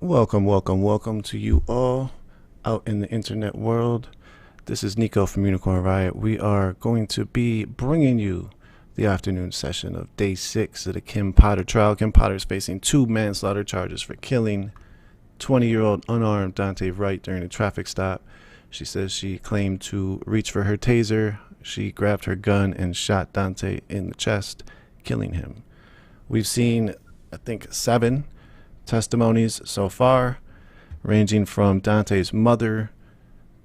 Welcome to you all out in the internet world. This is Nico from Unicorn Riot. We are going to be bringing you the afternoon session of day 6 of the Kim Potter trial. Kim Potter is facing 2 manslaughter charges for killing 20-year-old unarmed Daunte Wright during a traffic stop. She says she claimed to reach for her taser. She grabbed her gun and shot Daunte in the chest, killing him. We've seen, I think, 7 testimonies so far, ranging from Daunte's mother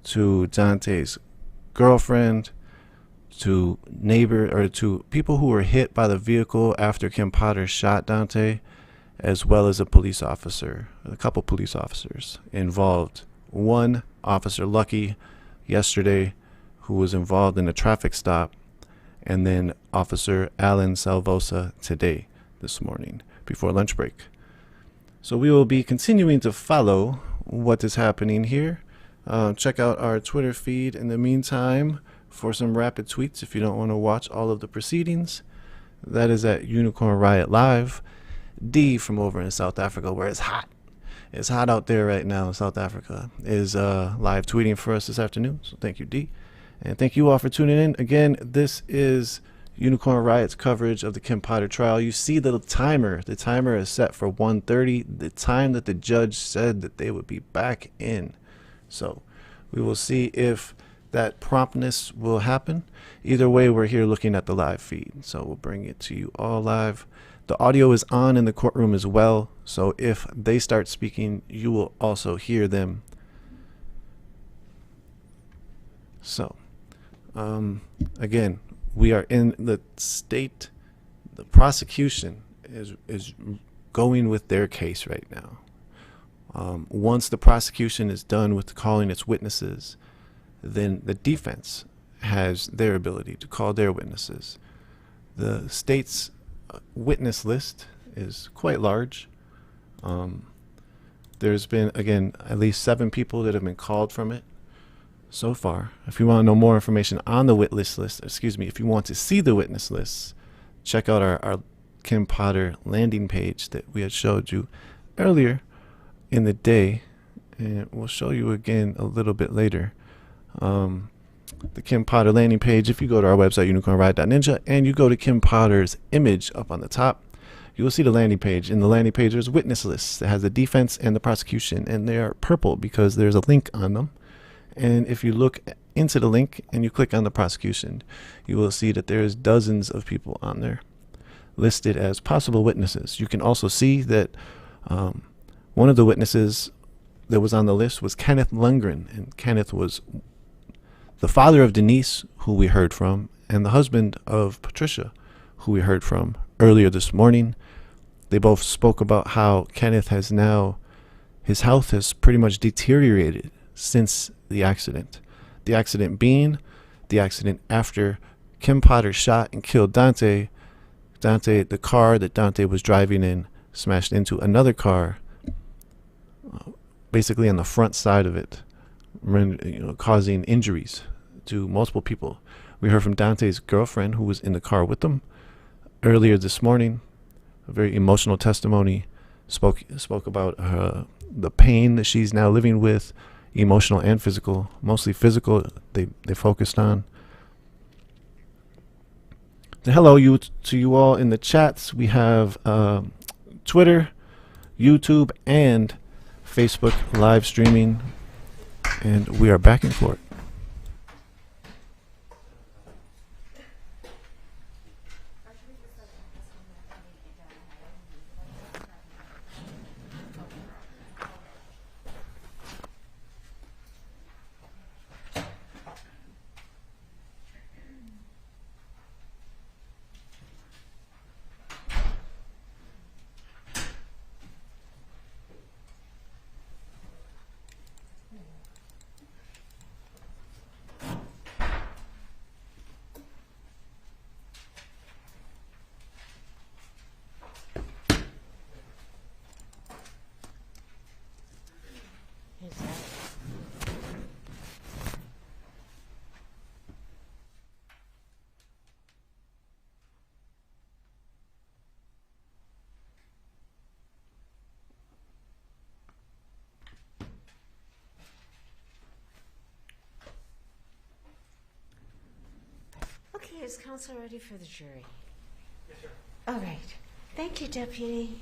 to Daunte's girlfriend to to people who were hit by the vehicle after Kim Potter shot Daunte, as well as a couple police officers involved. One officer, Lucky, yesterday, who was involved in a traffic stop, and then Officer Alan Salvosa this morning, before lunch break. So we will be continuing to follow what is happening here. Check out our Twitter feed in the meantime for some rapid tweets if you don't want to watch all of the proceedings. That is at Unicorn Riot Live. D from over in South Africa, where it's hot. It's hot out there right now in South Africa, is live tweeting for us this afternoon. So thank you, D. And thank you all for tuning in. Again, this is Unicorn Riot's coverage of the Kim Potter trial. You see the timer. The timer is set for 1:30, the time that the judge said that they would be back in. So we will see if that promptness will happen. Either way, we're here looking at the live feed, so we'll bring it to you all live. The audio is on in the courtroom as well, so if they start speaking, you will also hear them. So again, we are in the state. The prosecution is going with their case right now. Once the prosecution is done with calling its witnesses, then the defense has their ability to call their witnesses. The state's witness list is quite large. There's been, again, at least 7 people that have been called from it so far. If you want to know more information on the witness list, if you want to see the witness lists, check out our Kim Potter landing page that we had showed you earlier in the day, and we'll show you again a little bit later. The Kim Potter landing page, if you go to our website, unicornriot.ninja, and you go to Kim Potter's image up on the top, you will see the landing page. In the landing page, there's witness lists that has the defense and the prosecution, and they are purple because there's a link on them. And if you look into the link and you click on the prosecution, you will see that there's dozens of people on there listed as possible witnesses. You can also see that one of the witnesses that was on the list was Kenneth Lundgren, and Kenneth was the father of Denise, who we heard from, and the husband of Patricia, who we heard from earlier this morning. They both spoke about how Kenneth has now, his health has pretty much deteriorated since the accident. The accident being the accident after Kim Potter shot and killed Daunte. The car that Daunte was driving in smashed into another car, basically on the front side of it, causing injuries to multiple people. We heard from Daunte's girlfriend, who was in the car with them earlier this morning. A very emotional testimony. Spoke about the pain that she's now living with, emotional and physical. Mostly physical they focused on. Hello to you all in the chats. We have Twitter, YouTube, and Facebook live streaming, and we are back in court. is counsel ready for the jury? Yes, sir. All right. Thank you, Deputy.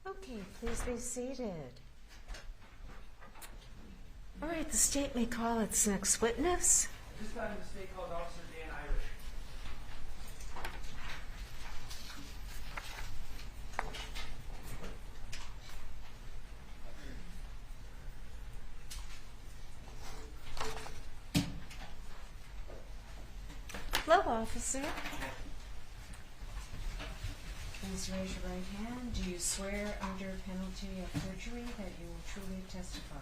Okay, please be seated. All right, the state may call its next witness. This time the state called Officer Dan Irish. Hello, officer. Please raise your right hand. Do you swear under penalty of perjury that you will truthfully testify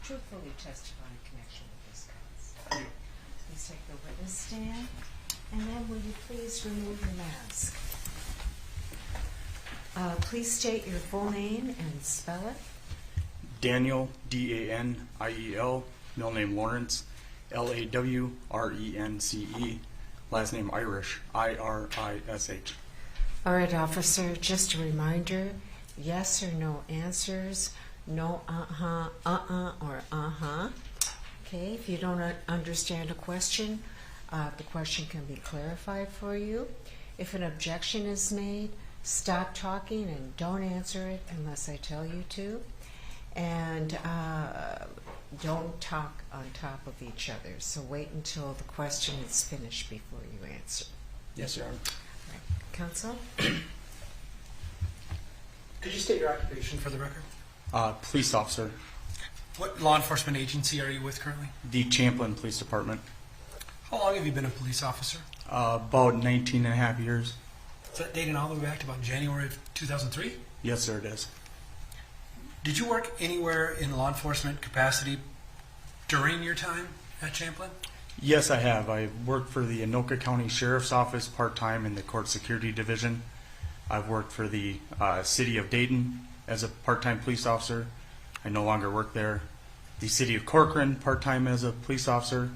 in connection with this case? I do. Please take the witness stand, and then will you please remove your mask? Please state your full name and spell it. Daniel, D-A-N-I-E-L, middle name Lawrence, L-A-W-R-E-N-C-E, last name Irish, I-R-I-S-H. All right, officer, just a reminder, yes or no answers, no or Okay, if you don't understand a question, the question can be clarified for you. If an objection is made, stop talking and don't answer it unless I tell you to. And don't talk on top of each other. So wait until the question is finished before you answer. Yes, Your Honor. Right. Counsel? Could you state your occupation for the record? Police officer, What law enforcement agency are you with currently? the Champlin Police Department. How long have you been a police officer? About 19 and a half years. Is that dating all the way back to about January of 2003? Yes, sir, it is. Did you work anywhere in law enforcement capacity during your time at Champlin? Yes, I have. I worked for the Anoka County Sheriff's Office part-time in the Court Security Division. I've worked for the City of Dayton as a part-time police officer. I no longer work there. The City of Corcoran part-time as a police officer,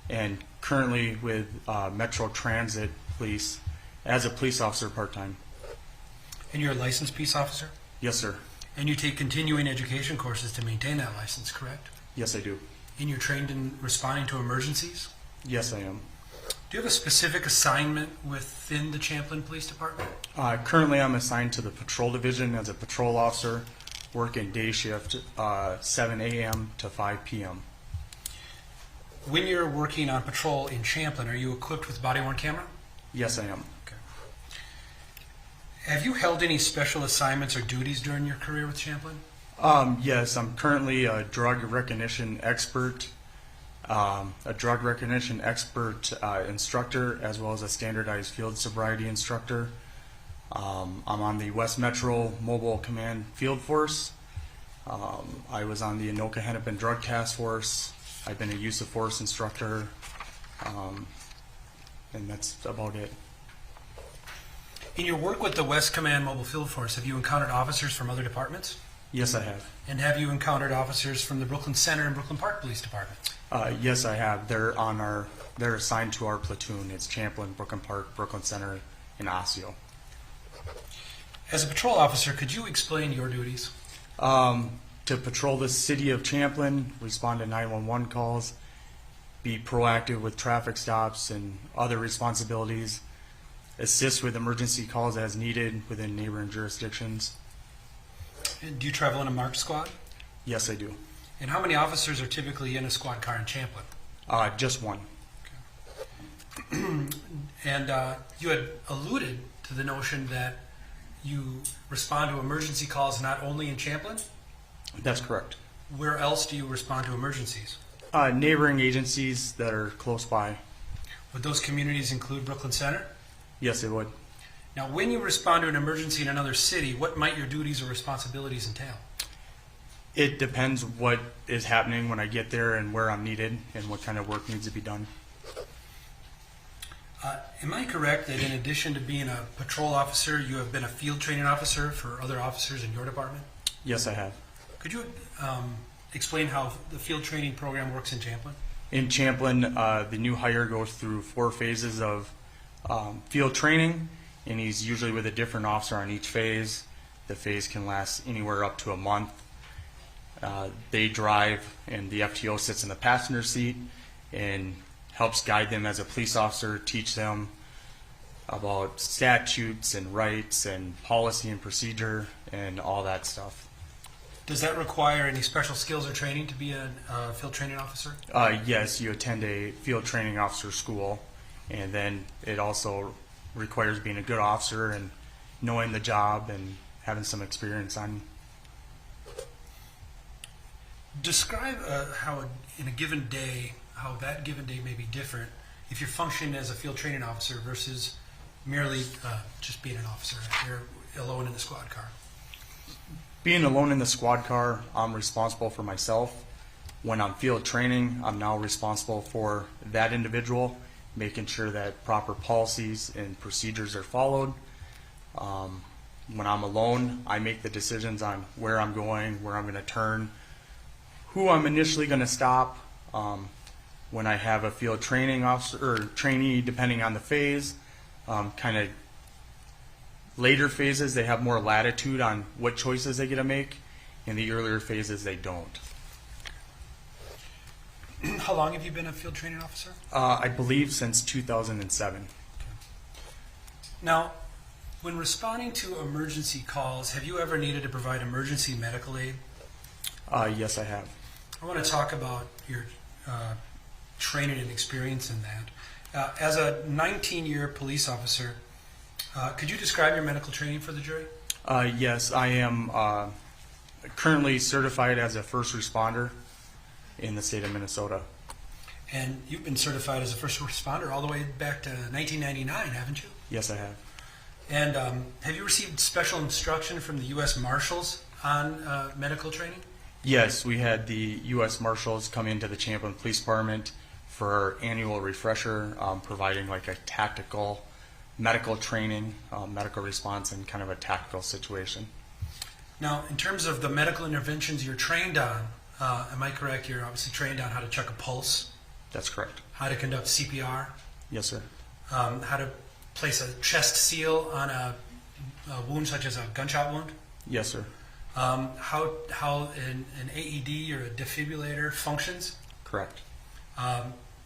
and currently with Metro Transit Police as a police officer part-time. And you're a licensed peace officer? Yes, sir. And you take continuing education courses to maintain that license, correct? Yes, I do. And you're trained in responding to emergencies? Yes, I am. Do you have a specific assignment within the Champlin Police Department? Currently, I'm assigned to the patrol division as a patrol officer, working day shift, 7 a.m. to 5 p.m. When you're working on patrol in Champlin, are you equipped with body-worn camera? Yes, I am. Okay. Have you held any special assignments or duties during your career with Champlin? Yes, I'm currently a drug recognition expert, instructor, as well as a standardized field sobriety instructor. I'm on the West Metro Mobile Command Field Force. I was on the Anoka Hennepin Drug Task Force. I've been a use of force instructor, and that's about it. In your work with the West Command Mobile Field Force, have you encountered officers from other departments? Yes, I have. And have you encountered officers from the Brooklyn Center and Brooklyn Park Police Departments? Yes, I have. They're assigned to our platoon. It's Champlin, Brooklyn Park, Brooklyn Center, and Osseo. As a patrol officer, could you explain your duties? To patrol the city of Champlin, respond to 911 calls, be proactive with traffic stops and other responsibilities, assist with emergency calls as needed within neighboring jurisdictions. And do you travel in a marked squad? Yes, I do. And how many officers are typically in a squad car in Champlin? Just one. And you had alluded to the notion that you respond to emergency calls not only in Champlin. That's correct. Where else do you respond to emergencies? Neighboring agencies that are close by. Would those communities include Brooklyn Center? Yes, it would. Now, when you respond to an emergency in another city, what might your duties or responsibilities entail? It depends what is happening when I get there and where I'm needed and what kind of work needs to be done. Am I correct that in addition to being a patrol officer, you have been a field training officer for other officers in your department? Yes, I have. Could you explain how the field training program works in Champlin? In Champlin, the new hire goes through 4 phases of field training, and he's usually with a different officer on each phase. The phase can last anywhere up to a month. They drive, and the FTO sits in the passenger seat and helps guide them as a police officer, teach them about statutes and rights and policy and procedure and all that stuff. Does that require any special skills or training to be a field training officer? Yes, you attend a field training officer school, and then it also requires being a good officer and knowing the job and having some experience on. Describe how in a given day, how that given day may be different if you're functioning as a field training officer versus merely just being an officer if you're alone in the squad car. Being alone in the squad car, I'm responsible for myself. When I'm field training, I'm now responsible for that individual, making sure that proper policies and procedures are followed. When I'm alone, I make the decisions on where I'm going, where I'm going to turn, who I'm initially going to stop. When I have a field training officer or trainee, depending on the phase, kind of later phases, they have more latitude on what choices they get to make. In the earlier phases, they don't. How long have you been a field training officer? I believe since 2007. Now, when responding to emergency calls, have you ever needed to provide emergency medical aid? Yes, I have. I want to talk about your training and experience in that. As a 19-year police officer, could you describe your medical training for the jury? Yes, I am currently certified as a first responder in the state of Minnesota. And you've been certified as a first responder all the way back to 1999, haven't you? Yes, I have. And have you received special instruction from the U.S. Marshals on medical training? Yes, we had the U.S. Marshals come into the Champlin Police Department for our annual refresher, providing like a tactical medical training, medical response in kind of a tactical situation. Now, in terms of the medical interventions you're trained on, am I correct? You're obviously trained on how to check a pulse, That's correct. how to conduct CPR, Yes, sir. how to place a chest seal on a wound such as a gunshot wound, Yes, sir. how an AED or a defibrillator functions, Correct.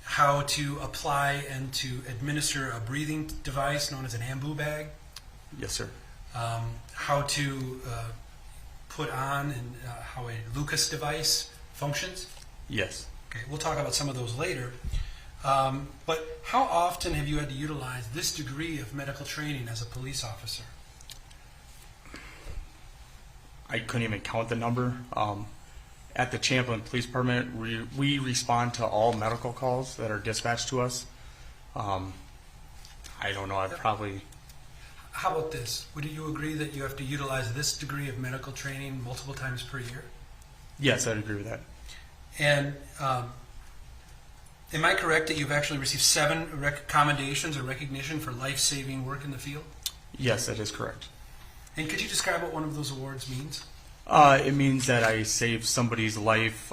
how to apply and to administer a breathing device known as an ambu bag, Yes, sir. how to put on and how a Lucas device functions. Yes. Okay, we'll talk about some of those later. But how often have you had to utilize this degree of medical training as a police officer? I couldn't even count the number. At the Champlin Police Department, we respond to all medical calls that are dispatched to us. I don't know, I've probably... How about this? Would you agree that you have to utilize this degree of medical training multiple times per year? Yes, I'd agree with that. And am I correct that you've actually received 7 commendations or recognition for life-saving work in the field? Yes, that is correct. And could you describe what one of those awards means? It means that I saved somebody's life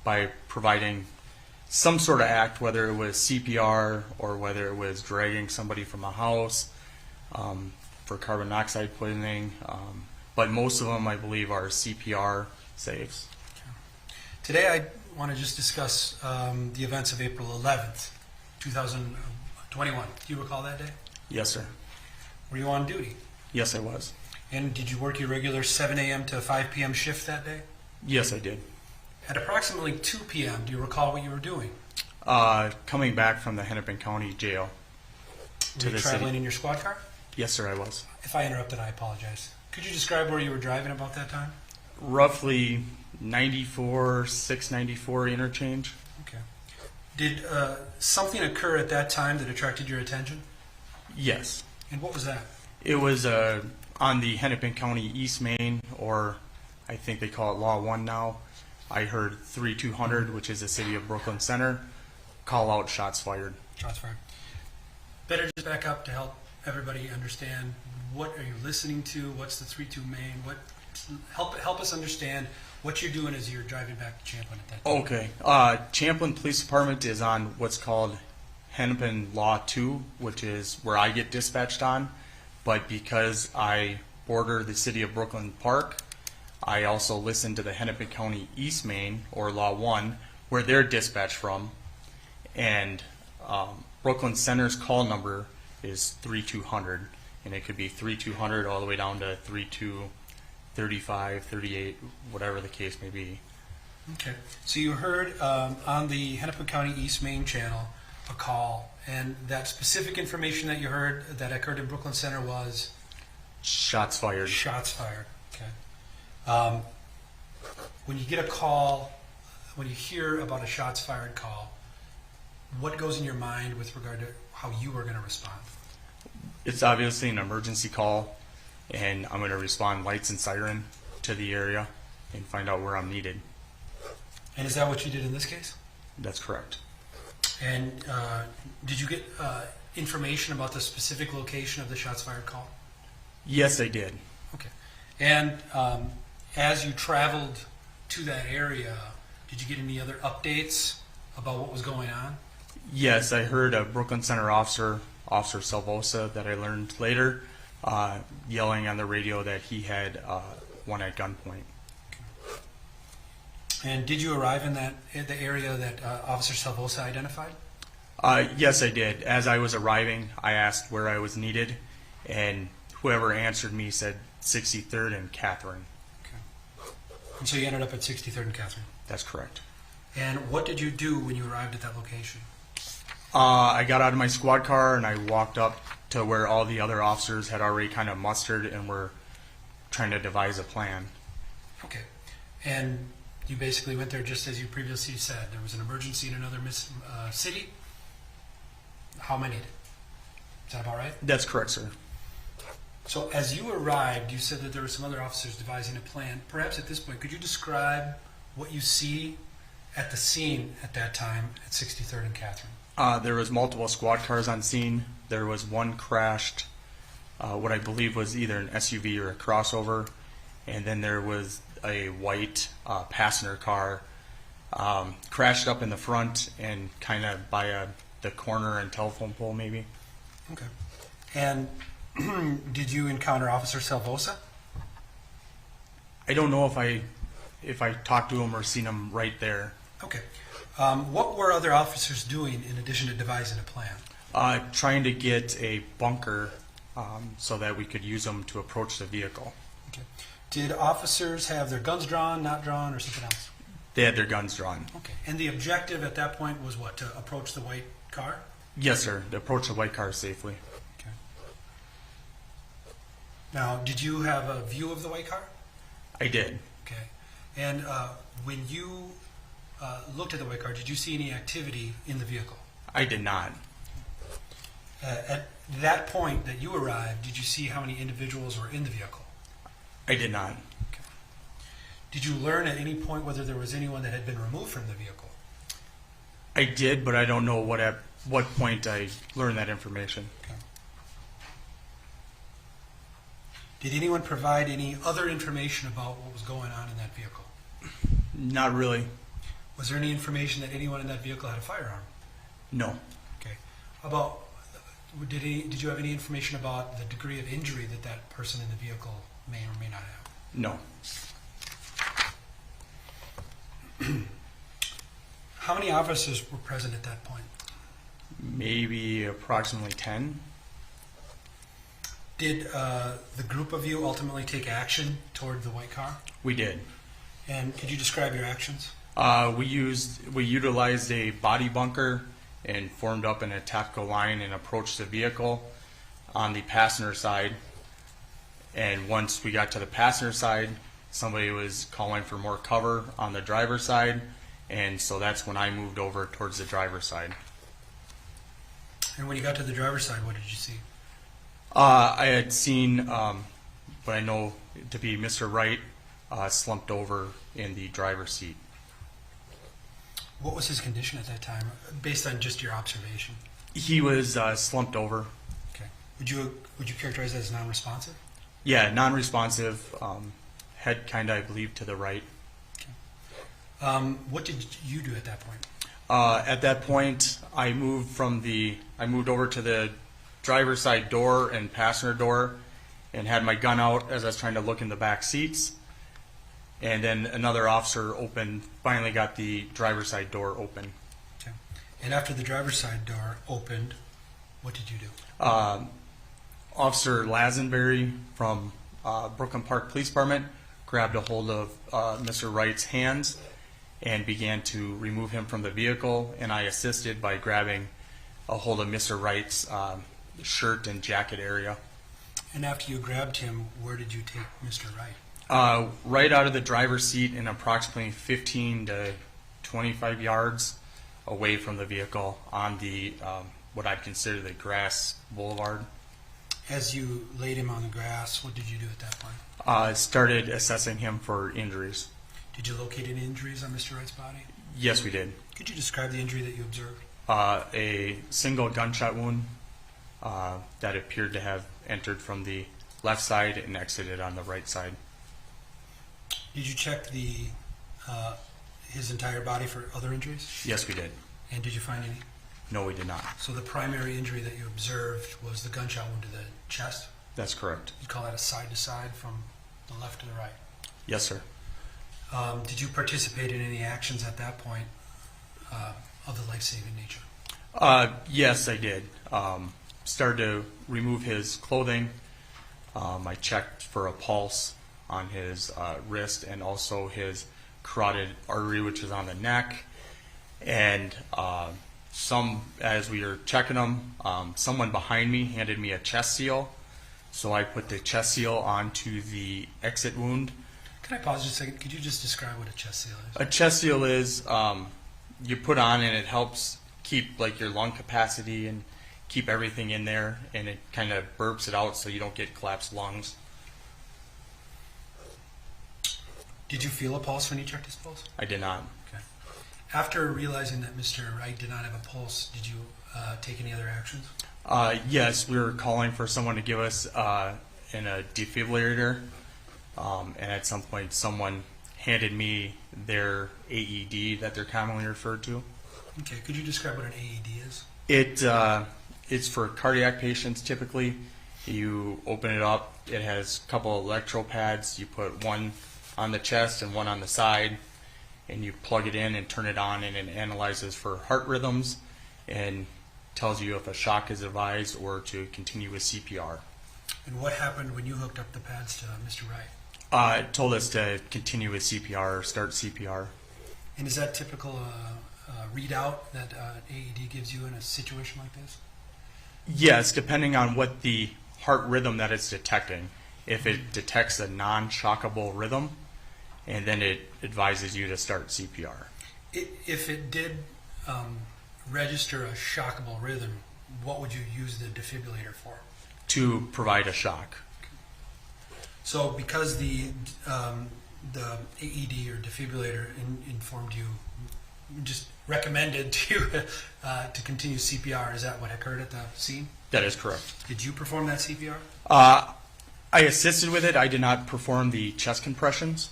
by providing some sort of act, whether it was CPR or whether it was dragging somebody from a house for carbon monoxide poisoning. But most of them, I believe, are CPR saves. Today I want to just discuss the events of April 11th, 2021. Do you recall that day? Yes, sir. Were you on duty? Yes, I was. And did you work your regular 7 a.m. to 5 p.m. shift that day? Yes, I did. At approximately 2 p.m., do you recall what you were doing? Coming back from the Hennepin County Jail Were to you the traveling city. in your squad car? Yes, sir, I was. If I interrupted, I apologize. Could you describe where you were driving about that time? Roughly 694 interchange. Okay. Did something occur at that time that attracted your attention? Yes. And what was that? It was on the Hennepin County East Main, or I think they call it Law 1 now. I heard 3200, which is the city of Brooklyn Center, call out shots fired. Shots fired. Better just back up to help everybody understand what are you listening to, what's the 3-2 main, help us understand what you're doing as you're driving back to Champlin at that time. Okay. Champlin Police Department is on what's called Hennepin Law 2, which is where I get dispatched on. But because I border the city of Brooklyn Park, I also listen to the Hennepin County East Main, or Law 1, where they're dispatched from. And Brooklyn Center's call number is 3200. And it could be 3200 all the way down to 3235, 38, whatever the case may be. Okay. So you heard on the Hennepin County East Main channel a call, and that specific information that you heard that occurred in Brooklyn Center was Shots fired. shots fired. Okay. When you get a call, when you hear about a shots fired call, what goes in your mind with regard to how you are going to respond? It's obviously an emergency call, and I'm going to respond lights and siren to the area and find out where I'm needed. And is that what you did in this case? That's correct. And did you get information about the specific location of the shots fired call? Yes, I did. Okay. And as you traveled to that area, did you get any other updates about what was going on? Yes, I heard a Brooklyn Center officer, Officer Salvosa, that I learned later, yelling on the radio that he had one at gunpoint. And did you arrive in the area that Officer Salvosa identified? Yes, I did. As I was arriving, I asked where I was needed, and whoever answered me said 63rd and Catherine. Okay. And so you ended up at 63rd and Catherine. That's correct. And what did you do when you arrived at that location? I got out of my squad car and I walked up to where all the other officers had already kind of mustered and were trying to devise a plan. Okay. And you basically went there just as you previously said. There was an emergency in another city. How many? Is that about right? That's correct, sir. So as you arrived, you said that there were some other officers devising a plan. Perhaps at this point, could you describe what you see at the scene at that time at 63rd and Catherine? There was multiple squad cars on scene. There was one crashed, what I believe was either an SUV or a crossover, and then there was a white passenger car crashed up in the front and kind of by the corner and telephone pole maybe. Okay. And did you encounter Officer Salvosa? I don't know if I talked to him or seen him right there. Okay. What were other officers doing in addition to devising a plan? Trying to get a bunker so that we could use them to approach the vehicle. Okay. Did officers have their guns drawn, not drawn, or something else? They had their guns drawn. Okay. And the objective at that point was what? To approach the white car? Yes, sir. To approach the white car safely. Okay. Now, did you have a view of the white car? I did. Okay. And when you looked at the white car, did you see any activity in the vehicle? I did not. At that point that you arrived, did you see how many individuals were in the vehicle? I did not. Okay. Did you learn at any point whether there was anyone that had been removed from the vehicle? I did, but I don't know at what point I learned that information. Okay. Did anyone provide any other information about what was going on in that vehicle? Not really. Was there any information that anyone in that vehicle had a firearm? No. Okay. About did you have any information about the degree of injury that that person in the vehicle may or may not have? No. How many officers were present at that point? Maybe approximately 10. Did the group of you ultimately take action toward the white car? We did. And could you describe your actions? We utilized a body bunker and formed up in a tactical line and approached the vehicle on the passenger side. And once we got to the passenger side, somebody was calling for more cover on the driver's side, and so that's when I moved over towards the driver's side. And when you got to the driver's side, what did you see? I had seen what I know to be Mr. Wright slumped over in the driver's seat. What was his condition at that time, based on just your observation? He was slumped over. Okay. Would you characterize that as non-responsive? Yeah, non-responsive, head kind of, I believe, to the right. What did you do at that point? At that point, I moved over to the driver's side door and passenger door and had my gun out as I was trying to look in the back seats. And then another officer finally got the driver's side door open. Okay. And after the driver's side door opened, what did you do? Officer Lazenberry from Brooklyn Park Police Department grabbed a hold of Mr. Wright's hands and began to remove him from the vehicle, and I assisted by grabbing a hold of Mr. Wright's shirt and jacket area. And after you grabbed him, where did you take Mr. Wright? Right out of the driver's seat and approximately 15 to 25 yards away from the vehicle on the what I'd consider the grass boulevard. As you laid him on the grass, what did you do at that point? Started assessing him for injuries. Did you locate any injuries on Mr. Wright's body? Yes, we did. Could you describe the injury that you observed? A single gunshot wound that appeared to have entered from the left side and exited on the right side. Did you check his entire body for other injuries? Yes, we did. And did you find any? No, we did not. So the primary injury that you observed was the gunshot wound to the chest? That's correct. You'd call that a side-to-side from the left to the right? Yes, sir. Did you participate in any actions at that point of the life-saving nature? Yes, I did. Started to remove his clothing. I checked for a pulse on his wrist and also his carotid artery, which is on the neck. And as we were checking him, someone behind me handed me a chest seal. So I put the chest seal onto the exit wound. Can I pause just a second? Could you just describe what a chest seal is? A chest seal is you put on and it helps keep like your lung capacity and keep everything in there, and it kind of burps it out so you don't get collapsed lungs. Did you feel a pulse when you checked his pulse? I did not. Okay. After realizing that Mr. Wright did not have a pulse, did you take any other actions? Yes, we were calling for someone to give us a defibrillator, and at some point someone handed me their AED that they're commonly referred to. Okay, could you describe what an AED is? It's for cardiac patients typically. You open it up, it has a couple of electropads, you put one on the chest and one on the side, and you plug it in and turn it on, and it analyzes for heart rhythms and tells you if a shock is advised or to continue with CPR. And what happened when you hooked up the pads to Mr. Wright? It told us to continue with CPR or start CPR. And is that typical readout that AED gives you in a situation like this? Yes, depending on what the heart rhythm that it's detecting. If it detects a non-shockable rhythm, and then it advises you to start CPR. If it did register a shockable rhythm, what would you use the defibrillator for? To provide a shock. So because the AED or defibrillator informed you, just recommended to continue CPR, is that what occurred at the scene? That is correct. Did you perform that CPR? I assisted with it. I did not perform the chest compressions.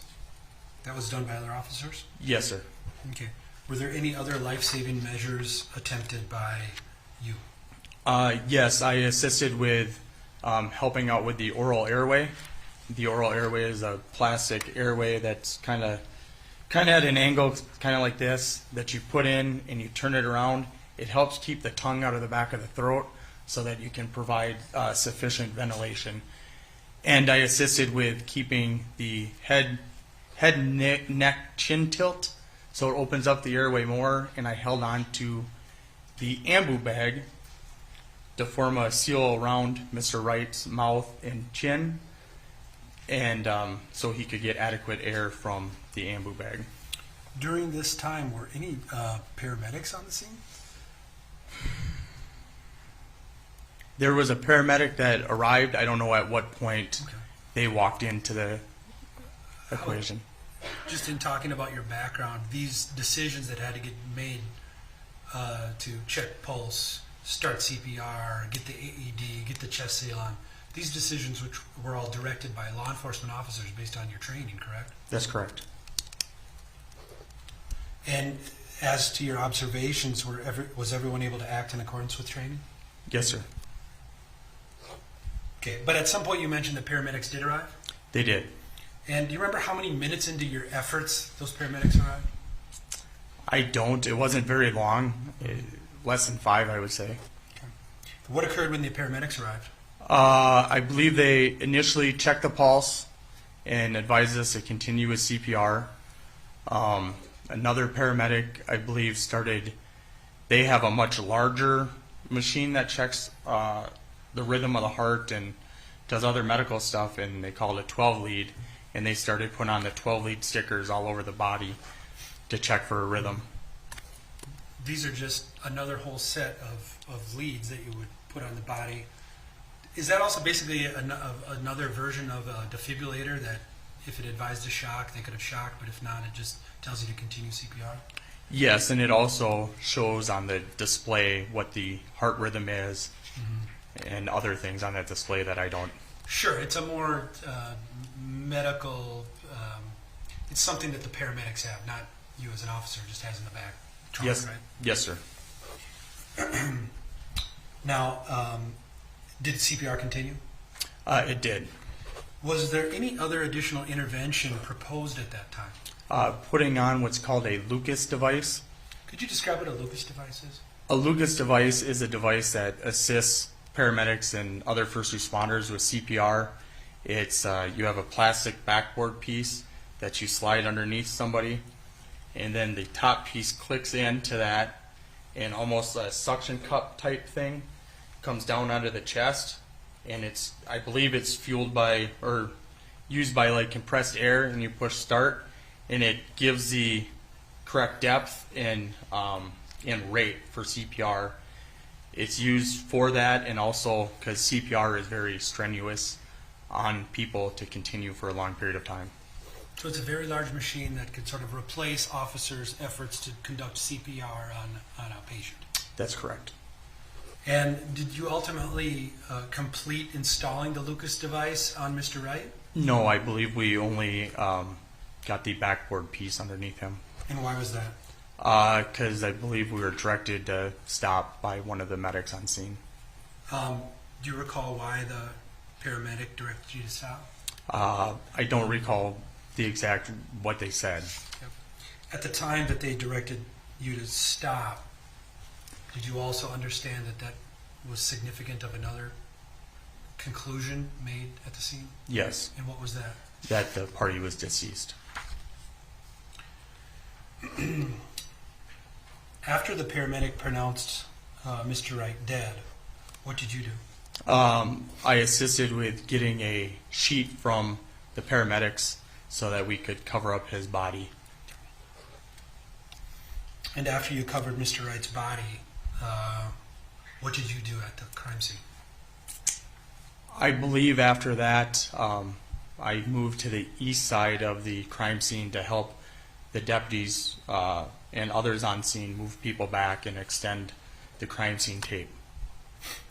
That was done by other officers? Yes, sir. Okay. Were there any other life-saving measures attempted by you? Yes, I assisted with helping out with the oral airway. The oral airway is a plastic airway that's kind of at an angle, kind of like this, that you put in and you turn it around. It helps keep the tongue out of the back of the throat so that you can provide sufficient ventilation. And I assisted with keeping the head, neck, chin tilt, so it opens up the airway more, and I held on to the ambu bag to form a seal around Mr. Wright's mouth and chin, and so he could get adequate air from the ambu bag. During this time, were any paramedics on the scene? There was a paramedic that arrived. I don't know at what point they walked into the equation. Just in talking about your background, these decisions that had to get made to check pulse, start CPR, get the AED, get the chest seal on, these decisions which were all directed by law enforcement officers based on your training, correct? That's correct. And as to your observations, was everyone able to act in accordance with training? Yes, sir. Okay, but at some point you mentioned that paramedics did arrive? They did. And do you remember how many minutes into your efforts those paramedics arrived? I don't. It wasn't very long. Less than 5, I would say. Okay. What occurred when the paramedics arrived? I believe they initially checked the pulse and advised us to continue with CPR. Another paramedic, I believe, they have a much larger machine that checks the rhythm of the heart and does other medical stuff, and they call it 12 lead, and they started putting on the 12 lead stickers all over the body to check for a rhythm. These are just another whole set of leads that you would put on the body. Is that also basically another version of a defibrillator that if it advised a shock, they could have shocked, but if not, it just tells you to continue CPR? Yes, and it also shows on the display what the heart rhythm is and other things on that display that I don't. Sure, it's a more medical, it's something that the paramedics have, not you as an officer just has in the back trunk, Yes, right? yes, sir. Now, did CPR continue? It did. Was there any other additional intervention proposed at that time? Putting on what's called a Lucas device. Could you describe what a Lucas device is? A Lucas device is a device that assists paramedics and other first responders with CPR. It's you have a plastic backboard piece that you slide underneath somebody, and then the top piece clicks into that, and almost a suction cup type thing comes down onto the chest, and I believe it's fueled by or used by like compressed air, and you push start, and it gives the correct depth and rate for CPR. It's used for that, and also because CPR is very strenuous on people to continue for a long period of time. So it's a very large machine that could sort of replace officers' efforts to conduct CPR on a patient. That's correct. And did you ultimately complete installing the Lucas device on Mr. Wright? No, I believe we only got the backboard piece underneath him. And why was that? Because I believe we were directed to stop by one of the medics on scene. Do you recall why the paramedic directed you to stop? I don't recall the exact what they said. Yep. At the time that they directed you to stop, did you also understand that that was significant of another conclusion made at the scene? Yes, And what was that? that the party was deceased. After the paramedic pronounced Mr. Wright dead, what did you do? I assisted with getting a sheet from the paramedics so that we could cover up his body. And after you covered Mr. Wright's body, what did you do at the crime scene? I believe after that, I moved to the east side of the crime scene to help the deputies and others on scene move people back and extend the crime scene tape.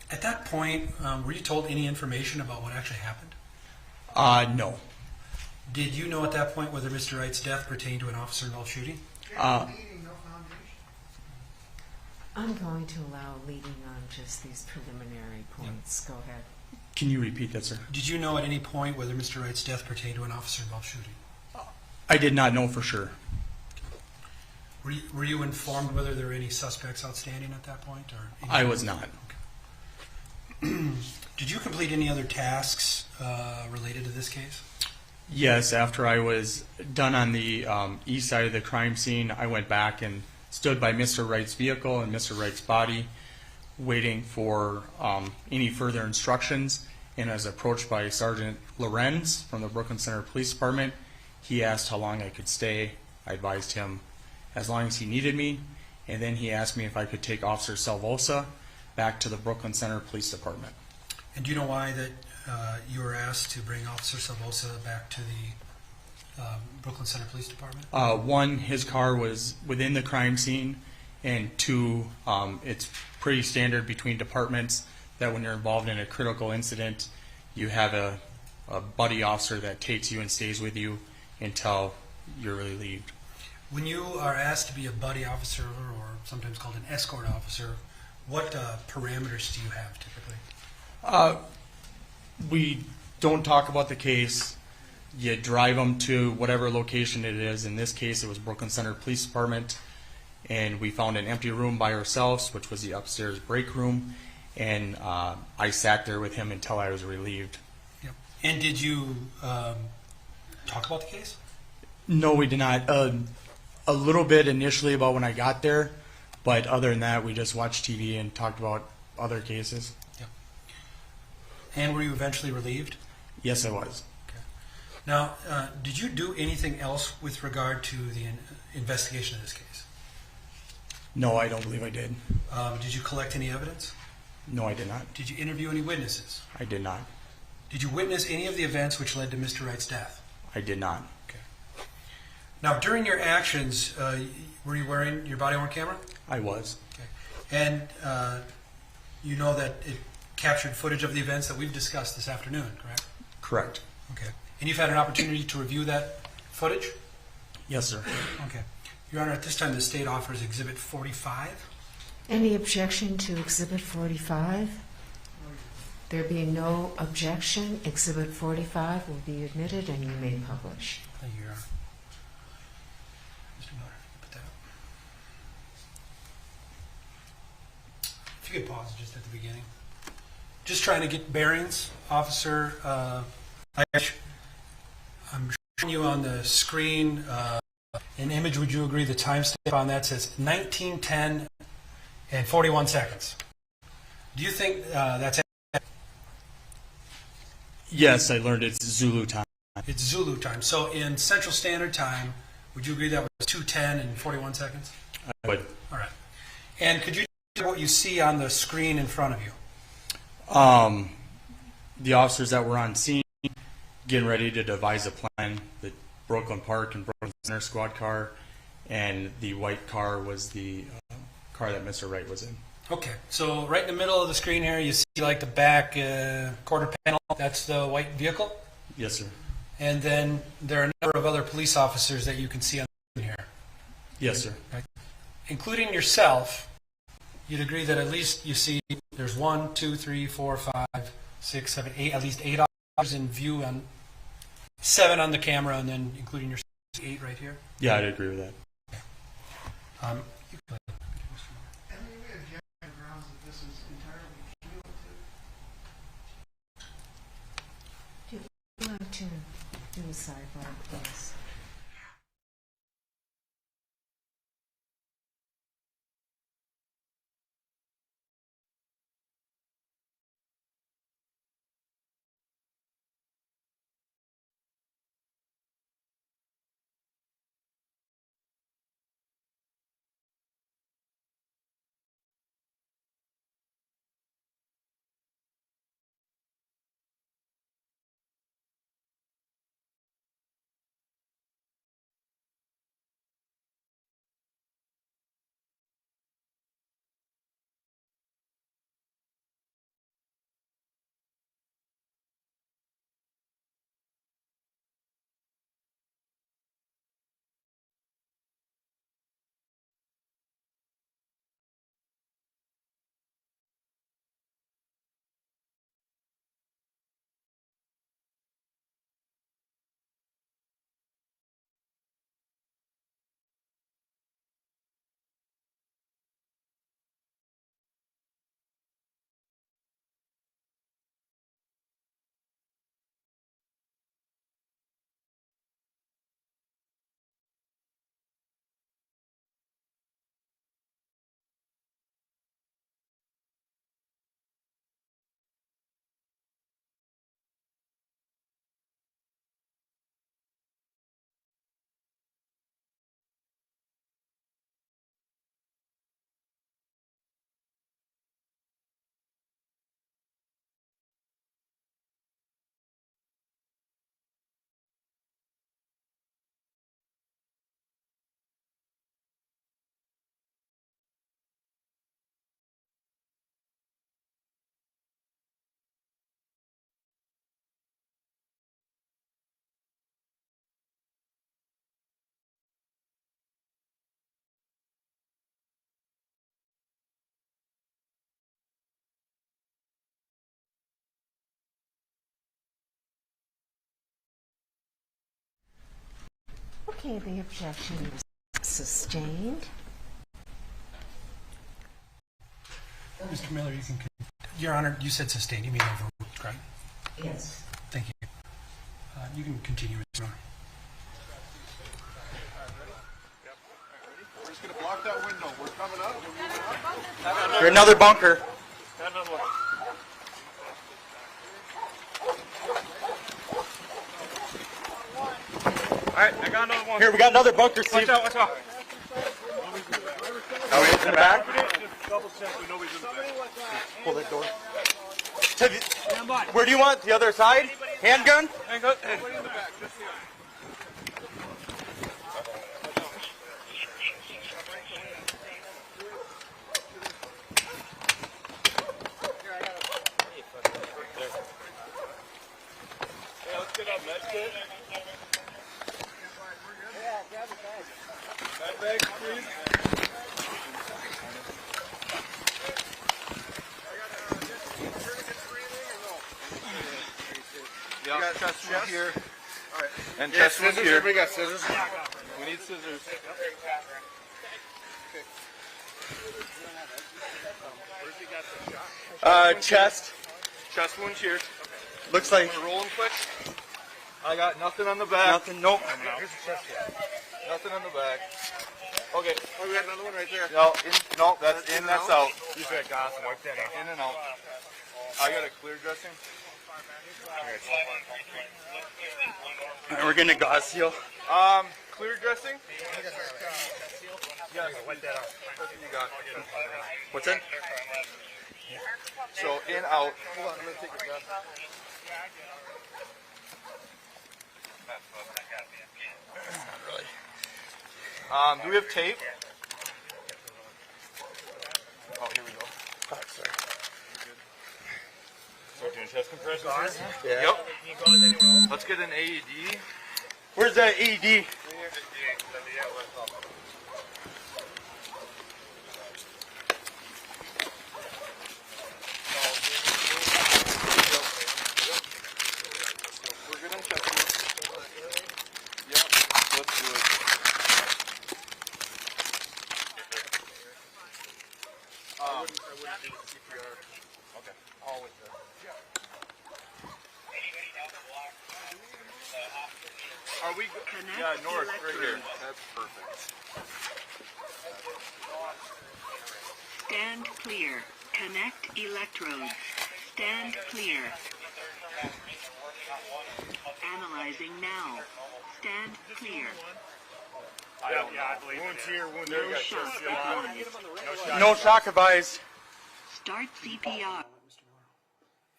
At that point, were you told any information about what actually happened? No. Did you know at that point whether Mr. Wright's death pertained to an officer-involved shooting? I'm going to allow leading on just these preliminary points. Go ahead. Can you repeat that, sir? Did you know at any point whether Mr. Wright's death pertained to an officer-involved shooting? I did not know for sure. Were you informed whether there were any suspects outstanding at that point? Or I was not. Did you complete any other tasks related to this case? Yes, after I was done on the east side of the crime scene, I went back and stood by Mr. Wright's vehicle and Mr. Wright's body, waiting for any further instructions. And I was approached by Sergeant Lorenz from the Brooklyn Center Police Department. He asked how long I could stay. I advised him as long as he needed me. And then he asked me if I could take Officer Salvosa back to the Brooklyn Center Police Department. And do you know why that you were asked to bring Officer Salvosa back to the Brooklyn Center Police Department? One, his car was within the crime scene, and two, it's pretty standard between departments that when you're involved in a critical incident, you have a buddy officer that takes you and stays with you until you're relieved. When you are asked to be a buddy officer, or sometimes called an escort officer, what parameters do you have typically? We don't talk about the case. You drive them to whatever location it is. In this case, it was Brooklyn Center Police Department, and we found an empty room by ourselves, which was the upstairs break room, and I sat there with him until I was relieved. Yep. And did you talk about the case? No, we did not. A little bit initially about when I got there, but other than that, we just watched TV and talked about other cases. Yep. And were you eventually relieved? Yes, I was. Okay. Now, did you do anything else with regard to the investigation of this case? No, I don't believe I did. Did you collect any evidence? No, I did not. Did you interview any witnesses? I did not. Did you witness any of the events which led to Mr. Wright's death? I did not. Okay. Now, during your actions, were you wearing your body-worn camera? I was. Okay. And you know that it captured footage of the events that we've discussed this afternoon, correct? Correct. Okay. And you've had an opportunity to review that footage? Yes, sir. Okay. Your Honor, at this time, the state offers Exhibit 45. Any objection to Exhibit 45? There being no objection, Exhibit 45 will be admitted and you may publish. Thank you, Your Honor. Mr. Miller, put that up. If you could pause just at the beginning. Just trying to get bearings, Officer. I'm showing you on the screen an image. Would you agree the timestamp on that says 19:10 and 41 seconds? Do you think that's Yes, I learned it's Zulu time. it's Zulu time? So in Central Standard Time, would you agree that was 2:10 and 41 seconds? I would. All right. And could you tell what you see on the screen in front of you? The officers that were on scene getting ready to devise a plan. The Brooklyn Park and Brooklyn Center squad car, and the white car was the car that Mr. Wright was in. Okay, so right in the middle of the screen here, you see like the back quarter panel. That's the white vehicle. Yes, sir. And then there are a number of other police officers that you can see on the screen here, Yes, sir. including yourself. You'd agree that at least you see there's 1, 2, 3, 4, 5, 6, 7, 8, at least 8 officers in view, on 7 on the camera, and then including yourself, 8 right here. Yeah, I'd agree with that. You can- Do you want to do a sidebar, please? Okay, the objection is sustained. Mr. Miller, you can. Your Honor, you said sustained. You mean overruled, right? Yes. Thank you. You can continue, Mr. Miller. We're just going to block that window. We're coming up. We're moving up. You're another bunker. Alright, I got another one. Here, we got another bunker, Steve. Watch out. Nobody's in the back. Double check when nobody's in the back. Pull that door. Where do you want? The other side? Handgun? Nobody in the back. Just here. Hey, let's get up, med kit. Med bag, please. Yeah, got chest wound here. All right. And chest wound here. We got scissors. We need scissors. Chest. Chest wound here. Looks like We're rolling quick. I got nothing on the back. nothing. Nope. Nothing on the back. Okay. Oh, we got another one right there. No, that's in, that's out. You said gas. Wipe that out. In and out. I got a clear dressing. We're gonna gauze seal. Clear dressing. Yeah, wipe that out. You got. What's in? So in, out. Hold on, I'm gonna take it down. Do we have tape? Oh, here we go. Oh, sorry. So doing chest compressions here? Yeah. Yep. Let's get an AED. Where's that AED? We're good on chest wound. Yep. Let's do it. I wouldn't do CPR. Okay. I'll wait there. Are we? Yeah, north, right here. That's perfect. Stand clear. Connect electrodes. Stand clear. Analyzing now. Stand clear. I believe wounds here, wounds there. No shock advised. No shock advised. Start CPR.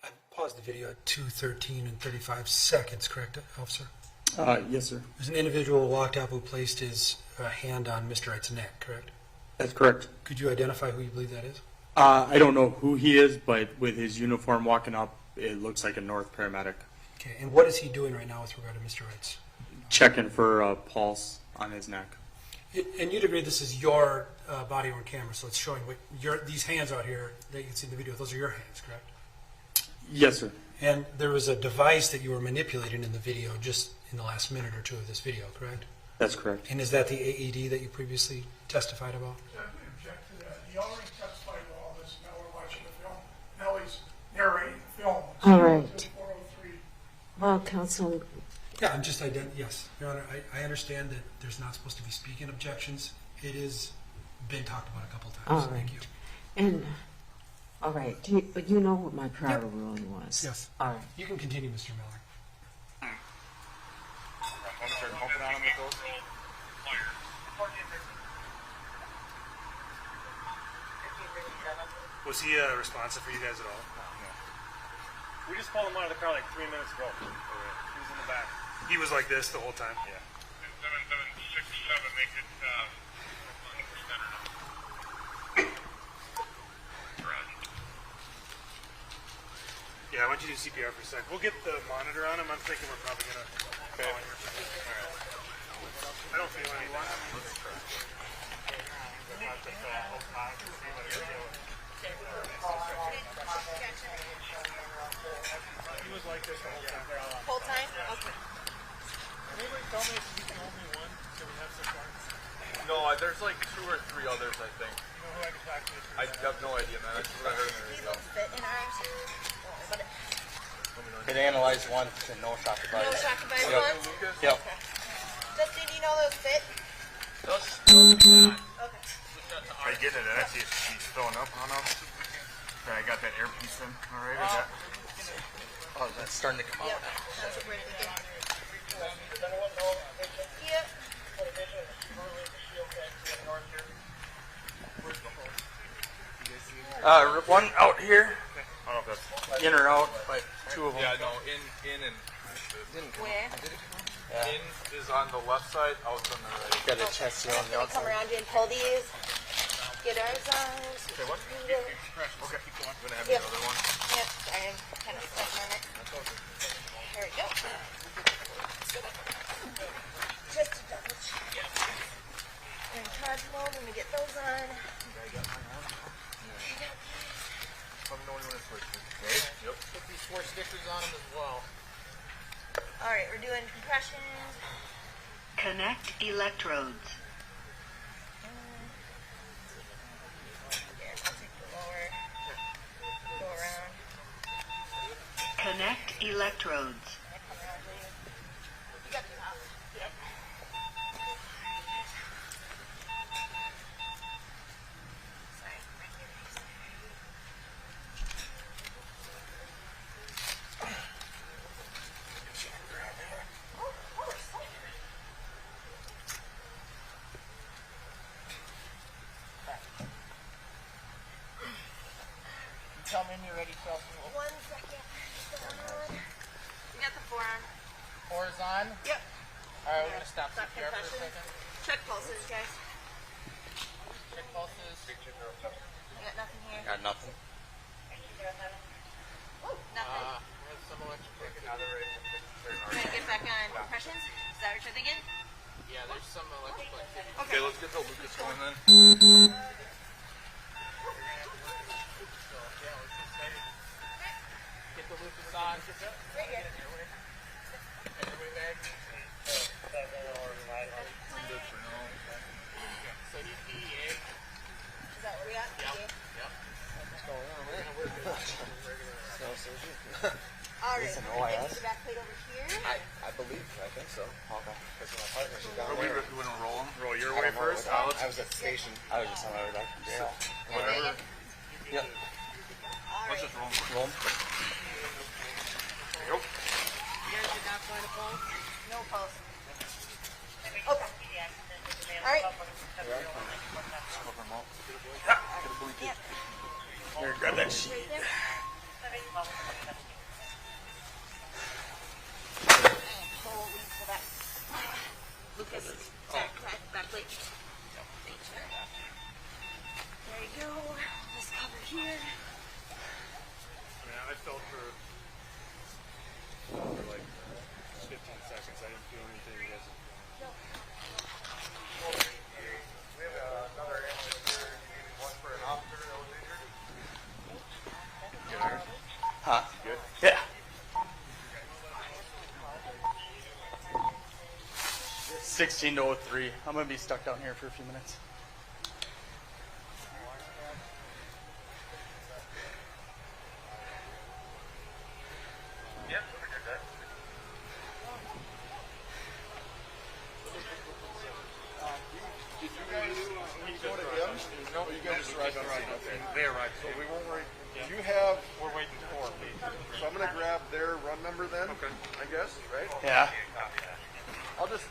I paused the video at 2:13 and 35 seconds, correct, officer? Yes, sir. There's an individual walked up who placed his hand on Mr. Wright's neck, correct? That's correct. Could you identify who you believe that is? I don't know who he is, but with his uniform walking up, it looks like a North paramedic. Okay, and what is he doing right now with regard to Mr. Wright's? Checking for a pulse on his neck. And you'd agree this is your body on camera, so it's showing what these hands out here that you can see in the video, those are your hands, correct? Yes, sir. And there was a device that you were manipulating in the video just in the last minute or two of this video, correct? That's correct. And is that the AED that you previously testified about? Exactly, object to that. He already testified to all this, now we're watching the film. Now he's narrating the film. All right. 403. Well, counsel, Yeah, I'm just yes, Your Honor. I understand that there's not supposed to be speaking objections. It has been talked about a couple times. all Thank right. you. And, all right, you know what my prior ruling was? Yes. All right. You can continue, Mr. Miller. I'm start pumping on him with those. Was he responsive for you guys at all? No. We just pulled him out of the car like 3 minutes ago. He was in the back. He was like this the whole time? Yeah. 767, make it 100% or not. Yeah, I want you to do CPR for a sec. We'll get the monitor on him. I'm thinking we're probably going to call in here. I don't feel anything. He was like this the whole time. Whole time? Okay. Can anybody tell me if he's the only one? So No, there's like 2 or 3 others, I think. You know who I can talk to? I have no idea, man. That's what I heard in the radio. Fit in ours. But It analyzed one to no shock no advice. shock advice Yep. ones? Yep. Justin, do you know those fit? Okay. Are you getting it? I see he's filling up on them. Okay, I got that airpiece in. All right. Is that? Oh, that's starting to come out. That's what we're thinking. Yep. One out here, I don't know if that's. in or out, like 2 of them. Yeah, no, in and Where? in is on the left side, out on the right. Got a chest here on the Gonna come outside. around you and pull these. Get ours on. Okay, what? Yep. Okay, keep going. I'm gonna have Yep. another one. Yep. Sorry, I'm kind of stuck on it. There we go. Just a double check. We're in charge mode when we get those on. Let me know when you want to switch. Right? Yep. Put these 4 stickers on them as well. All right, we're doing compressions. Connect electrodes. Yeah, I'll take the lower. Go around. Connect electrodes. I come around to you. You got the top. Yep. Sorry, right here. Tell me when you're ready, Phil. 1 second. You got the 4 on. 4 is on. Yep. All right, we're gonna stop Stop CPR for a concussions. second. Check pulses, guys. Check pulses. You got nothing here. Got nothing. Nothing. There's some electric. We're gonna get back on compressions. Is that what you're thinking? Yeah, there's some electrical activity. Okay, let's get the Lucas going then. Get the Lucas on. Right here. So he's PEA. Is that what we got? Yep. Yep. All right. It's an we're gonna OIS? get the back plate over here. I believe, I think so. Okay. Because my partner, she's down Are we there. going to roll them? Roll your I way don't know first. what- Alex. I was at the station. I was just on my way back from jail. Whatever. Yep. All Let's right. just roll them. Roll 'em. There you go. You guys did not find a pulse? No pulse. Okay. All right. Yep. Here, grab that sheet. Right there. Pull leads for that. Lucas, back plate. There you go. This cover here. I mean, I felt for like 15 seconds. I didn't feel anything. You guys. We have another ambulance here. One for an officer that was injured. Huh? Good. Yeah. 16 to 03. I'm gonna be stuck down here for a few minutes. Yep, we did that. Did you guys go to him? No, you guys just arrived on scene. Okay. They arrived. So we won't worry. You have, We're waiting for me. so I'm gonna grab their run number then, Okay. I guess, right? Yeah. I'll just,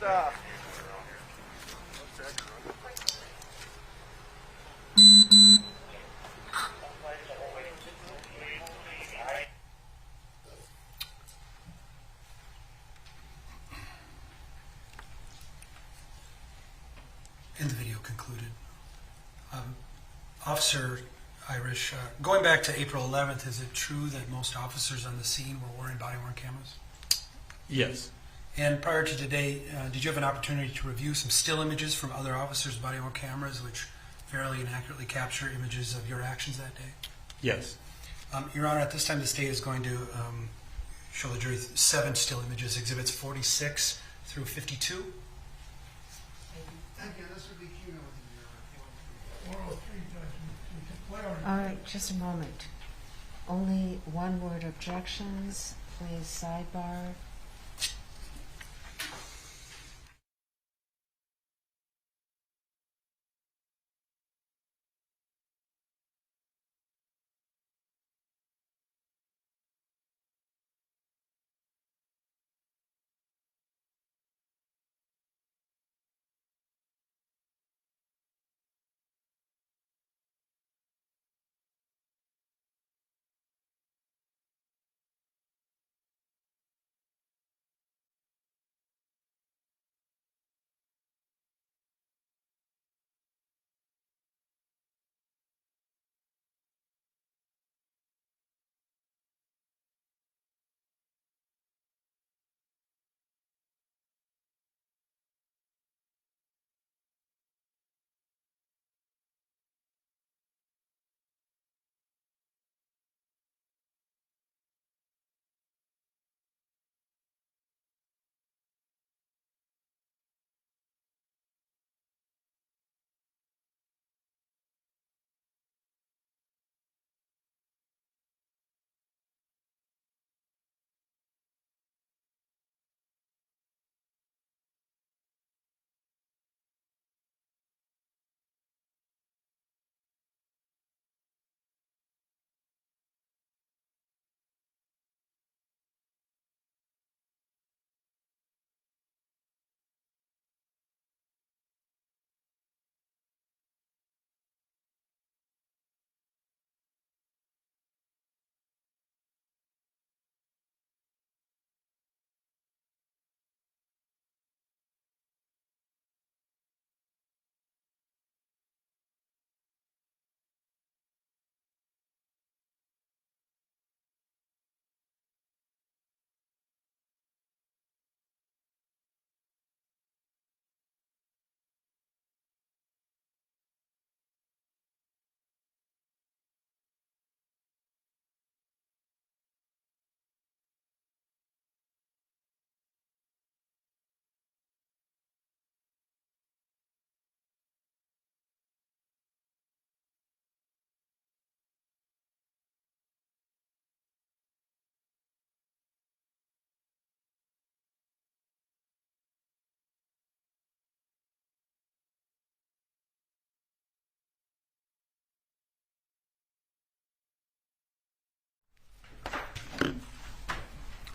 And the video concluded. Officer Irish, going back to April 11th, is it true that most officers on the scene were wearing body-worn cameras? Yes. And prior to today, did you have an opportunity to review some still images from other officers' body-worn cameras, which fairly and accurately capture images of your actions that day? Yes. Your Honor, at this time, the state is going to show the jury 7 still images, exhibits 46 through 52. Thank you, this would be Q. 403, Judge, to play on. All right, just a moment. Only one word objections, please sidebar.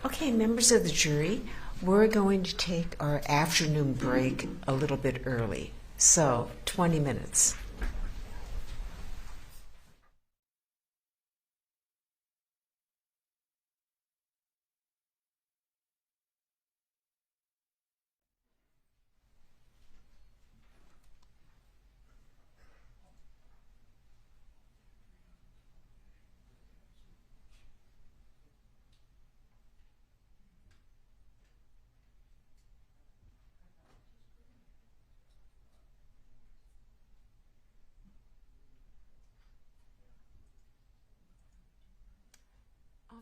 Okay, members of the jury, we're going to take our afternoon break a little bit early. So, 20 minutes.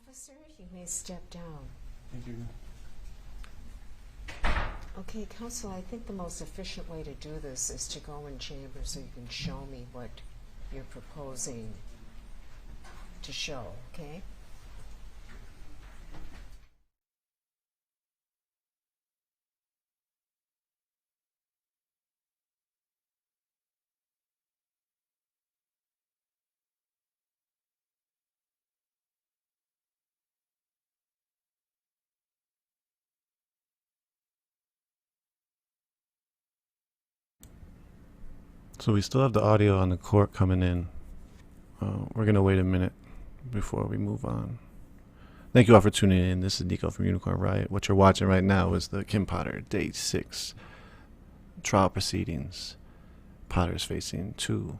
Officer, you may step down. Thank you. Okay, counsel, I think the most efficient way to do this is to go in chamber so you can show me what you're proposing to show, okay? So we still have the audio on the court coming in. We're going to wait a minute before we move on. Thank you all for tuning in. This is Nico from Unicorn Riot. What you're watching right now is the Kim Potter Day 6 trial proceedings. Potter's facing 2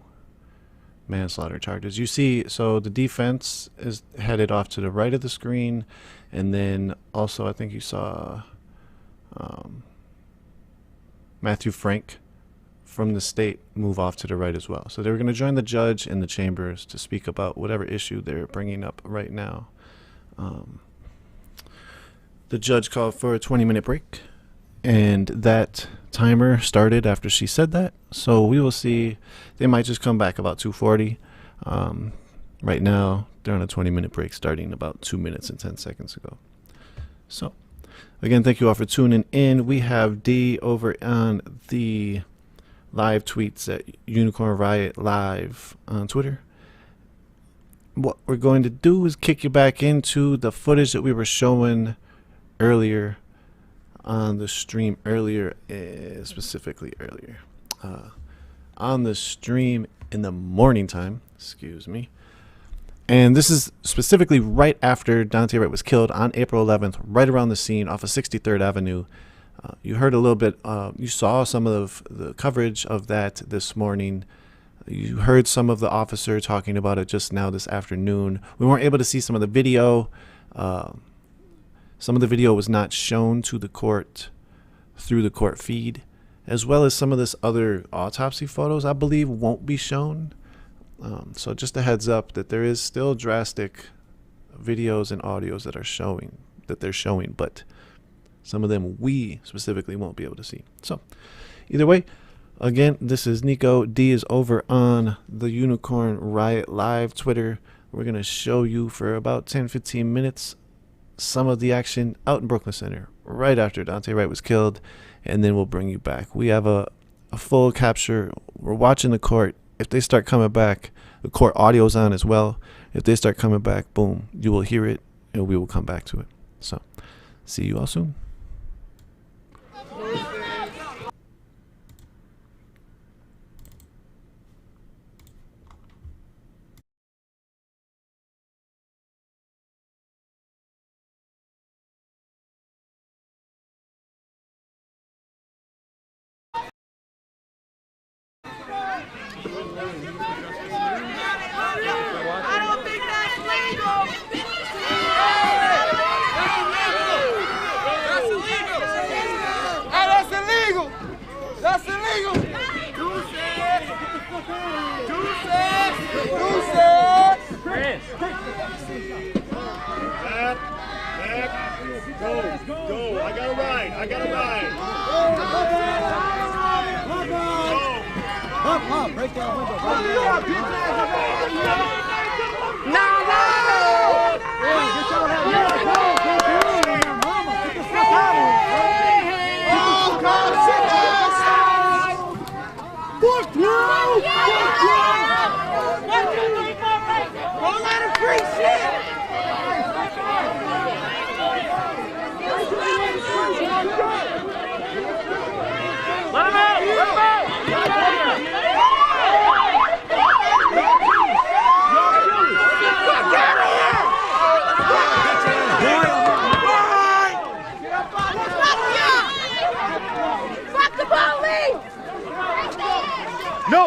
manslaughter charges. You see, so the defense is headed off to the right of the screen, and then also I think you saw Matthew Frank from the state move off to the right as well. So they were going to join the judge in the chambers to speak about whatever issue they're bringing up right now. The judge called for a 20-minute break, and that timer started after she said that, so we will see. They might just come back about 2:40. Right now they're on a 20-minute break starting about 2 minutes and 10 seconds ago. So again, thank you all for tuning in. We have D over on the live tweets at Unicorn Riot Live on Twitter. What we're going to do is kick you back into the footage that we were showing earlier on the stream specifically earlier on the stream in the morning time, excuse me. And this is specifically right after Daunte Wright was killed on April 11th, right around the scene off of 63rd Avenue. You heard a little bit, you saw some of the coverage of that this morning. You heard some of the officer talking about it just now this afternoon. We weren't able to see some of the video. Some of the video was not shown to the court through the court feed, as well as some of this other autopsy photos, I believe, won't be shown. So just a heads up that there is still drastic videos and audios that they're showing, but some of them we specifically won't be able to see. So either way, again, this is Nico. D is over on the Unicorn Riot Live Twitter. We're going to show you for about 10-15 minutes some of the action out in Brooklyn Center right after Daunte Wright was killed, and then we'll bring you back. We have a full capture. We're watching the court. If they start coming back, the court audio's on as well. If they start coming back, boom, you will hear it, and we will come back to it. So see you all soon. Go. I got a ride. Up. Break that window. No! Get your head. Get the fuck out of here. Fuck you! Don't let him free shit! Let him out! Fuck the police! No!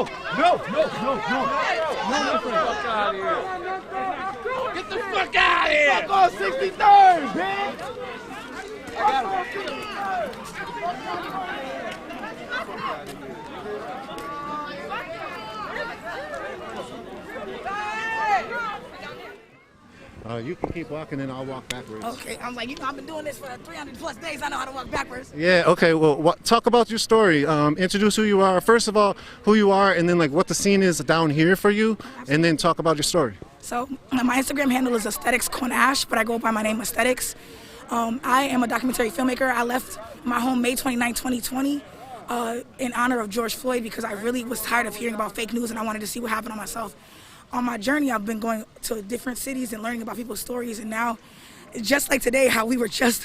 Get the fuck out of here! Fuck on 63rd, man! You can keep walking and I'll walk backwards. Okay, I'm like, I've been doing this for 300 plus days. I know how to walk backwards. Yeah, okay, well, talk about your story. Introduce who you are. First of all, who you are, and then like what the scene is down here for you, and then talk about your story. So, my Instagram handle is Aesthetics Cornash, but I go by my name Aesthetics. I am a documentary filmmaker. I left my home May 29, 2020 in honor of George Floyd because I really was tired of hearing about fake news and I wanted to see what happened on myself. On my journey, I've been going to different cities and learning about people's stories, and now, just like today, how we were just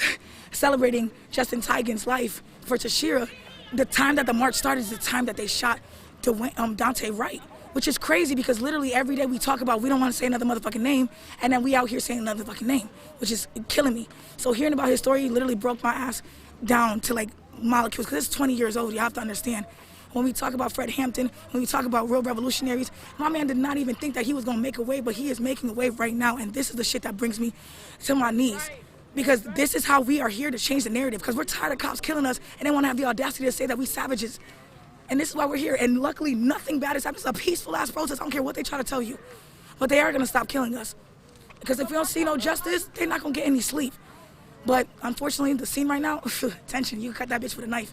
celebrating Justin Tigan's life for Tashira, the time that the march started is the time that they shot Daunte Wright, which is crazy because literally every day we talk about we don't want to say another motherfucking name, and then we out here saying another fucking name, which is killing me. So hearing about his story literally broke my ass down to like molecules, because it's 20 years old, you have to understand. When we talk about Fred Hampton, when we talk about real revolutionaries, my man did not even think that he was gonna make a wave, but he is making a wave right now, and this is the shit that brings me to my knees. Because this is how we are here to change the narrative, because we're tired of cops killing us, and they wanna have the audacity to say that we savages. And this is why we're here, and luckily nothing bad has happened. It's a peaceful ass protest, I don't care what they try to tell you. But they are gonna stop killing us. Because if we don't see no justice, they're not gonna get any sleep. But unfortunately, the scene right now, tension, you cut that bitch with a knife.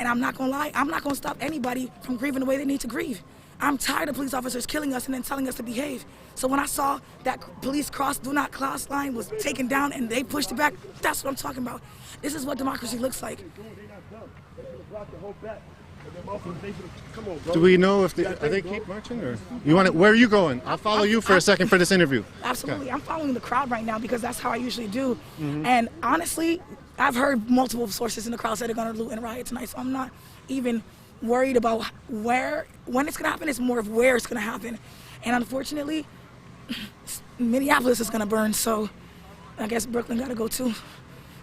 And I'm not gonna lie, I'm not gonna stop anybody from grieving the way they need to grieve. I'm tired of police officers killing us and then telling us to behave. So when I saw that police do not cross line was taken down and they pushed it back, that's what I'm talking about. This is what democracy looks like. Do we know if they keep marching, or you want to? Where are you going? I'll follow you for a second for this interview. Absolutely, okay. I'm following the crowd right now because that's how I usually do. And honestly, I've heard multiple sources in the crowd say they're going to loot and riot tonight, so I'm not even worried about when it's going to happen. It's more of where it's going to happen. And unfortunately, Minneapolis is going to burn, so I guess Brooklyn got to go too.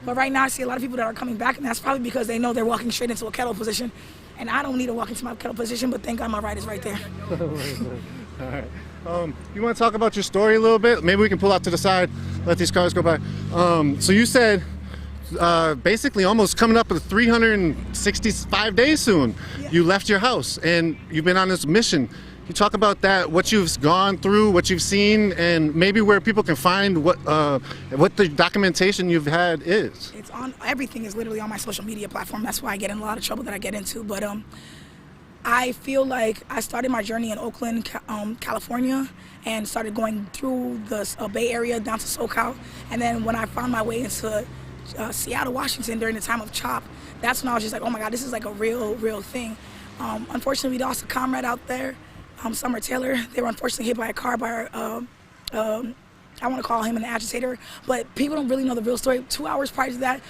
But right now I see a lot of people that are coming back, and that's probably because they know they're walking straight into a kettle position. And I don't need to walk into my kettle position, but thank God my ride is right there. All right. You want to talk about your story a little bit? Maybe we can pull out to the side, let these cars go by. So you said basically almost coming up to 365 days soon. Yeah. You left your house and you've been on this mission. You talk about that, what you've gone through, what you've seen, and maybe where people can find what the documentation you've had is. It's on, everything is literally on my social media platform. That's why I get in a lot of trouble that I get into. But I feel like I started my journey in Oakland, California, and started going through the Bay Area down to SoCal. And then when I found my way into Seattle, Washington during the time of CHOP, that's when I was just like, oh my God, this is like a real thing. Unfortunately, we lost a comrade out there. Summer Taylor. They were unfortunately hit by a car by I want to call him an agitator, but people don't really know the real story. 2 hours prior to that,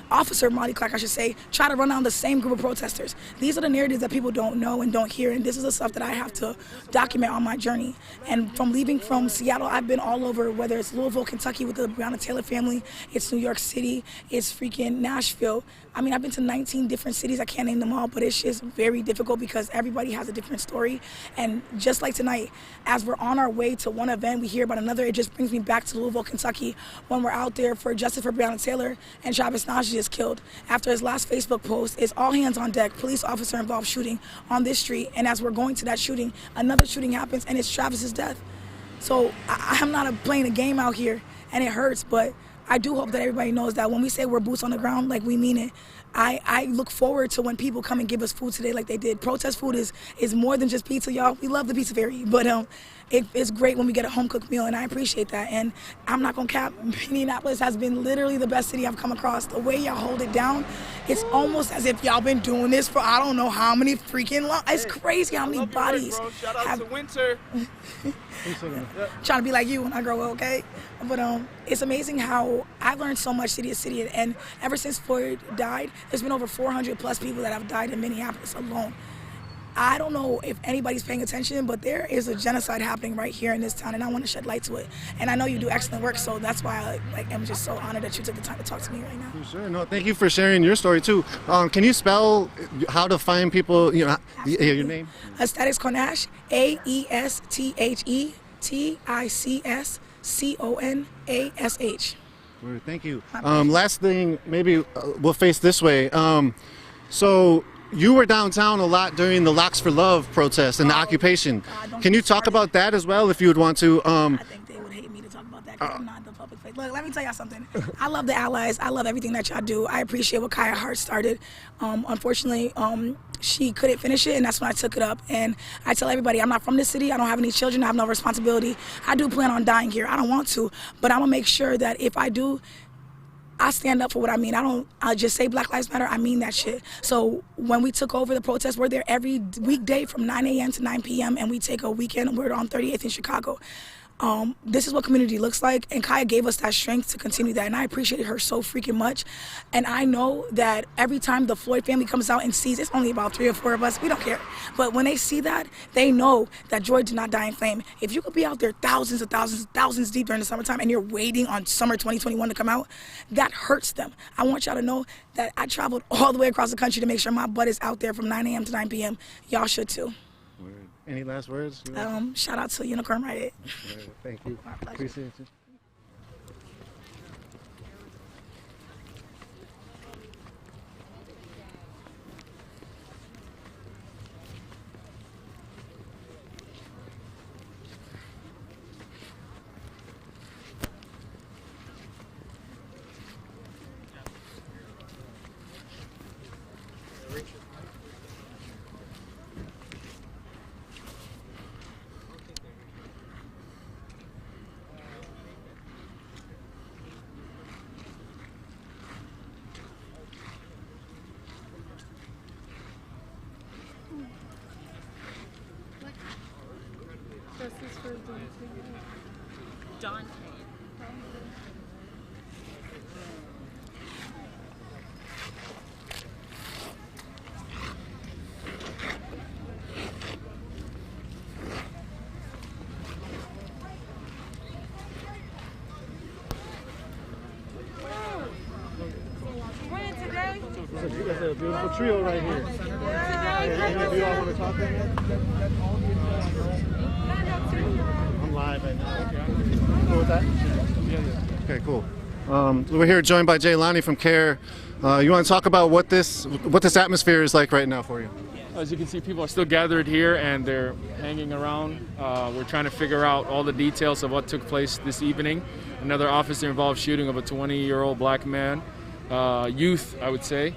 Officer Molly Clark, I should say, tried to run down the same group of protesters. These are the narratives that people don't know and don't hear, and this is the stuff that I have to document on my journey. And from leaving from Seattle, I've been all over, whether it's Louisville, Kentucky with the Breonna Taylor family, it's New York City, it's freaking Nashville. I mean, I've been to 19 different cities. I can't name them all, but it's just very difficult because everybody has a different story. And just like tonight, as we're on our way to one event, we hear about another. It just brings me back to Louisville, Kentucky, when we're out there for justice for Breonna Taylor and Travis Najee is killed. After his last Facebook post, it's all hands on deck, police officer involved shooting on this street. And as we're going to that shooting, another shooting happens and it's Travis's death. So I'm not playing a game out here, and it hurts, but I do hope that everybody knows that when we say we're boots on the ground, like we mean it. I look forward to when people come and give us food today like they did. Protest food is more than just pizza, y'all. We love the pizza fairy, but it's great when we get a home-cooked meal, and I appreciate that. And I'm not gonna cap, Minneapolis has been literally the best city I've come across. The way y'all hold it down, it's almost as if y'all been doing this for I don't know how many freaking long. It's crazy how many bodies have. Winter. Trying to be like you when I grow up, okay? But it's amazing how I've learned so much city to city, and ever since Floyd died, there's been over 400 plus people that have died in Minneapolis alone. I don't know if anybody's paying attention, but there is a genocide happening right here in this town, and I want to shed light to it. And I know you do excellent work, so that's why I'm just so honored that you took the time to talk to me right now. For sure. No, thank you for sharing your story too. Can you spell how to find people? You know, your name? Aesthetics Conash, AESTHETICSCONASH. Thank you. Last thing, maybe we'll face this way. So you were downtown a lot during the Locks for Love protest and the occupation. Can you talk about that as well, if you would want to? I think they would hate me to talk about that because I'm not the public face. Look, let me tell y'all something. I love the allies. I love everything that y'all do. I appreciate what Kaya Hart started. Unfortunately, she couldn't finish it, and that's when I took it up. And I tell everybody, I'm not from this city. I don't have any children. I have no responsibility. I do plan on dying here. I don't want to, but I'm going to make sure that if I do, I stand up for what I mean. I just say Black Lives Matter. I mean that shit. So when we took over the protest, we're there every weekday from 9 a.m. to 9 p.m. and we take a weekend. We're on 38th in Chicago. This is what community looks like, and Kaya gave us that strength to continue that, and I appreciated her so freaking much. And I know that every time the Floyd family comes out and sees, it's only about 3 or 4 of us, we don't care, but when they see that, they know that joy did not die in flame. If you could be out there thousands deep during the summertime and you're waiting on summer 2021 to come out, that hurts them. I want y'all to know that I traveled all the way across the country to make sure my butt is out there from 9 a.m. to 9 p.m. Y'all should too. Any last words? Shout out to Unicorn Riot. Thank you. Appreciate you. Justice for Daunte. You guys have a beautiful trio right here. Any of you all want to talk right now? I'm live right now. Cool with that? Yeah. Okay, cool. We're here joined by Jaylani from CARE. You want to talk about what this atmosphere is like right now for you? As you can see, people are still gathered here and they're hanging around. We're trying to figure out all the details of what took place this evening. Another officer-involved shooting of a 20-year-old black man, youth, I would say,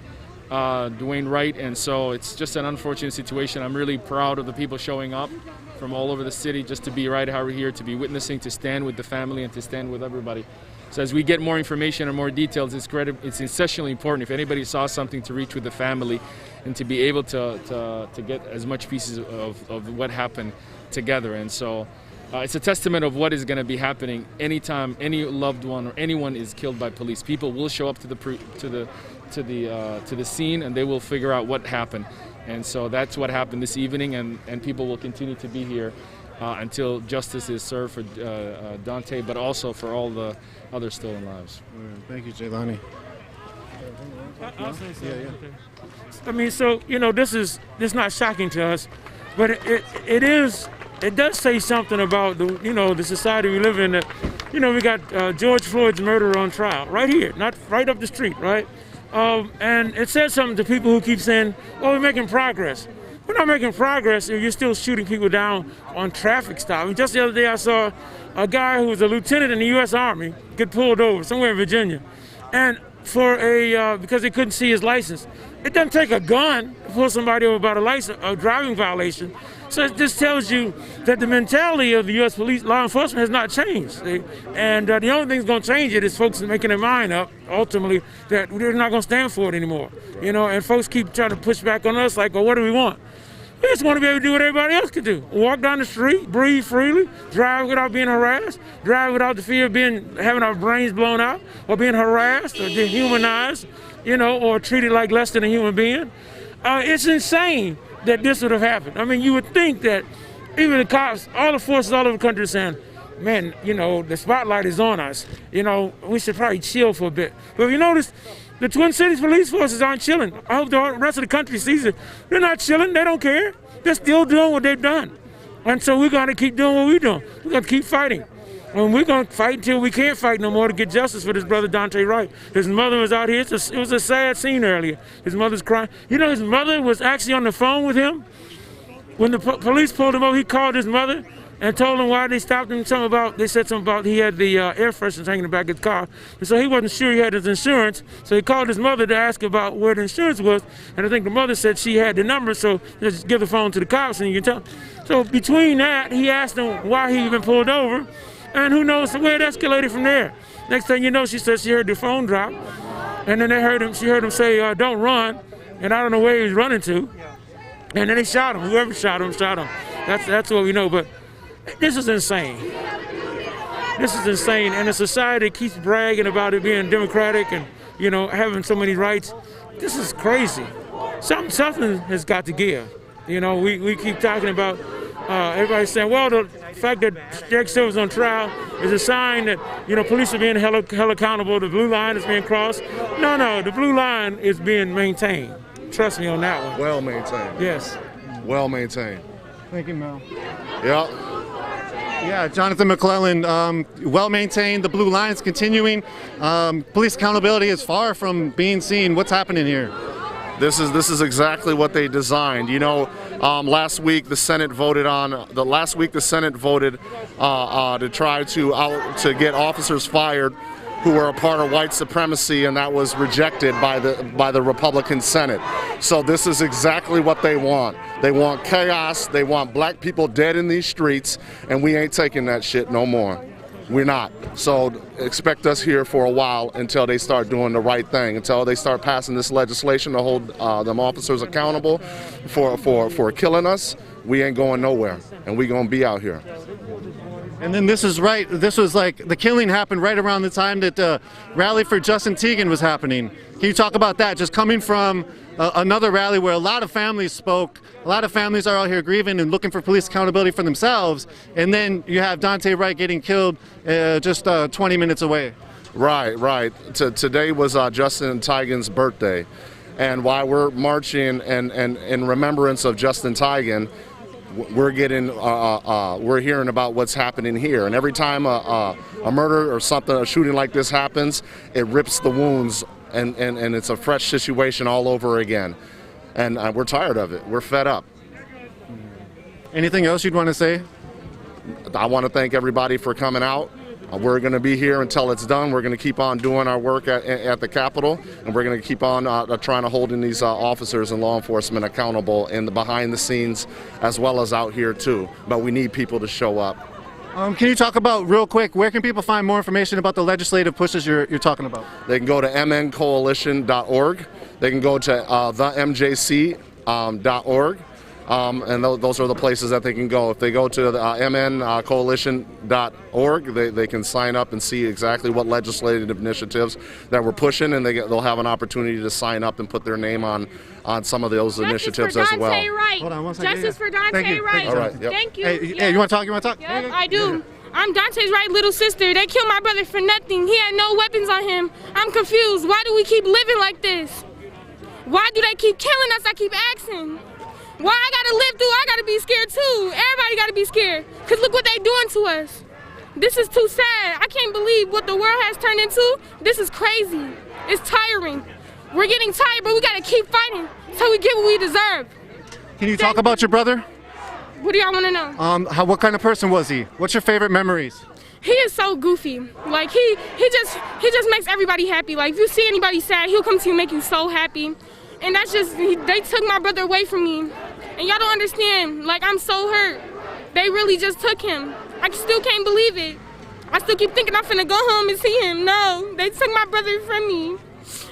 Daunte Wright, and so it's just an unfortunate situation. I'm really proud of the people showing up from all over the city just to be right here, to be witnessing, to stand with the family and to stand with everybody. So as we get more information and more details, it's essentially important, if anybody saw something, to reach with the family and to be able to get as much pieces of what happened together. And so it's a testament of what is going to be happening anytime any loved one or anyone is killed by police. People will show up to the scene and they will figure out what happened. And so that's what happened this evening, and people will continue to be here until justice is served for Daunte, but also for all the other stolen lives. Thank you, Jaylani. I'll say so. Yeah. I mean, so, this is not shocking to us, but it does say something about the society we live in. That, we got George Floyd's murderer on trial right here, not right up the street, right? And it says something to people who keep saying, "Oh, we're making progress." We're not making progress if you're still shooting people down on traffic stops. I mean, just the other day I saw a guy who was a lieutenant in the U.S. Army get pulled over somewhere in Virginia, and for because they couldn't see his license. It doesn't take a gun to pull somebody over about a driving violation. So it just tells you that the mentality of the U.S. police, law enforcement, has not changed. And the only thing that's going to change it is folks making their mind up, ultimately, that they're not going to stand for it anymore. And folks keep trying to push back on us like, well, what do we want? We just want to be able to do what everybody else could do. Walk down the street, breathe freely, drive without being harassed, drive without the fear of having our brains blown out, or being harassed, or dehumanized, or treated like less than a human being. It's insane that this would have happened. I mean, you would think that even the cops, all the forces all over the country are saying, man, the spotlight is on us. We should probably chill for a bit. But if you notice, the Twin Cities police forces aren't chilling. I hope the rest of the country sees it. They're not chilling. They don't care. They're still doing what they've done. And so we're going to keep doing what we're doing. We're going to keep fighting. And we're going to fight until we can't fight no more to get justice for this brother Daunte Wright. His mother was out here. It was a sad scene earlier. His mother's crying. His mother was actually on the phone with him. When the police pulled him over, he called his mother and told him why they stopped him. They said something about he had the air fresheners hanging in the back of his car. And so he wasn't sure he had his insurance. So he called his mother to ask about where the insurance was. And I think the mother said she had the number, so just give the phone to the cops and you can tell. So between that, he asked him why he had been pulled over. And who knows where it escalated from there. Next thing you know, she said she heard the phone drop. And then she heard him say, don't run. And I don't know where he was running to. And then they shot him. Whoever shot him, shot him. That's what we know. But this is insane. This is insane. And a society keeps bragging about it being democratic and, having so many rights. This is crazy. Something has got to give. We keep talking about everybody's saying, well, the fact that Derek Silver's on trial is a sign that, police are being held accountable. The blue line is being crossed. No, the blue line is being maintained. Trust me on that one. Well maintained. Yes. Well maintained. Thank you, Mel. Yeah. Yeah, Jonathan McClellan, well maintained. The blue line's continuing. Police accountability is far from being seen. What's happening here? This is exactly what they designed. Last week the Senate voted to try to get officers fired who were a part of white supremacy, and that was rejected by the Republican Senate. So this is exactly what they want. They want chaos. They want black people dead in these streets, and we ain't taking that shit no more. We're not. So expect us here for a while until they start doing the right thing, until they start passing this legislation to hold them officers accountable for killing us. We ain't going nowhere, and we gonna be out here. And then this is right. This was like the killing happened right around the time that the rally for Justin Teigen was happening. Can you talk about that? Just coming from another rally where a lot of families spoke, a lot of families are out here grieving and looking for police accountability for themselves, and then you have Daunte Wright getting killed just 20 minutes away. Right. Today was Justin Teigen's birthday, and while we're marching and in remembrance of Justin Teigen, we're hearing about what's happening here, and every time a murder or something, a shooting like this happens, it rips the wounds, and it's a fresh situation all over again, and we're tired of it. We're fed up. Anything else you'd want to say? I want to thank everybody for coming out. We're going to be here until it's done. We're going to keep on doing our work at the Capitol, and we're going to keep on trying to hold these officers and law enforcement accountable in the behind the scenes as well as out here too. But we need people to show up. Can you talk about, real quick, where can people find more information about the legislative pushes you're talking about? They can go to mncoalition.org. They can go to themjc.org. And those are the places that they can go. If they go to the mncoalition.org, they can sign up and see exactly what legislative initiatives that we're pushing, and they'll have an opportunity to sign up and put their name on some of those initiatives as well. Right. Hold on one second. Justice for Daunte Wright. All right. Yep. Thank you. Hey, you want to talk? You want to talk? Yep, I do. I'm Daunte's right little sister. They killed my brother for nothing. He had no weapons on him. I'm confused. Why do we keep living like this? Why do they keep killing us? I keep asking. Why I gotta live through, I gotta be scared too. Everybody gotta be scared. Cause look what they doing to us. This is too sad. I can't believe what the world has turned into. This is crazy. It's tiring. We're getting tired, but we gotta keep fighting till we get what we deserve. Can you talk about your brother? What do y'all wanna know? What kind of person was he? What's your favorite memories? He is so goofy. Like he just makes everybody happy. Like if you see anybody sad, he'll come to you and make you so happy. And that's just, they took my brother away from me. And y'all don't understand, like I'm so hurt. They really just took him. I still can't believe it. I still keep thinking I'm finna go home and see him. No, they took my brother from me.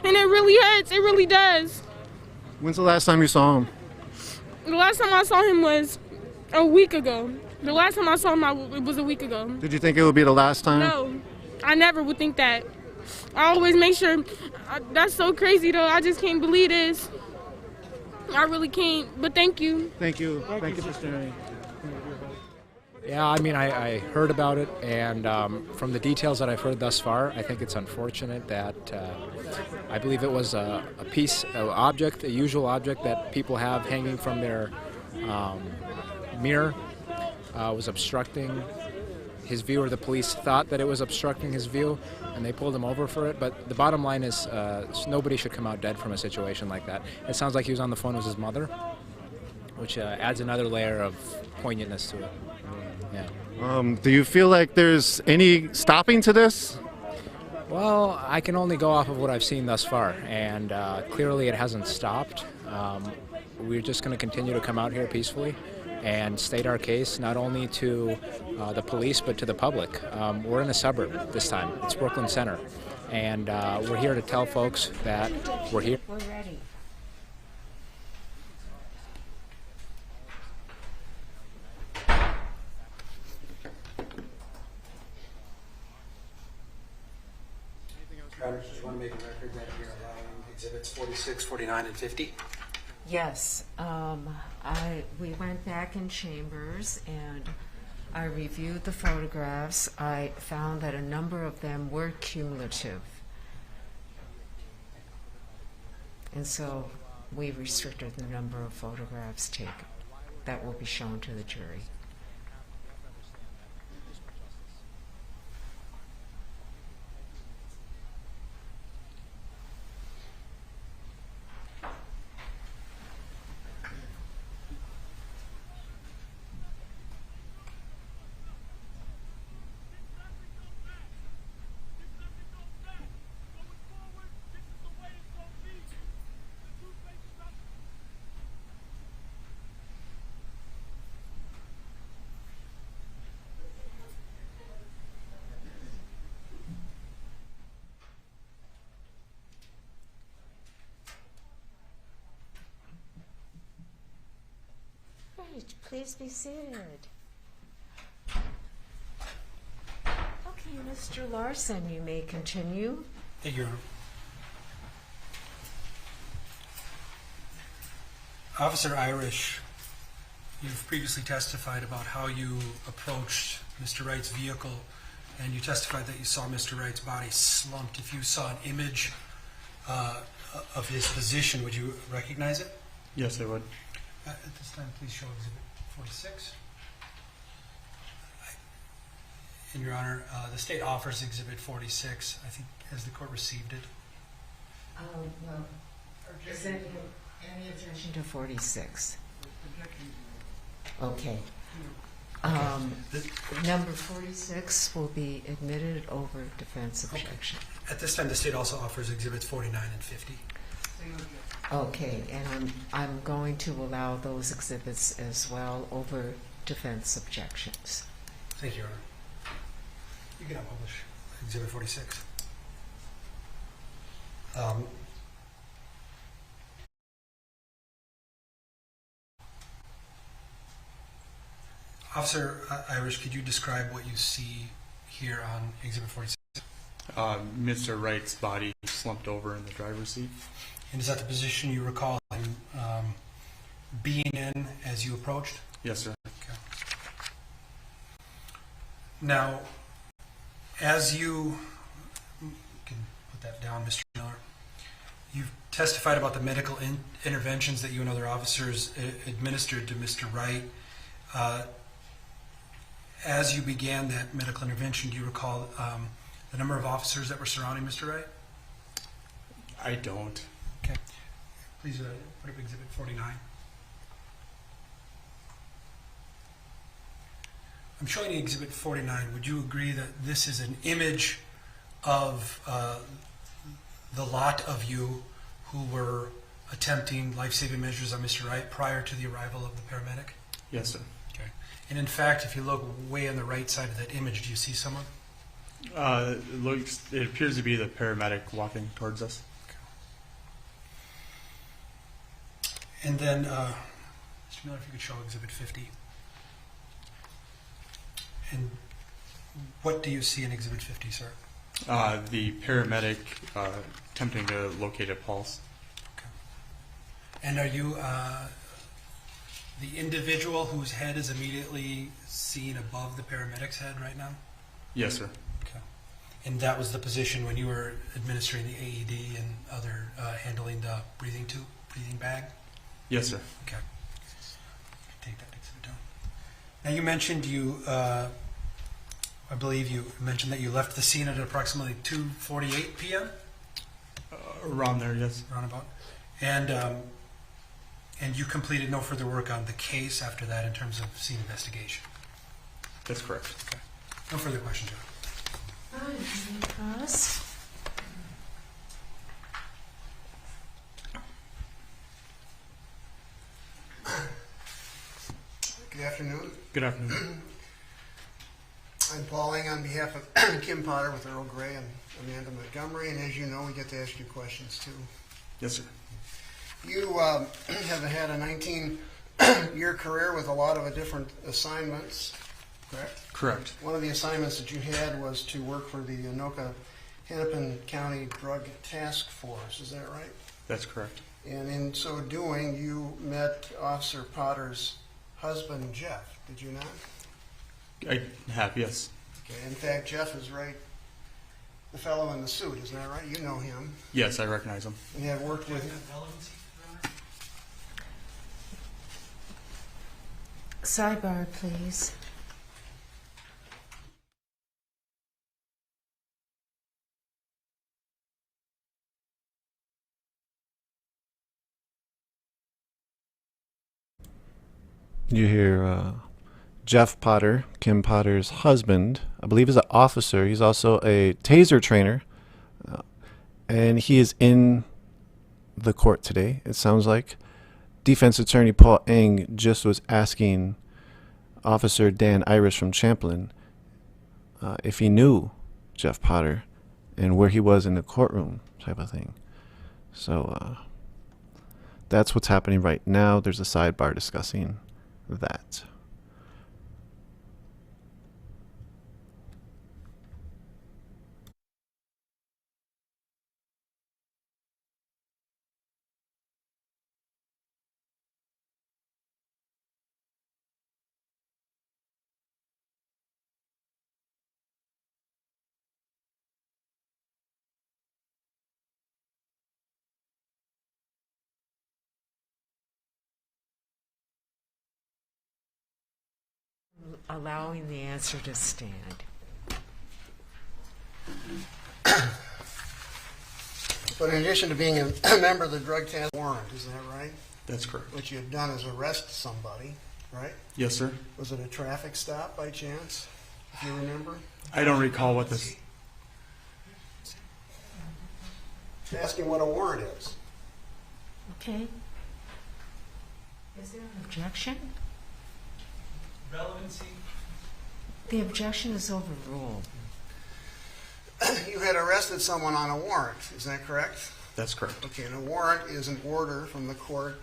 And it really hurts, it really does. When's the last time you saw him? The last time I saw him was a week ago. The last time I saw him, it was a week ago. Did you think it would be the last time? No, I never would think that. I always make sure, that's so crazy though, I just can't believe this. I really can't, but thank you. Thank you. Thank you for sharing. Yeah, I mean, I heard about it, and from the details that I've heard thus far, I think it's unfortunate that I believe it was a piece of object, a usual object that people have hanging from their mirror, was obstructing his view, or the police thought that it was obstructing his view, and they pulled him over for it. But the bottom line is nobody should come out dead from a situation like that. It sounds like he was on the phone with his mother, which adds another layer of poignantness to it. Yeah. Do you feel like there's any stopping to this? Well, I can only go off of what I've seen thus far, and clearly it hasn't stopped. We're just going to continue to come out here peacefully and state our case, not only to the police but to the public. We're in a suburb this time. It's Brooklyn Center, and we're here to tell folks that we're here. We're ready. Just want to make a record that you're allowing exhibits 46, 49, and 50. Yes, we went back in chambers and I reviewed the photographs. I found that a number of them were cumulative. And so we restricted the number of photographs taken that will be shown to the jury. right, please be seated. Okay, Mr. Larson, you may continue. Thank you, Your Honor. Officer Irish, you've previously testified about how you approached Mr. Wright's vehicle, and you testified that you saw Mr. Wright's body slumped. If you saw an image of his position, would you recognize it? Yes, I would. At this time, please show Exhibit 46. In Your Honor, the state offers Exhibit 46. I think, has the court received it? Well, is there any objection to 46? Okay. Number 46 will be admitted over defense objection. At this time, the state also offers Exhibits 49 and 50. Okay, and I'm going to allow those exhibits as well over defense objections. Thank you, Your Honor. You can now publish Exhibit 46. Officer Irish, could you describe what you see here on Exhibit 46? Mr. Wright's body slumped over in the driver's seat. And is that the position you recall him being in as you approached? Yes, sir. Okay. Now, as you can put that down, Mr. Miller, you've testified about the medical interventions that you and other officers administered to Mr. Wright. As you began that medical intervention, do you recall the number of officers that were surrounding Mr. Wright? I don't. Okay. Please put up Exhibit 49. I'm showing you Exhibit 49. Would you agree that this is an image of the lot of you who were attempting life-saving measures on Mr. Wright prior to the arrival of the paramedic? Yes, sir. Okay. And in fact, if you look way on the right side of that image, do you see someone? It appears to be the paramedic walking towards us. And then, Mr. Miller, if you could show Exhibit 50. And what do you see in Exhibit 50, sir? The paramedic attempting to locate a pulse. Okay. And are you the individual whose head is immediately seen above the paramedic's head right now? Yes, sir. Okay. And that was the position when you were administering the AED and other handling the breathing bag? Yes, sir. Okay. Take that exhibit down. Now you mentioned I believe you mentioned that you left the scene at approximately 2:48 p.m. Around there, yes. Around about. And you completed no further work on the case after that in terms of scene investigation. That's correct. Okay. No further questions, John. All right, Cross. Good afternoon. Good afternoon. I'm Pauling on behalf of Kim Potter with Earl Gray and Amanda Montgomery, and as you know, we get to ask you questions too. Yes, sir. You have had a 19-year career with a lot of different assignments, correct? Correct. One of the assignments that you had was to work for the Anoka-Hennepin County Drug Task Force, is that right? That's correct. And in so doing, you met Officer Potter's husband, Jeff, did you not? I have, yes. Okay. In fact, Jeff is right, the fellow in the suit, isn't that right? You know him. Yes, I recognize him. And you have worked with him. Sidebar, please. You hear Jeff Potter, Kim Potter's husband, I believe is an officer. He's also a taser trainer. And he is in the court today, it sounds like. Defense attorney Paul Eng just was asking Officer Dan Irish from Champlin if he knew Jeff Potter and where he was in the courtroom type of thing. So that's what's happening right now. There's a sidebar discussing that. Allowing the answer to stand. But in addition to being a member of the drug task warrant, isn't that right? That's correct. What you had done is arrest somebody, right? Yes, sir. Was it a traffic stop by chance, if you remember? I don't recall what this. Asking what a warrant is. Okay. Is there an objection? Relevancy? The objection is overruled. You had arrested someone on a warrant, is that correct? That's correct. Okay, and a warrant is an order from the court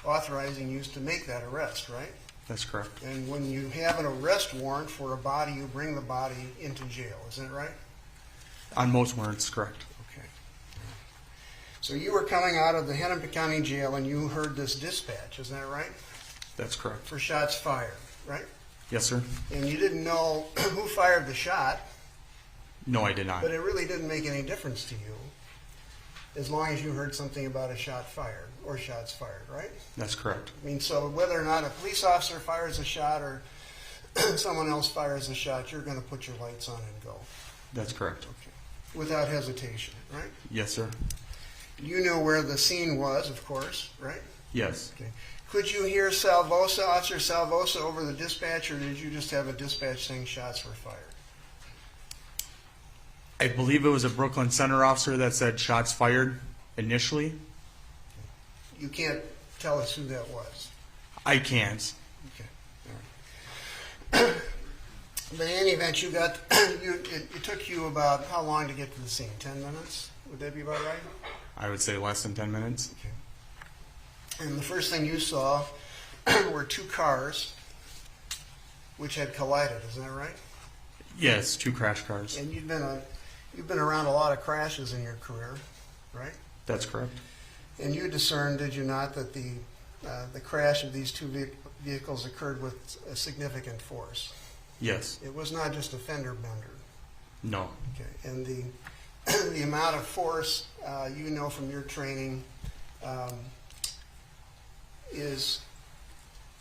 authorizing you to make that arrest, right? That's correct. And when you have an arrest warrant for a body, you bring the body into jail, isn't that right? On most warrants, correct. Okay. So you were coming out of the Hennepin County Jail and you heard this dispatch, isn't that right? That's correct. For shots fired, right? Yes, sir. And you didn't know who fired the shot. No, I did not. But it really didn't make any difference to you as long as you heard something about a shot fired or shots fired, right? That's correct. I mean, so whether or not a police officer fires a shot or someone else fires a shot, you're going to put your lights on and go. That's correct. Okay. Without hesitation, right? Yes, sir. You knew where the scene was, of course, right? Yes. Okay. Could you hear Salvosa, Officer Salvosa, over the dispatch, or did you just have a dispatch saying shots were fired? I believe it was a Brooklyn Center officer that said shots fired initially. You can't tell us who that was. I can't. Okay. All right. But in any event, you got it took you about how long to get to the scene? 10 minutes? Would that be about right? I would say less than 10 minutes. Okay. And the first thing you saw were two cars which had collided. Isn't that right? Yes, two crash cars. And you've been around a lot of crashes in your career, right? That's correct. And you discerned, did you not, that the crash of these two vehicles occurred with a significant force? Yes. It was not just a fender bender. No. Okay. And the amount of force you know from your training is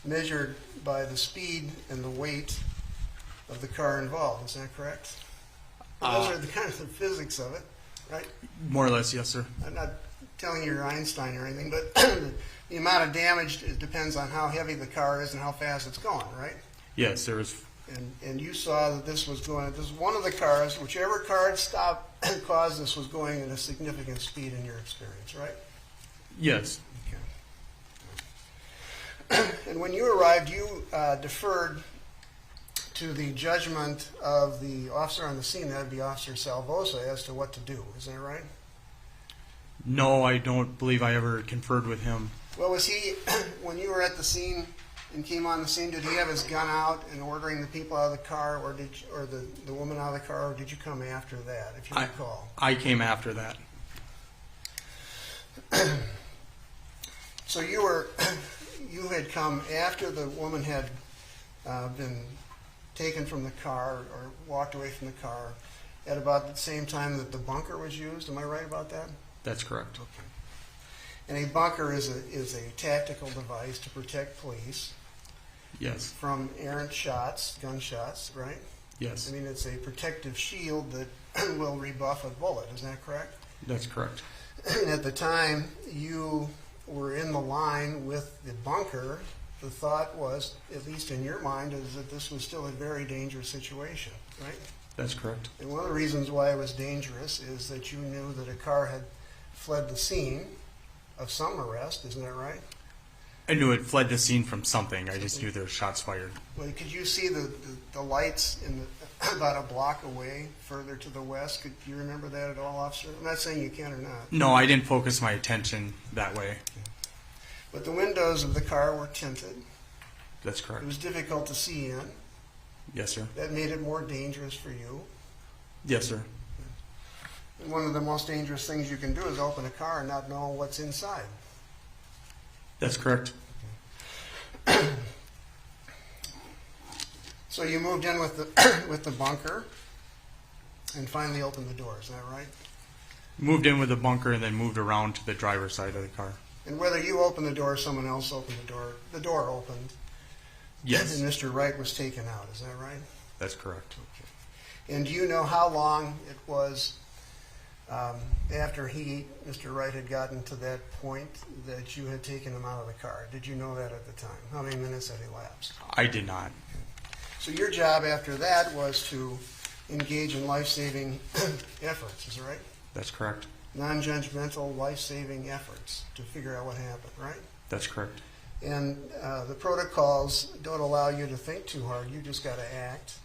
measured by the speed and the weight of the car involved. Is that correct? Those are the kind of the physics of it, right? More or less, yes, sir. I'm not telling you you're Einstein or anything, but the amount of damage depends on how heavy the car is and how fast it's going, right? Yes, there was. And you saw that this was one of the cars, whichever car had stopped caused this was going at a significant speed in your experience, right? Yes. Okay. And when you arrived, you deferred to the judgment of the officer on the scene, that would be Officer Salvosa, as to what to do. Is that right? No, I don't believe I ever conferred with him. Well, was he, when you were at the scene and came on the scene, did he have his gun out and ordering the people out of the car, or the woman out of the car, or did you come after that, if you recall? I came after that. So you had come after the woman had been taken from the car or walked away from the car at about the same time that the bunker was used. Am I right about that? That's correct. Okay. And a bunker is a tactical device to protect police. Yes. From errant shots, gunshots, right? Yes. I mean, it's a protective shield that will rebuff a bullet. Isn't that correct? That's correct. And at the time you were in the line with the bunker, the thought was, at least in your mind, is that this was still a very dangerous situation, right? That's correct. And one of the reasons why it was dangerous is that you knew that a car had fled the scene of some arrest. Isn't that right? I knew it fled the scene from something. I just knew there were shots fired. Well, could you see the lights about a block away, further to the west? Could you remember that at all, officer? I'm not saying you can or not. No, I didn't focus my attention that way. But the windows of the car were tinted, That's correct. It was difficult to see in. Yes, sir. That made it more dangerous for you. Yes, sir. And one of the most dangerous things you can do is open a car and not know what's inside. That's correct. So you moved in with the with the bunker and finally opened the door. Is that right? Moved in with the bunker and then moved around to the driver's side of the car. And whether you opened the door or someone else opened the door opened. Yes. And Mr. Wright was taken out. Is that right? That's correct. Okay. And do you know how long it was after Mr. Wright, had gotten to that point that you had taken him out of the car? Did you know that at the time? How many minutes had elapsed? I did not. So your job after that was to engage in life-saving efforts, is that right? That's correct. Non-judgmental life-saving efforts to figure out what happened, right? That's correct. And the protocols don't allow you to think too hard. You just got to act.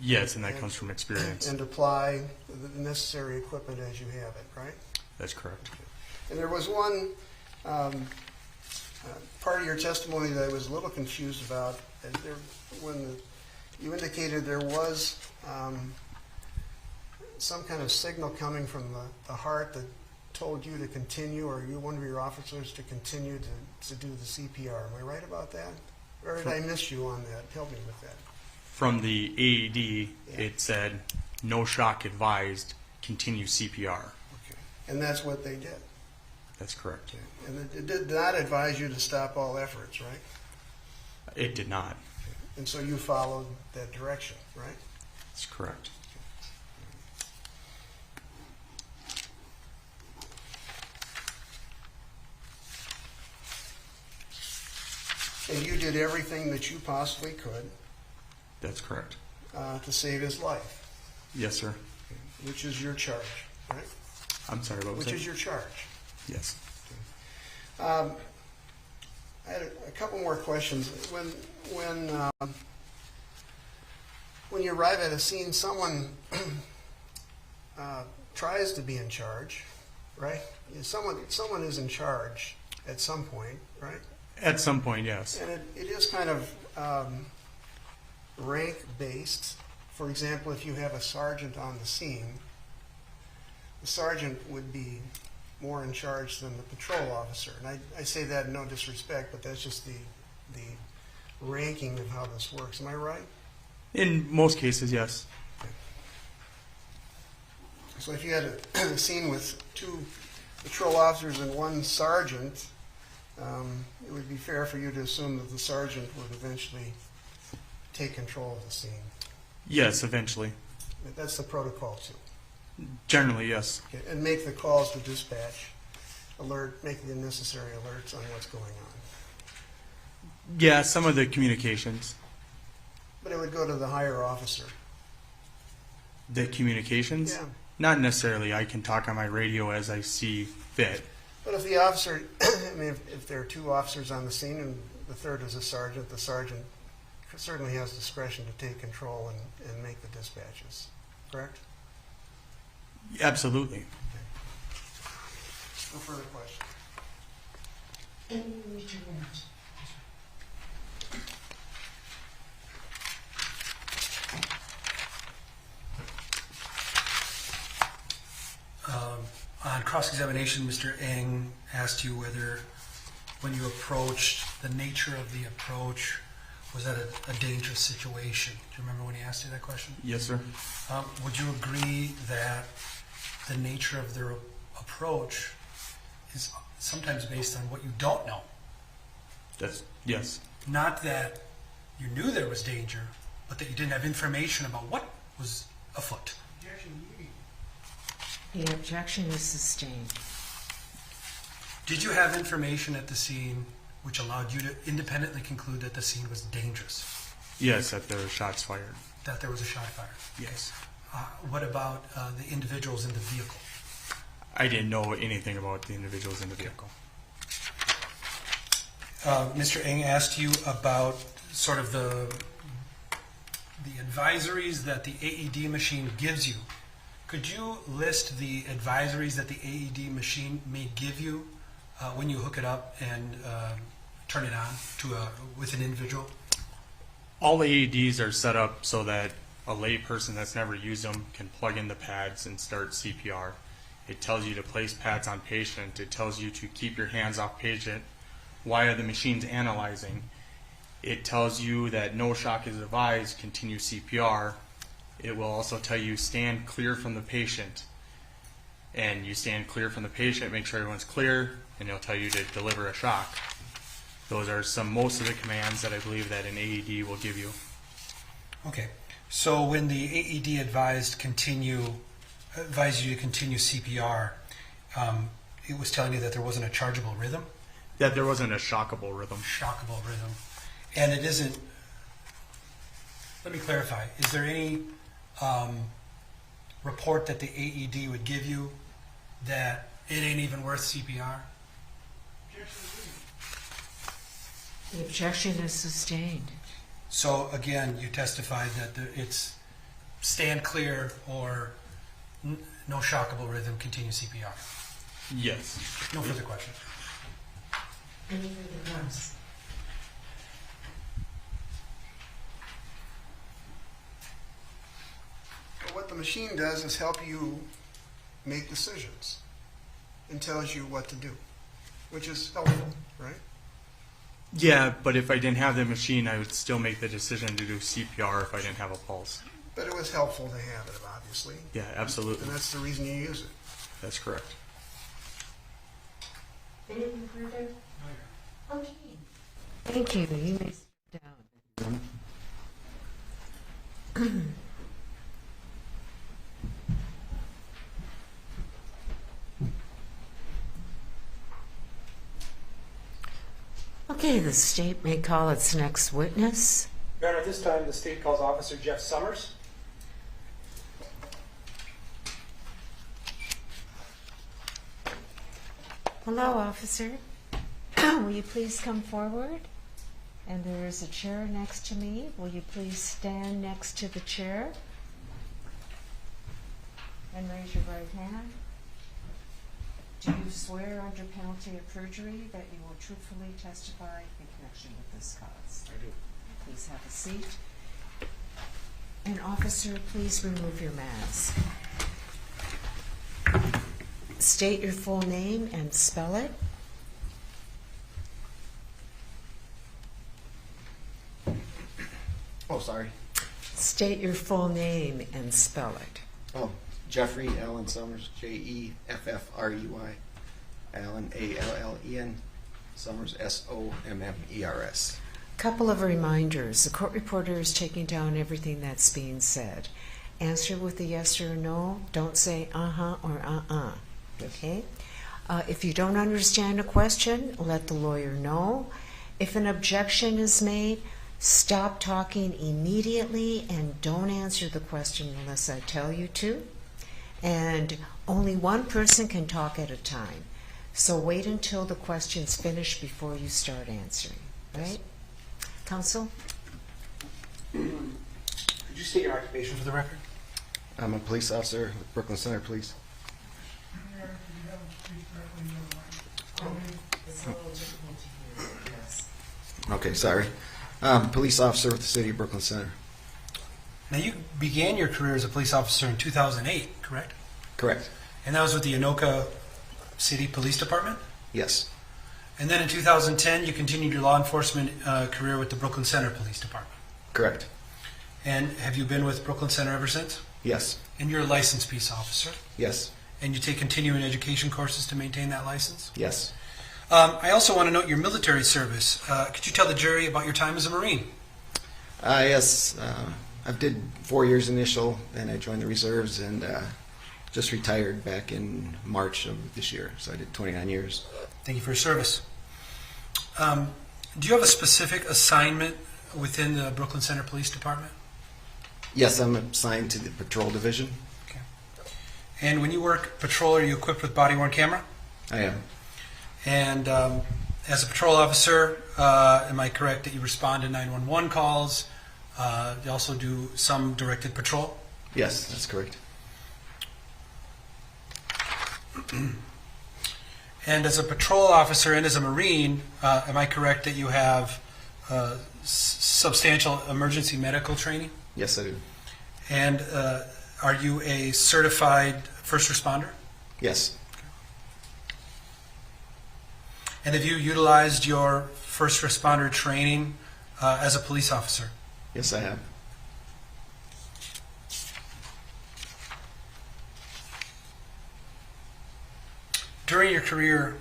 Yes, and that comes from experience. And apply the necessary equipment as you have it, right? That's correct. And there was one part of your testimony that I was a little confused about. You indicated there was some kind of signal coming from the heart that told you to continue, or one of your officers to continue to do the CPR. Am I right about that? Or did I miss you on that? Help me with that. From the AED, it said, no shock advised, continue CPR. Okay. And that's what they did. That's correct. Okay. And it did not advise you to stop all efforts, right? It did not. Okay. And so you followed that direction, right? That's correct. And you did everything that you possibly could. That's correct. To save his life. Yes, sir. Okay. Which is your charge, right? I'm sorry, what was Which that? is your charge. Yes. Okay. I had a couple more questions. When you arrive at a scene, someone tries to be in charge, right? Someone is in charge at some point, right? At some point, yes. And it is kind of rank-based. For example, if you have a sergeant on the scene, the sergeant would be more in charge than the patrol officer. And I say that in no disrespect, but that's just the ranking of how this works. Am I right? In most cases, yes. Okay. So if you had a scene with 2 patrol officers and 1 sergeant, it would be fair for you to assume that the sergeant would eventually take control of the scene. Yes, eventually. That's the protocol too. Generally, yes. Okay. And make the calls to dispatch, make the necessary alerts on what's going on. Yeah, some of the communications. But it would go to the higher officer. The communications? Yeah. Not necessarily. I can talk on my radio as I see fit. But if the officer, I mean, if there are 2 officers on the scene and the third is a sergeant, the sergeant certainly has discretion to take control and make the dispatches. Correct? Absolutely. Okay. No further questions. On cross-examination, Mr. Eng asked you whether, when you approached, the nature of the approach, was that a dangerous situation? Do you remember when he asked you that question? Yes, sir. Would you agree that the nature of their approach is sometimes based on what you don't know? Yes. Not that you knew there was danger, but that you didn't have information about what was afoot. The objection is sustained. Did you have information at the scene which allowed you to independently conclude that the scene was dangerous? Yes, that there were shots fired. That there was a shot fired? Yes. What about the individuals in the vehicle? I didn't know anything about the individuals in the vehicle. Mr. Eng asked you about sort of the advisories that the AED machine gives you. Could you list the advisories that the AED machine may give you when you hook it up and turn it on with an individual? All AEDs are set up so that a lay person that's never used them can plug in the pads and start CPR. It tells you to place pads on patient. It tells you to keep your hands off patient while the machine's analyzing. It tells you that no shock is advised, continue CPR. It will also tell you stand clear from the patient. And you stand clear from the patient, make sure everyone's clear, and it'll tell you to deliver a shock. Those are most of the commands that I believe that an AED will give you. Okay. So when the AED advised you to continue CPR, it was telling you that there wasn't a chargeable rhythm? That there wasn't a shockable rhythm. Shockable rhythm. And it isn't, let me clarify, is there any report that the AED would give you that it ain't even worth CPR? The objection is sustained. So again, you testified that it's stand clear or no shockable rhythm, continue CPR. Yes. No further questions. Any further ones? What the machine does is help you make decisions and tells you what to do, which is helpful, right? Yeah, but if I didn't have the machine, I would still make the decision to do CPR if I didn't have a pulse. But it was helpful to have it, obviously. Yeah, absolutely. And that's the reason you use it. That's correct. Anything further? Okay. Thank you. You may sit down. Okay, the state may call its next witness. Your Honor, at this time, the state calls Officer Jeff Summers. Hello, officer. Will you please come forward? And there is a chair next to me. Will you please stand next to the chair? And raise your right hand. Do you swear under penalty of perjury that you will truthfully testify in connection with this cause? I do. Please have a seat. And officer, please remove your mask. State your full name and spell it. Oh, sorry. State your full name and spell it. Oh, Jeffrey Allen Summers, Jeffrey, Allen, Allen, Summers, Sommers. Couple of reminders. The court reporter is taking down everything that's being said. Answer with a yes or no. Don't say uh-huh or uh-uh. Okay? If you don't understand a question, let the lawyer know. If an objection is made, stop talking immediately and don't answer the question unless I tell you to. And only one person can talk at a time. So wait until the question's finished before you start answering. Right? Counsel? Could you state your occupation for the record? I'm a police officer with Brooklyn Center Police. Okay, sorry. Police officer with the City of Brooklyn Center. Now, you began your career as a police officer in 2008, correct? Correct. And that was with the Anoka City Police Department? Yes. And then in 2010, you continued your law enforcement career with the Brooklyn Center Police Department? Correct. And have you been with Brooklyn Center ever since? Yes. And you're a licensed peace officer? Yes. And you take continuing education courses to maintain that license? Yes. I also want to note your military service. Could you tell the jury about your time as a Marine? Yes. I did 4 years initial, then I joined the reserves and just retired back in March of this year. So I did 29 years. Thank you for your service. Do you have a specific assignment within the Brooklyn Center Police Department? Yes, I'm assigned to the patrol division. Okay. And when you work patrol, are you equipped with body-worn camera? I am. And as a patrol officer, am I correct that you respond to 911 calls? You also do some directed patrol? Yes, that's correct. And as a patrol officer and as a Marine, am I correct that you have substantial emergency medical training? Yes, I do. And are you a certified first responder? Yes. And have you utilized your first responder training as a police officer? Yes, I have. During your career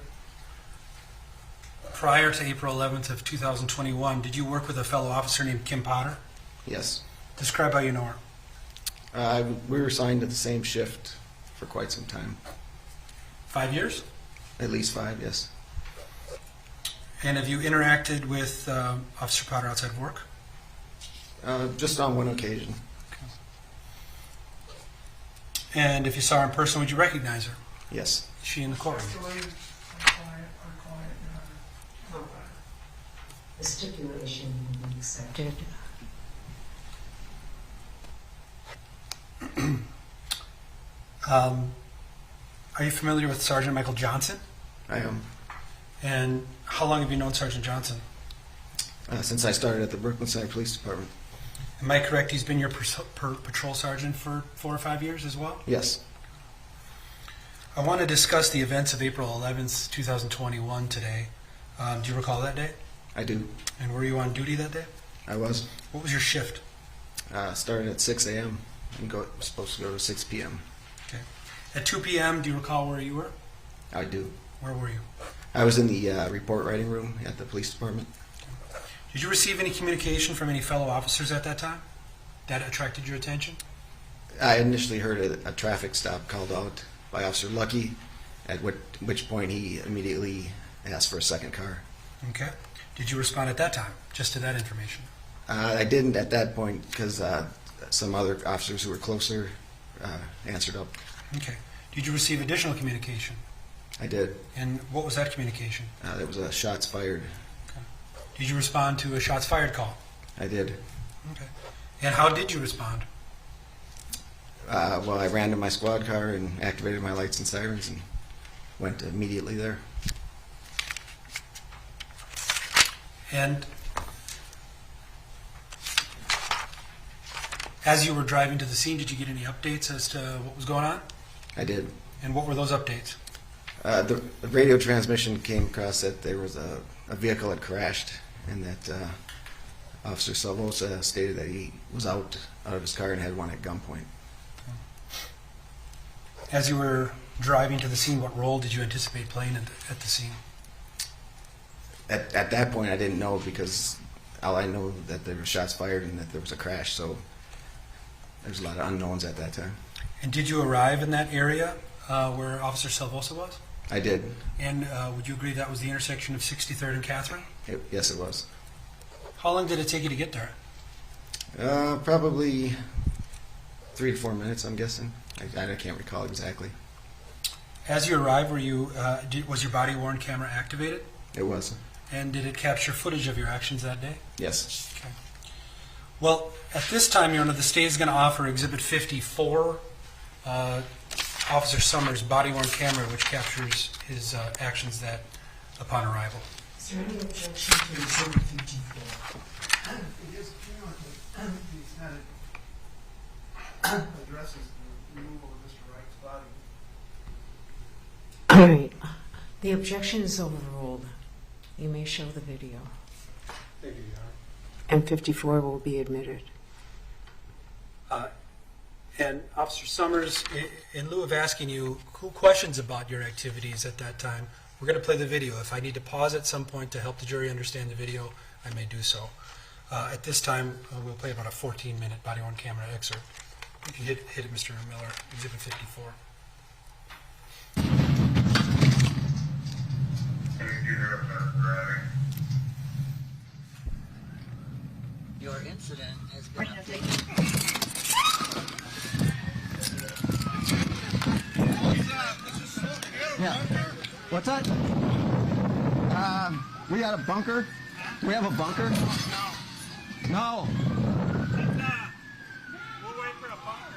prior to April 11th of 2021, did you work with a fellow officer named Kim Potter? Yes. Describe how you know her. We were assigned to the same shift for quite some time. 5 years? At least 5, yes. And have you interacted with Officer Potter outside of work? Just on one occasion. And if you saw her in person, would you recognize her? Yes. Is she in the courtroom? The stipulation will be accepted. Are you familiar with Sergeant Michael Johnson? I am. And how long have you known Sergeant Johnson? Since I started at the Brooklyn Center Police Department. Am I correct? He's been your patrol sergeant for 4 or 5 years as well? Yes. I want to discuss the events of April 11th, 2021 today. Do you recall that day? I do. And were you on duty that day? I was. What was your shift? Started at 6 a.m. and was supposed to go to 6 p.m. Okay. At 2 p.m., do you recall where you were? I do. Where were you? I was in the report writing room at the police department. Did you receive any communication from any fellow officers at that time that attracted your attention? I initially heard a traffic stop called out by Officer Lucky, at which point he immediately asked for a second car. Okay. Did you respond at that time, just to that information? I didn't at that point because some other officers who were closer answered up. Okay. Did you receive additional communication? I did. And what was that communication? There was a shots fired. Okay. Did you respond to a shots fired call? I did. Okay. And how did you respond? Well, I ran to my squad car and activated my lights and sirens and went immediately there. And as you were driving to the scene, did you get any updates as to what was going on? I did. And what were those updates? The radio transmission came across that there was a vehicle had crashed and that Officer Salvosa stated that he was out of his car and had one at gunpoint. As you were driving to the scene, what role did you anticipate playing at the scene? At that point, I didn't know because all I know that there were shots fired and that there was a crash, so there's a lot of unknowns at that time. And did you arrive in that area where Officer Salvosa was? I did. And would you agree that was the intersection of 63rd and Catherine? Yes, it was. How long did it take you to get there? Probably 3 to 4 minutes, I'm guessing. I can't recall exactly. As you arrived, was your body-worn camera activated? It was. And did it capture footage of your actions that day? Yes. Okay. Well, at this time, Your Honor, the state is going to offer Exhibit 54, Officer Summers' body-worn camera, which captures his actions that upon arrival. Is there any objection to Exhibit 54? Addresses the removal of Mr. Wright's body. All right. The objection is overruled. You may show the video. Thank you, Your Honor. And 54 will be admitted. And Officer Summers, in lieu of asking you questions about your activities at that time, we're going to play the video. If I need to pause at some point to help the jury understand the video, I may do so. At this time, we'll play about a 14-minute body-worn camera excerpt. You can hit it, Mr. Miller, Exhibit 54. Your incident has been updated. Yeah. What's that? We got a bunker. Do we have a bunker? No. We'll wait for a bunker.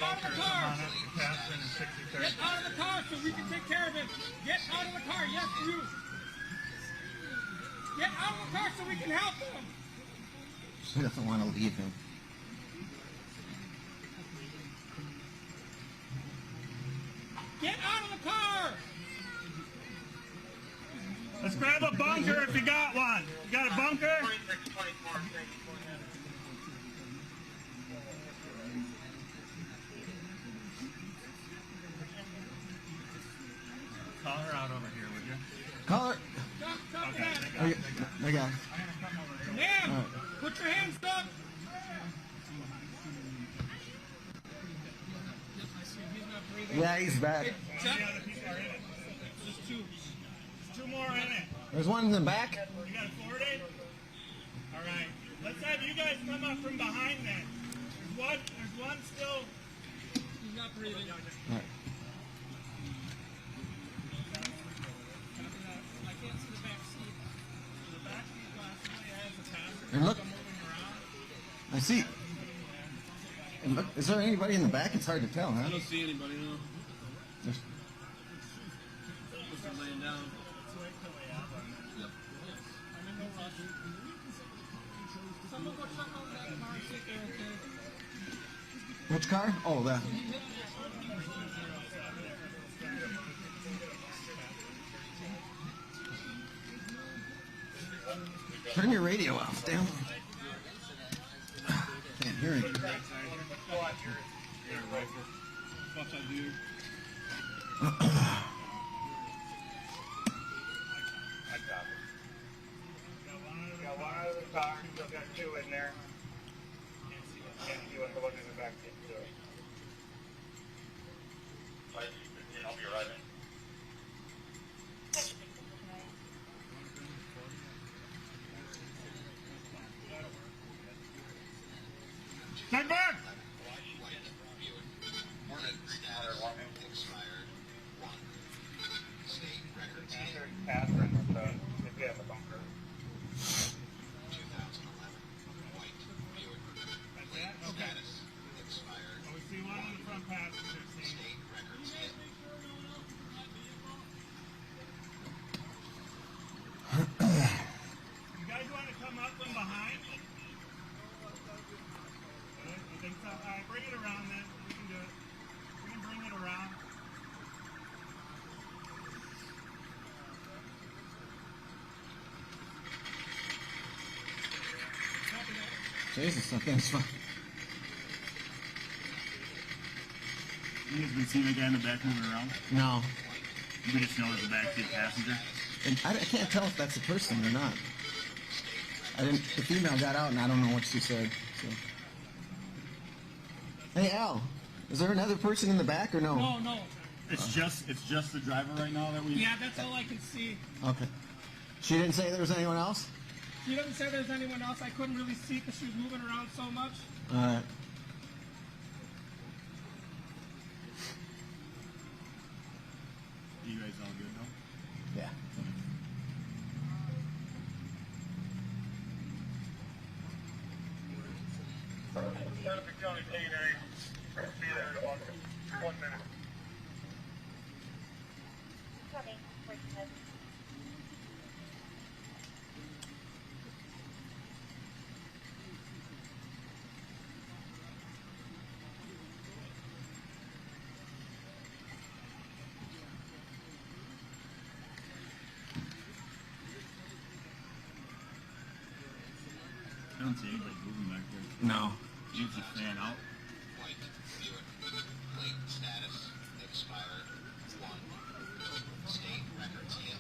out of the car! Get out of the car so we can take care of him! Get out of the car, yes, you! Get out of the car so we can help him! She doesn't want to leave him. Get out of the car! Let's grab a bunker if you got one. You got a bunker? Call her out over here, would you? Call her. Okay. I got it. Ma'am, All right. put your hands up. Yeah, he's back. Just two. Two more in it. There's one in the back. You got it forwarded? All right. Let's have you guys come up from behind then. There's one still. He's not breathing. All right. I can't see the back seat. The back seat possibly has a passenger. And look. Moving around. I see. And look, is there anybody in the back? It's hard to tell, huh? I don't see anybody, no. There's- Just laying down. Yep. I'm in no rush. Someone go check out that car and sit there, okay? Which car? Oh, that. Turn your radio off, damn. Can't hear it. Watch that dude. I got it. Got one out of the car, still got two in there. Can't see what the one in the back did to it. I'll be right in. Stand back! Catherine with the, if we have a bunker. 2011. White Buick. Okay. Expired. Oh, we see one in the front passenger seat. State records hit. You guys want to come up from behind? Good. You think so? All right, bring it around then. We can do it. We can bring it around. Jesus, I think it's fine. You guys been seeing the guy in the back moving around? No. We just know there's a backseat passenger. And I can't tell if that's a person or not. The female got out and I don't know what she said. So. Hey Al, is there another person in the back or no? No, no. It's just the driver right now that we. Yeah, that's all I can see. Okay. She didn't say there was anyone else? She doesn't say there's anyone else. I couldn't really see because she was moving around so much. All right. You guys all good though? Yeah. Paramedic Johnson, 8A. Be there in about 1 minute. Coming. Wait a minute. I don't see anybody moving back there. No. You just fan out. White Buick. Late status expired. 1. State records hit.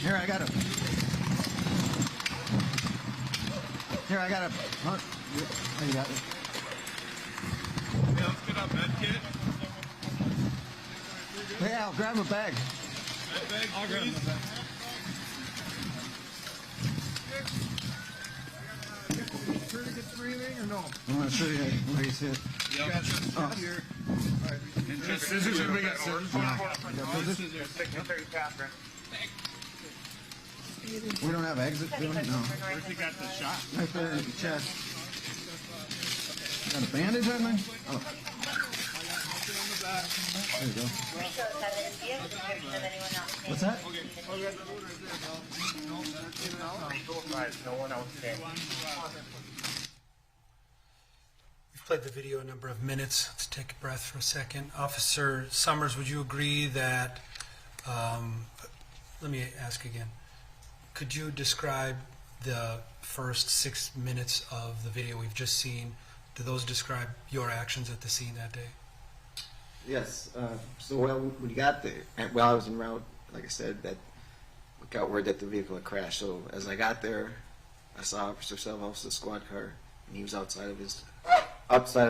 Here, I got a. Here, I got a. Oh, you got it. Yeah, let's get up med kit. Hey, Al, grab a bag. I'll grab the bag. Pretty good breathing or no? I'm going to show you where he's hit. Yep. Oh. Here. Alright. Scissors, everybody got scissors? We don't have exit, do we? No. Where's he got the shot? Right there in the chest. Got a bandage on there? Oh. There you go. What's that? No one else can. We've played the video a number of minutes. Let's take a breath for a second. Officer Summers, would you agree that, let me ask again, could you describe the first 6 minutes of the video we've just seen? Do those describe your actions at the scene that day? Yes. So when we got there, while I was en route, like I said, that we got word that the vehicle had crashed. So as I got there, I saw Officer Selvos' squad car, and he was outside of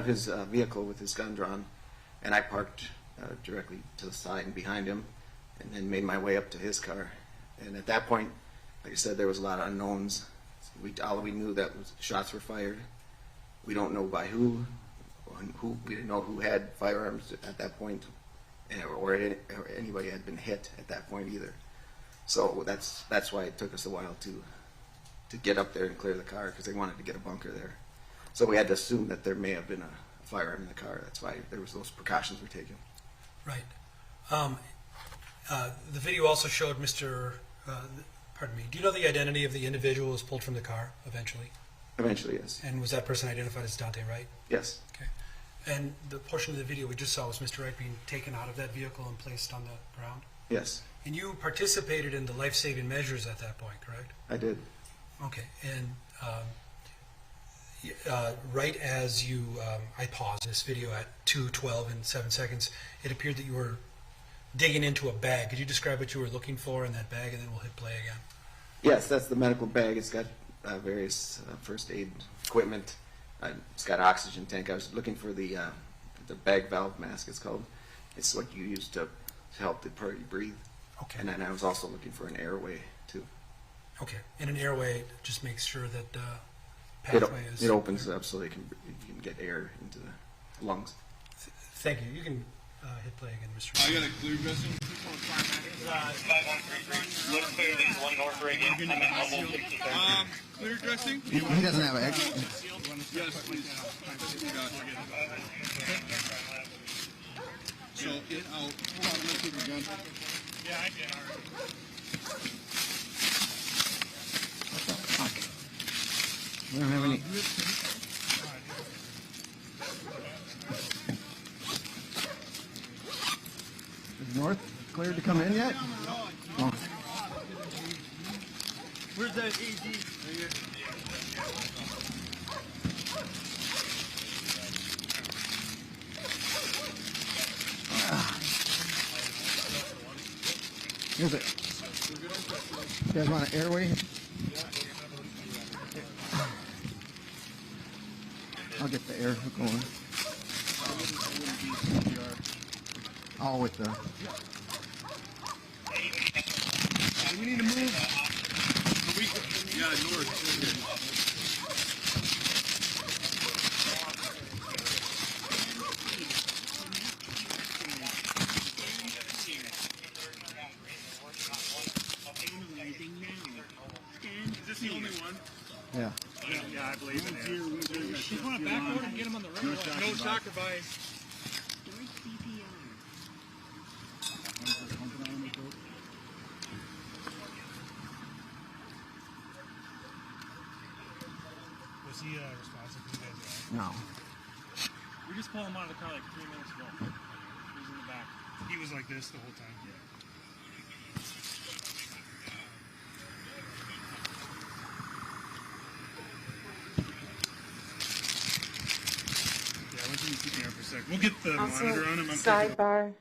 his vehicle with his gun drawn, and I parked directly to the side and behind him, and then made my way up to his car. And at that point, like I said, there was a lot of unknowns. All we knew that was shots were fired. We don't know by who. We didn't know who had firearms at that point, or anybody had been hit at that point either. So that's why it took us a while to get up there and clear the car, because they wanted to get a bunker there. So we had to assume that there may have been a firearm in the car. That's why there was those precautions were taken. Right. The video also showed pardon me, do you know the identity of the individual who was pulled from the car eventually? Eventually, yes. And was that person identified as Daunte Wright? Yes. Okay. And the portion of the video we just saw was Mr. Wright being taken out of that vehicle and placed on the ground? Yes. And you participated in the life-saving measures at that point, correct? I did. Okay. And right as I paused this video at 2:12 and 7 seconds, it appeared that you were digging into a bag. Could you describe what you were looking for in that bag, and then we'll hit play again? Yes, that's the medical bag. It's got various first aid equipment. It's got an oxygen tank. I was looking for the bag valve mask, it's called. It's what you use to help the party breathe. Okay. And then I was also looking for an airway too. Okay. And an airway just makes sure that pathway is... It opens up so you can get air into the lungs. Thank you. You can hit play again, Mr. I got a clear dressing. 5133. Let's clear these one north radio. I'm at level 65. Clear dressing? He doesn't have an exit. Yes, please. So in, out. Hold on, let's take the gun. Yeah, I did. All right. We don't have any. Is North cleared to come in yet? Oh. Where's that AD? Here's it. You guys want an airway? I'll get the air going. All with the... We need to move. Yeah, north. Is this the only one? Yeah. Yeah, I believe in it. Just want to backboard and get him on the river. No sacrifice. Was he responsive to you guys? No. We just pulled him out of the car like 3 minutes ago. He was in the back. He was like this the whole time. Yeah. Yeah, let's keep him for a sec. We'll get the monitor on him. Sidebar.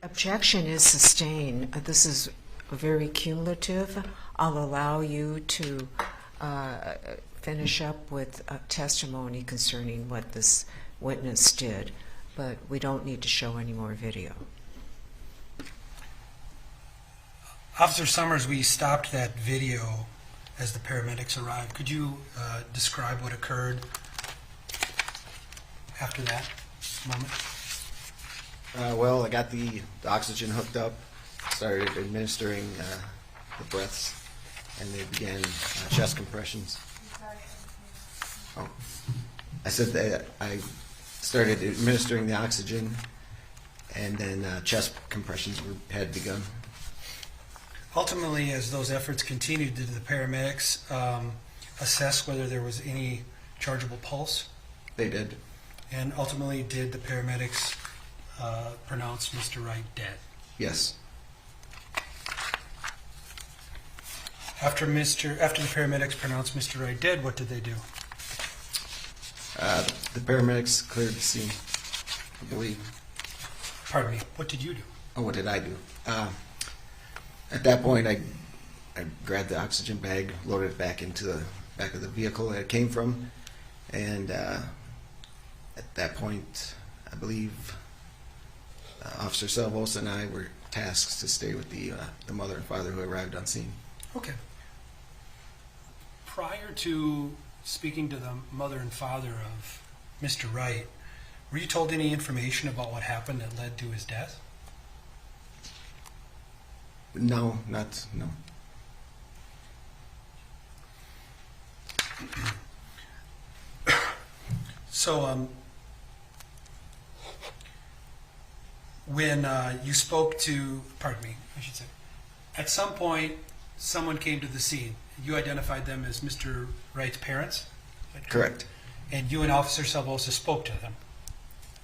Objection is sustained. This is very cumulative. I'll allow you to finish up with a testimony concerning what this witness did, but we don't need to show any more video. Officer Summers, we stopped that video as the paramedics arrived. Could you describe what occurred after that moment? Well, I got the oxygen hooked up, started administering the breaths, and they began chest compressions. Oh, I said that I started administering the oxygen, and then chest compressions had begun. Ultimately, as those efforts continued, did the paramedics assess whether there was any chargeable pulse? They did. And ultimately, did the paramedics pronounce Mr. Wright dead? Yes. After the paramedics pronounced Mr. Wright dead, what did they do? The paramedics cleared the scene, I believe. Pardon me, what did you do? Oh, what did I do? At that point, I grabbed the oxygen bag, loaded it back into the back of the vehicle that it came from, and at that point, I believe Officer Salvosa and I were tasked to stay with the mother and father who arrived on scene. Okay. Prior to speaking to the mother and father of Mr. Wright, were you told any information about what happened that led to his death? No. So, when you spoke to, pardon me, I should say, at some point, someone came to the scene. You identified them as Mr. Wright's parents? Correct. And you and Officer Salvosa spoke to them?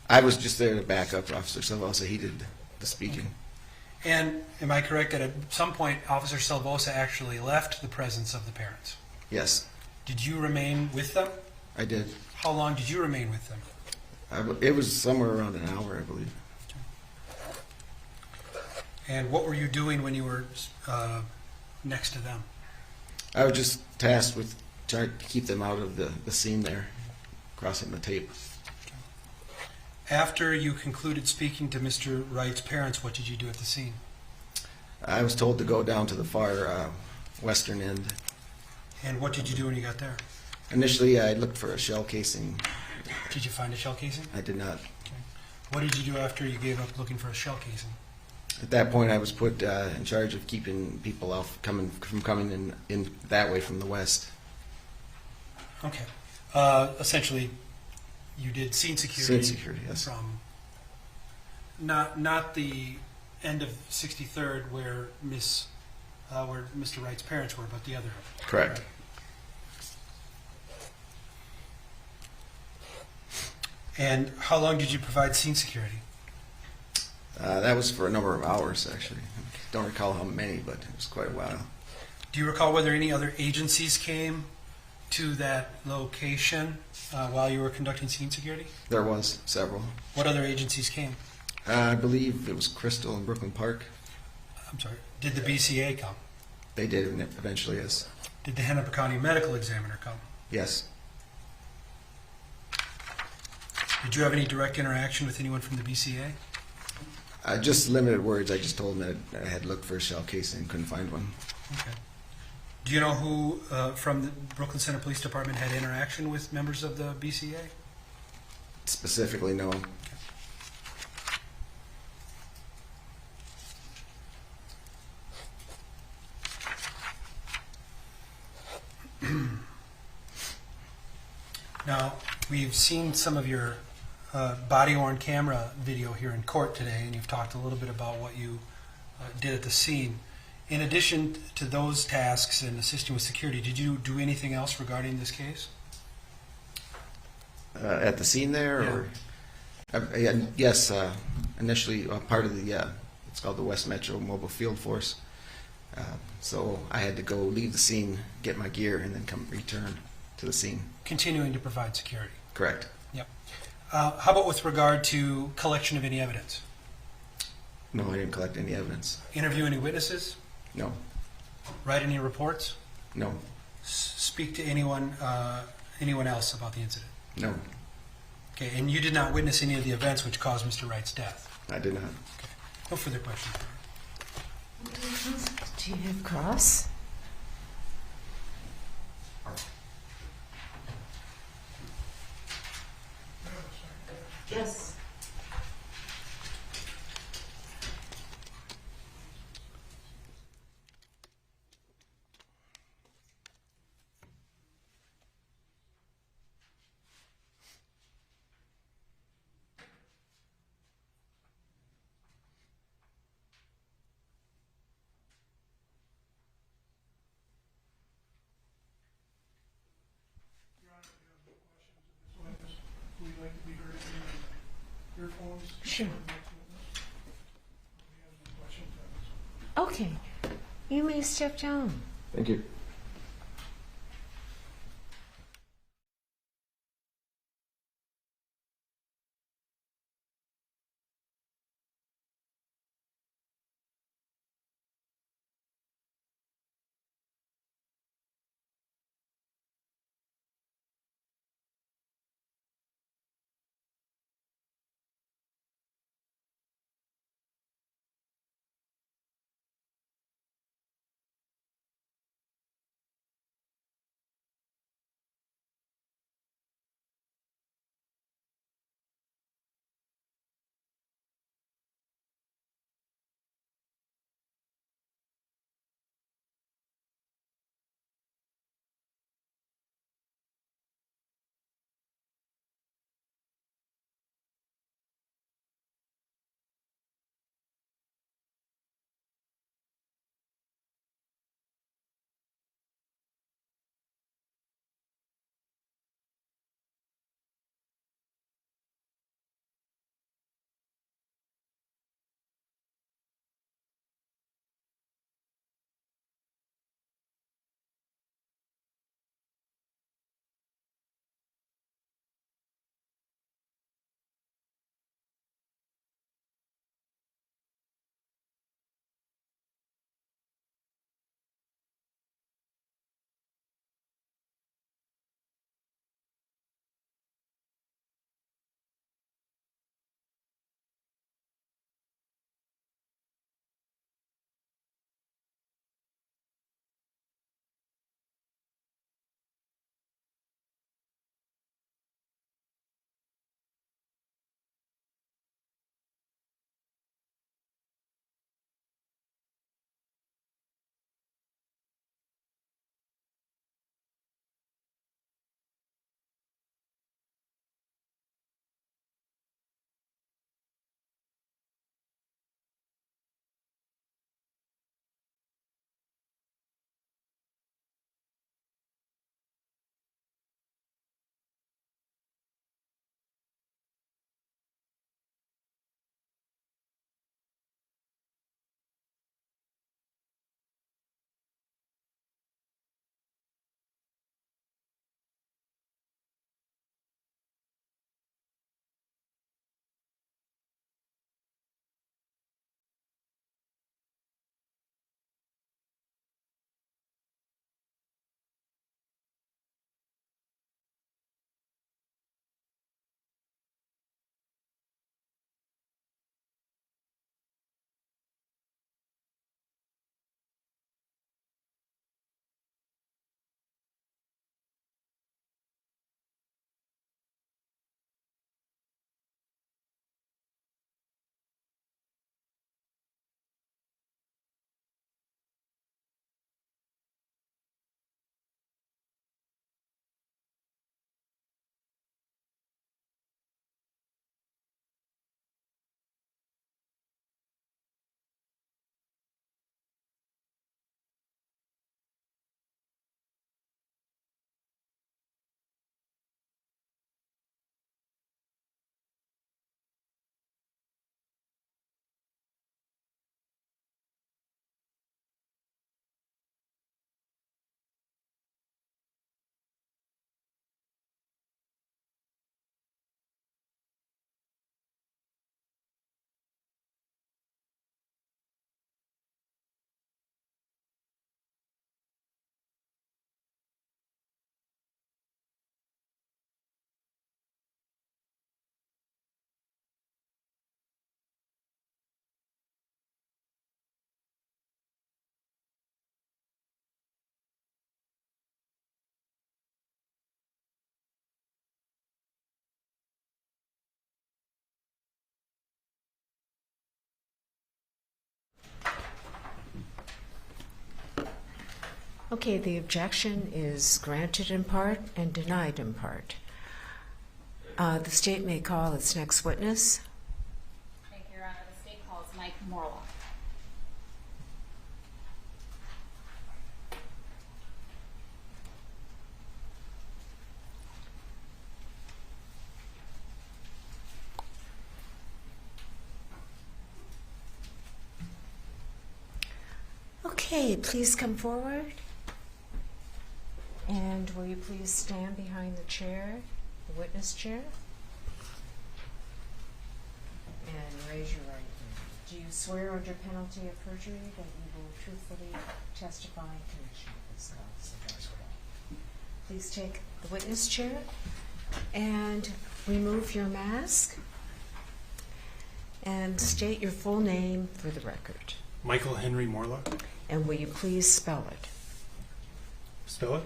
I was just there to back up Officer Salvosa. He did the speaking. Okay. And am I correct that at some point Officer Salvosa actually left the presence of the parents? Yes. Did you remain with them? I did. How long did you remain with them? It was somewhere around an hour, I believe. And what were you doing when you were next to them? I was just tasked with trying to keep them out of the scene there, crossing the tape. After you concluded speaking to Mr. Wright's parents, what did you do at the scene? I was told to go down to the far western end. And what did you do when you got there? Initially, I looked for a shell casing. Did you find a shell casing? I did not. Okay. What did you do after you gave up looking for a shell casing? At that point, I was put in charge of keeping people off coming in that way from the west. Okay. Essentially, you did scene security. Scene security, yes. From not the end of 63rd where Mr. Wright's parents were, but the other. Correct. Right. And how long did you provide scene security? That was for a number of hours, actually. Don't recall how many, but it was quite a while. Do you recall whether any other agencies came to that location while you were conducting scene security? There was several. What other agencies came? I believe it was Crystal and Brooklyn Park. I'm sorry. Did the BCA come? They did eventually, yes. Did the Hennepin County Medical Examiner come? Yes. Did you have any direct interaction with anyone from the BCA? Just limited words. I just told them that I had looked for a shell casing and couldn't find one. Okay. Do you know who from the Brooklyn Center Police Department had interaction with members of the BCA? Specifically, no. Now, we've seen some of your body-worn camera video here in court today, and you've talked a little bit about what you did at the scene. In addition to those tasks and assisting with security, did you do anything else regarding this case? At the scene there? Yeah. Or, yes, initially part of the, it's called the West Metro Mobile Field Force. So I had to go leave the scene, get my gear, and then come return to the scene. Continuing to provide security. Correct. Yep. How about with regard to collection of any evidence? No, I didn't collect any evidence. Interview any witnesses? No. Write any reports? No. Speak to anyone else about the incident? No. Okay, and you did not witness any of the events which caused Mr. Wright's death? I did not. Okay. No further questions. Do you have cross? Yes. Would you like to be heard in earphones? Sure. Questions? Okay. You may step down. Thank you. Okay, the objection is granted in part and denied in part. The state may call its next witness. Thank you, Your Honor. The state calls Mike Morlock. Okay, please come forward. And will you please stand behind the chair, the witness chair? And raise your right hand. Do you swear under penalty of perjury that you will truthfully testify in connection with this cause? That's right. Please take the witness chair and remove your mask and state your full name for the record. Michael Henry Morlock. And will you please spell it? Spell it?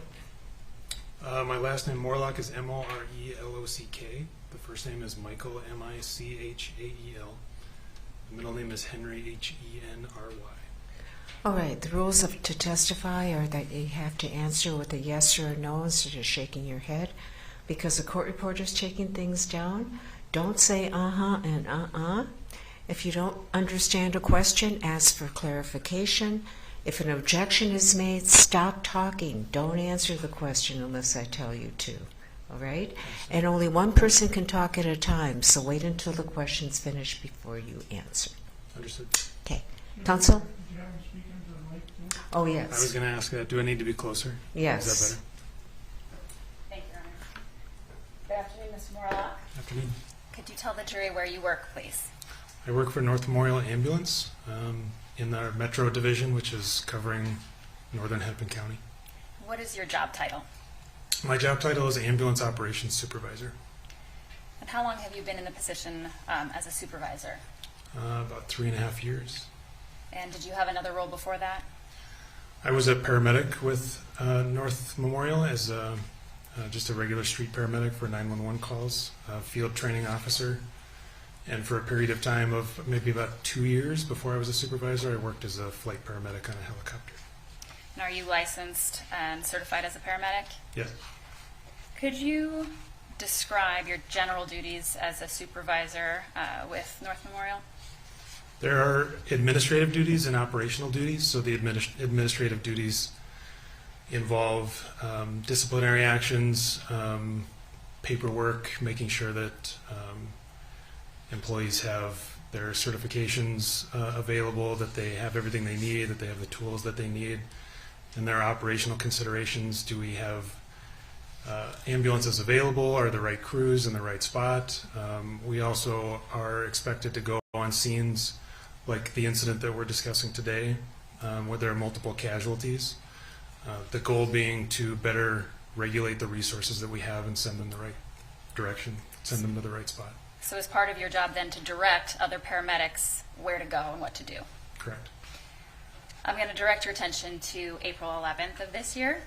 My last name Morlock is M-O-R-E-L-O-C-K. The first name is Michael, M-I-C-H-A-E-L. The middle name is Henry, H-E-N-R-Y. All right, the rules to testify are that you have to answer with a yes or a no instead of shaking your head. Because the court reporter is taking things down, don't say uh-huh and uh-uh. If you don't understand a question, ask for clarification. If an objection is made, stop talking. Don't answer the question unless I tell you to. All right? And only one person can talk at a time, so wait until the question's finished before you answer. Understood. Okay. Counsel? Oh, yes. I was going to ask that. Do I need to be closer? Yes. Is that better? Thank you, Your Honor. Good afternoon, Mr. Morlock. Afternoon. Could you tell the jury where you work, please? I work for North Memorial Ambulance in our Metro Division, which is covering northern Hennepin County. What is your job title? My job title is Ambulance Operations Supervisor. And how long have you been in the position as a supervisor? About 3.5 years. And did you have another role before that? I was a paramedic with North Memorial as just a regular street paramedic for 911 calls, a field training officer. And for a period of time of maybe about 2 years before I was a supervisor, I worked as a flight paramedic on a helicopter. And are you licensed and certified as a paramedic? Yes. Could you describe your general duties as a supervisor with North Memorial? There are administrative duties and operational duties. So the administrative duties involve disciplinary actions, paperwork, making sure that employees have their certifications available, that they have everything they need, that they have the tools that they need. And there are operational considerations. Do we have ambulances available? Are the right crews in the right spot? We also are expected to go on scenes like the incident that we're discussing today, where there are multiple casualties. The goal being to better regulate the resources that we have and send them the right direction, send them to the right spot. So is part of your job then to direct other paramedics where to go and what to do? Correct. I'm going to direct your attention to April 11th of this year.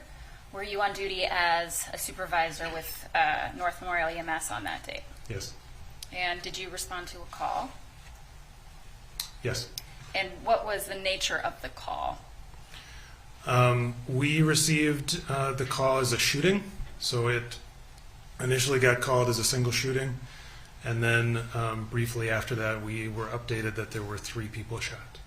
Were you on duty as a supervisor with North Memorial EMS on that date? Yes. And did you respond to a call? Yes. And what was the nature of the call? We received the call as a shooting. So it initially got called as a single shooting. And then briefly after that, we were updated that there were 3 people shot.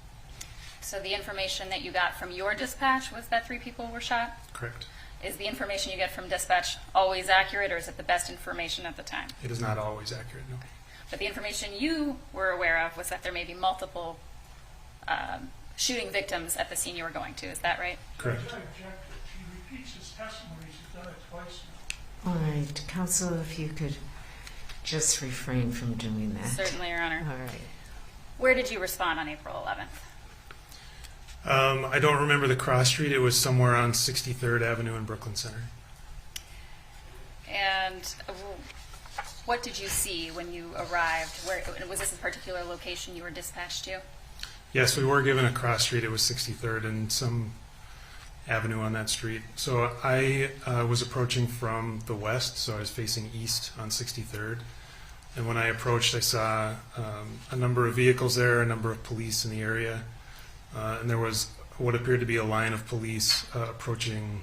So the information that you got from your dispatch was that 3 people were shot? Correct. Is the information you get from dispatch always accurate, or is it the best information at the time? It is not always accurate, no. But the information you were aware of was that there may be multiple shooting victims at the scene you were going to. Is that right? Correct. She repeats his testimony. She's done it twice now. All right, counsel, if you could just refrain from doing that. Certainly, Your Honor. All right. Where did you respond on April 11th? I don't remember the cross street. It was somewhere on 63rd Avenue in Brooklyn Center. And what did you see when you arrived? Where was this a particular location you were dispatched to? Yes, we were given a cross street. It was 63rd and some avenue on that street. So I was approaching from the west, so I was facing east on 63rd. And when I approached, I saw a number of vehicles there, a number of police in the area. And there was what appeared to be a line of police approaching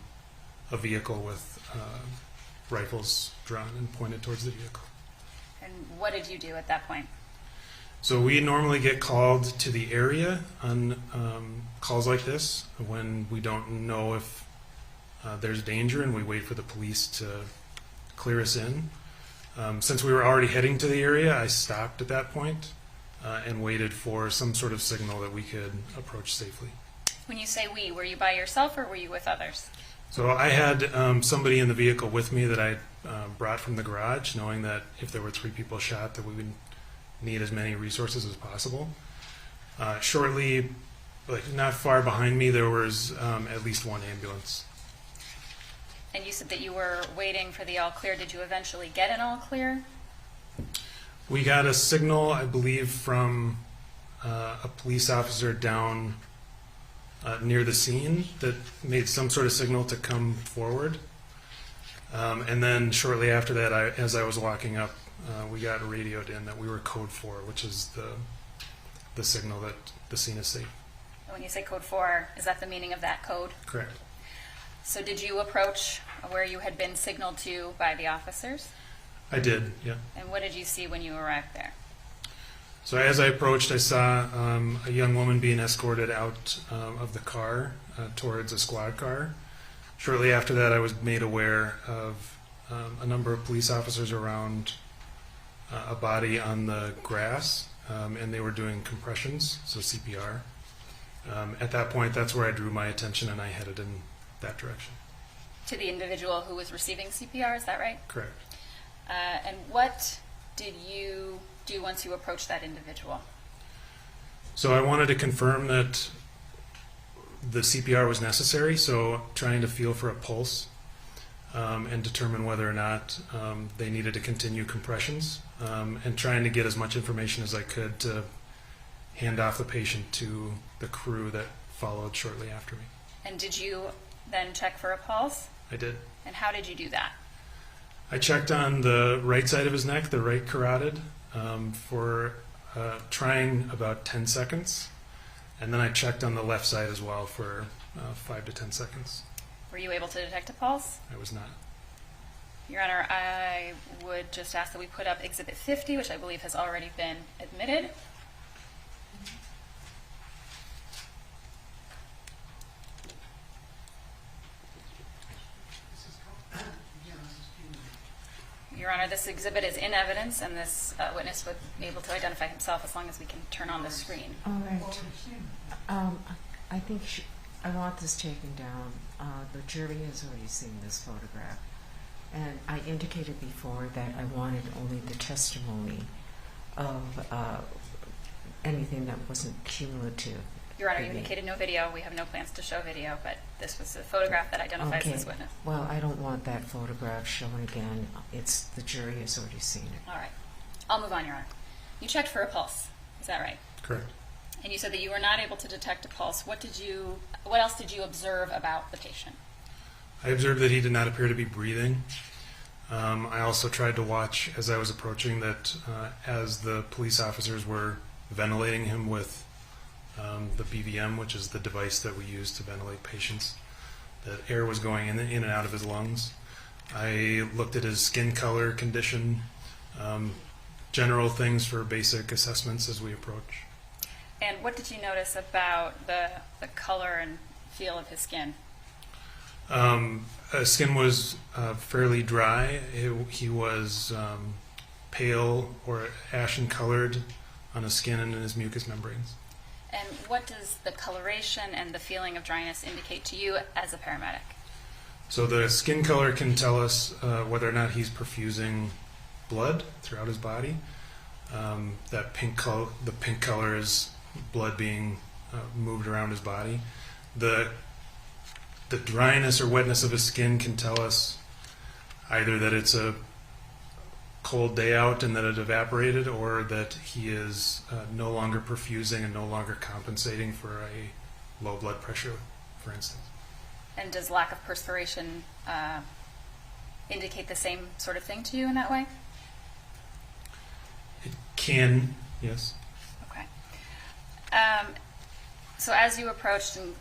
a vehicle with rifles drawn and pointed towards the vehicle. And what did you do at that point? So we normally get called to the area on calls like this when we don't know if there's danger, and we wait for the police to clear us in. Since we were already heading to the area, I stopped at that point and waited for some sort of signal that we could approach safely. When you say we, were you by yourself or were you with others? So I had somebody in the vehicle with me that I brought from the garage, knowing that if there were 3 people shot, that we would need as many resources as possible. Shortly, like not far behind me, there was at least 1 ambulance. And you said that you were waiting for the all clear. Did you eventually get an all clear? We got a signal, I believe, from a police officer down near the scene that made some sort of signal to come forward. And then shortly after that, as I was walking up, we got radioed in that we were code 4, which is the signal that the scene is safe. When you say code 4, is that the meaning of that code? Correct. So did you approach where you had been signaled to by the officers? I did, yeah. And what did you see when you arrived there? So as I approached, I saw a young woman being escorted out of the car towards a squad car. Shortly after that, I was made aware of a number of police officers around a body on the grass, and they were doing compressions, so CPR. At that point, that's where I drew my attention, and I headed in that direction. To the individual who was receiving CPR, is that right? Correct. And what did you do once you approached that individual? So I wanted to confirm that the CPR was necessary, so trying to feel for a pulse and determine whether or not they needed to continue compressions, and trying to get as much information as I could to hand off the patient to the crew that followed shortly after me. And did you then check for a pulse? I did. And how did you do that? I checked on the right side of his neck, the right carotid, for trying about 10 seconds. And then I checked on the left side as well for 5 to 10 seconds. Were you able to detect a pulse? I was not. Your Honor, I would just ask that we put up Exhibit 50, which I believe has already been admitted. Your Honor, this exhibit is in evidence, and this witness would be able to identify himself as long as we can turn on the screen. All right. I think I want this taken down. The jury has already seen this photograph. And I indicated before that I wanted only the testimony of anything that wasn't cumulative. Your Honor, you indicated no video. We have no plans to show video, but this was a photograph that identifies this witness. Well, I don't want that photograph shown again. The jury has already seen it. All right. I'll move on, Your Honor. You checked for a pulse. Is that right? Correct. And you said that you were not able to detect a pulse. What else did you observe about the patient? I observed that he did not appear to be breathing. I also tried to watch as I was approaching that as the police officers were ventilating him with the BVM, which is the device that we use to ventilate patients, that air was going in and out of his lungs. I looked at his skin color, condition, general things for basic assessments as we approach. And what did you notice about the color and feel of his skin? His skin was fairly dry. He was pale or ashen colored on his skin and in his mucous membranes. And what does the coloration and the feeling of dryness indicate to you as a paramedic? So the skin color can tell us whether or not he's perfusing blood throughout his body. The pink color is blood being moved around his body. The dryness or wetness of his skin can tell us either that it's a cold day out and that it evaporated, or that he is no longer perfusing and no longer compensating for a low blood pressure, for instance. And does lack of perspiration indicate the same sort of thing to you in that way? It can, yes. Okay. So as you approached and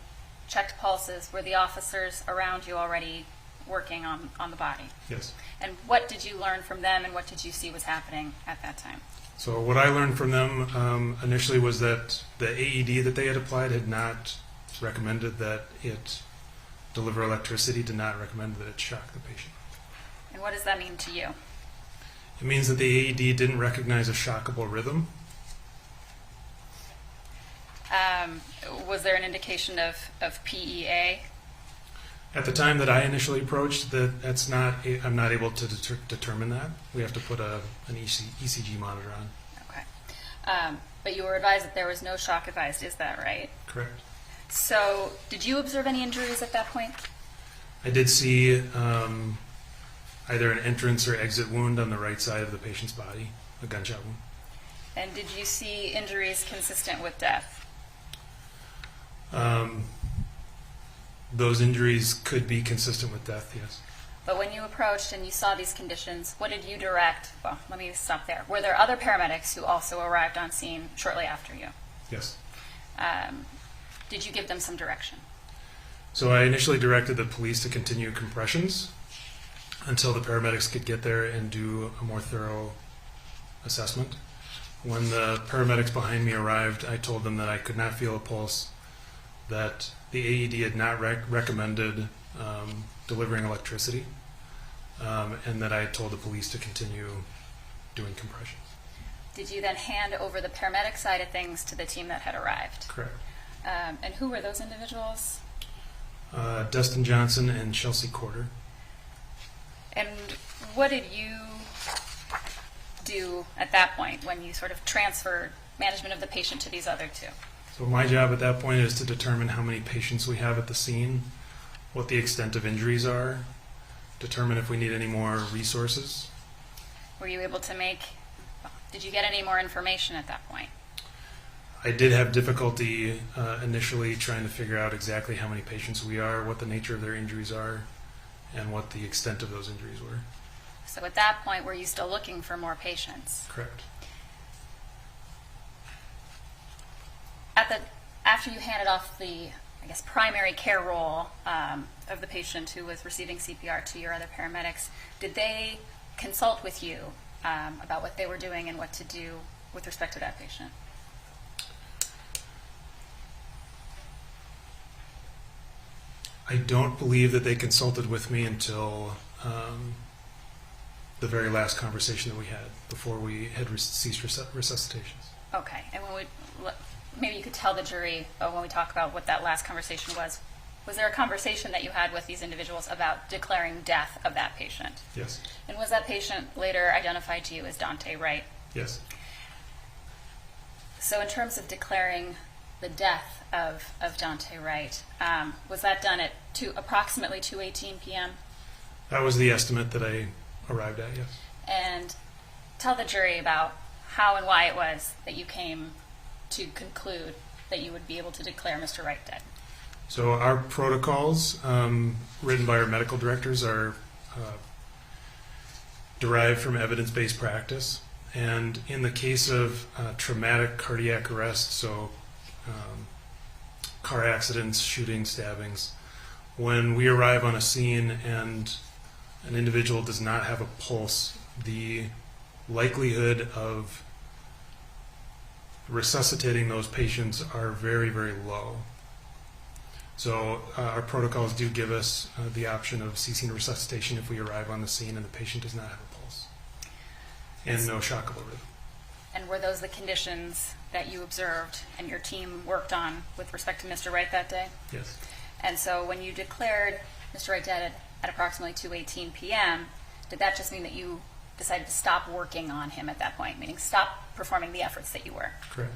checked pulses, were the officers around you already working on the body? Yes. And what did you learn from them, and what did you see was happening at that time? So what I learned from them initially was that the AED that they had applied had not recommended that it deliver electricity, did not recommend that it shock the patient. And what does that mean to you? It means that the AED didn't recognize a shockable rhythm. Was there an indication of PEA? At the time that I initially approached, I'm not able to determine that. We have to put an ECG monitor on. Okay. But you were advised that there was no shock advised, is that right? Correct. So did you observe any injuries at that point? I did see either an entrance or exit wound on the right side of the patient's body, a gunshot wound. And did you see injuries consistent with death? Those injuries could be consistent with death, yes. But when you approached and you saw these conditions, what did you direct? Well, let me stop there. Were there other paramedics who also arrived on scene shortly after you? Yes. Did you give them some direction? So I initially directed the police to continue compressions until the paramedics could get there and do a more thorough assessment. When the paramedics behind me arrived, I told them that I could not feel a pulse, that the AED had not recommended delivering electricity, and that I had told the police to continue doing compressions. Did you then hand over the paramedic side of things to the team that had arrived? Correct. And who were those individuals? Dustin Johnson and Chelsea Corder. And what did you do at that point when you sort of transferred management of the patient to these other two? So my job at that point is to determine how many patients we have at the scene, what the extent of injuries are, determine if we need any more resources. Were you able to did you get any more information at that point? I did have difficulty initially trying to figure out exactly how many patients we are, what the nature of their injuries are, and what the extent of those injuries were. So at that point, were you still looking for more patients? Correct. After you handed off the, I guess, primary care role of the patient who was receiving CPR to your other paramedics, did they consult with you about what they were doing and what to do with respect to that patient? I don't believe that they consulted with me until the very last conversation that we had before we had ceased resuscitations. Okay, and maybe you could tell the jury when we talk about what that last conversation was there a conversation that you had with these individuals about declaring death of that patient? Yes. And was that patient later identified to you as Daunte Wright? Yes. So in terms of declaring the death of Daunte Wright, was that done at approximately 2:18 p.m.? That was the estimate that I arrived at, yes. And tell the jury about how and why it was that you came to conclude that you would be able to declare Mr. Wright dead. So our protocols, written by our medical directors, are derived from evidence-based practice. And in the case of traumatic cardiac arrest, so car accidents, shootings, stabbings, when we arrive on a scene and an individual does not have a pulse, the likelihood of resuscitating those patients are very, very low. So our protocols do give us the option of ceasing resuscitation if we arrive on the scene and the patient does not have a pulse and no shockable rhythm. And were those the conditions that you observed and your team worked on with respect to Mr. Wright that day? Yes. And so when you declared Mr. Wright dead at approximately 2:18 p.m., did that just mean that you decided to stop working on him at that point, meaning stop performing the efforts that you were? Correct.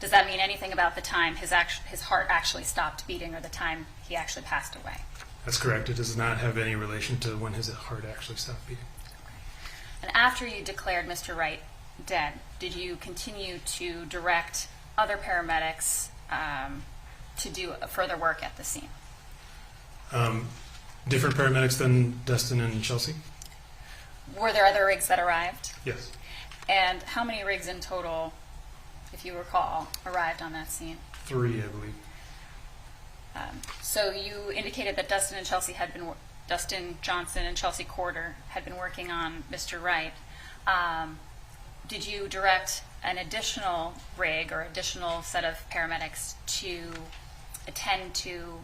Does that mean anything about the time his heart actually stopped beating or the time he actually passed away? That's correct. It does not have any relation to when his heart actually stopped beating. And after you declared Mr. Wright dead, did you continue to direct other paramedics to do further work at the scene? Different paramedics than Dustin and Chelsea? Were there other rigs that arrived? Yes. And how many rigs in total, if you recall, arrived on that scene? 3, I believe. So you indicated that Dustin Johnson and Chelsea Corder had been working on Mr. Wright. Did you direct an additional rig or additional set of paramedics to attend to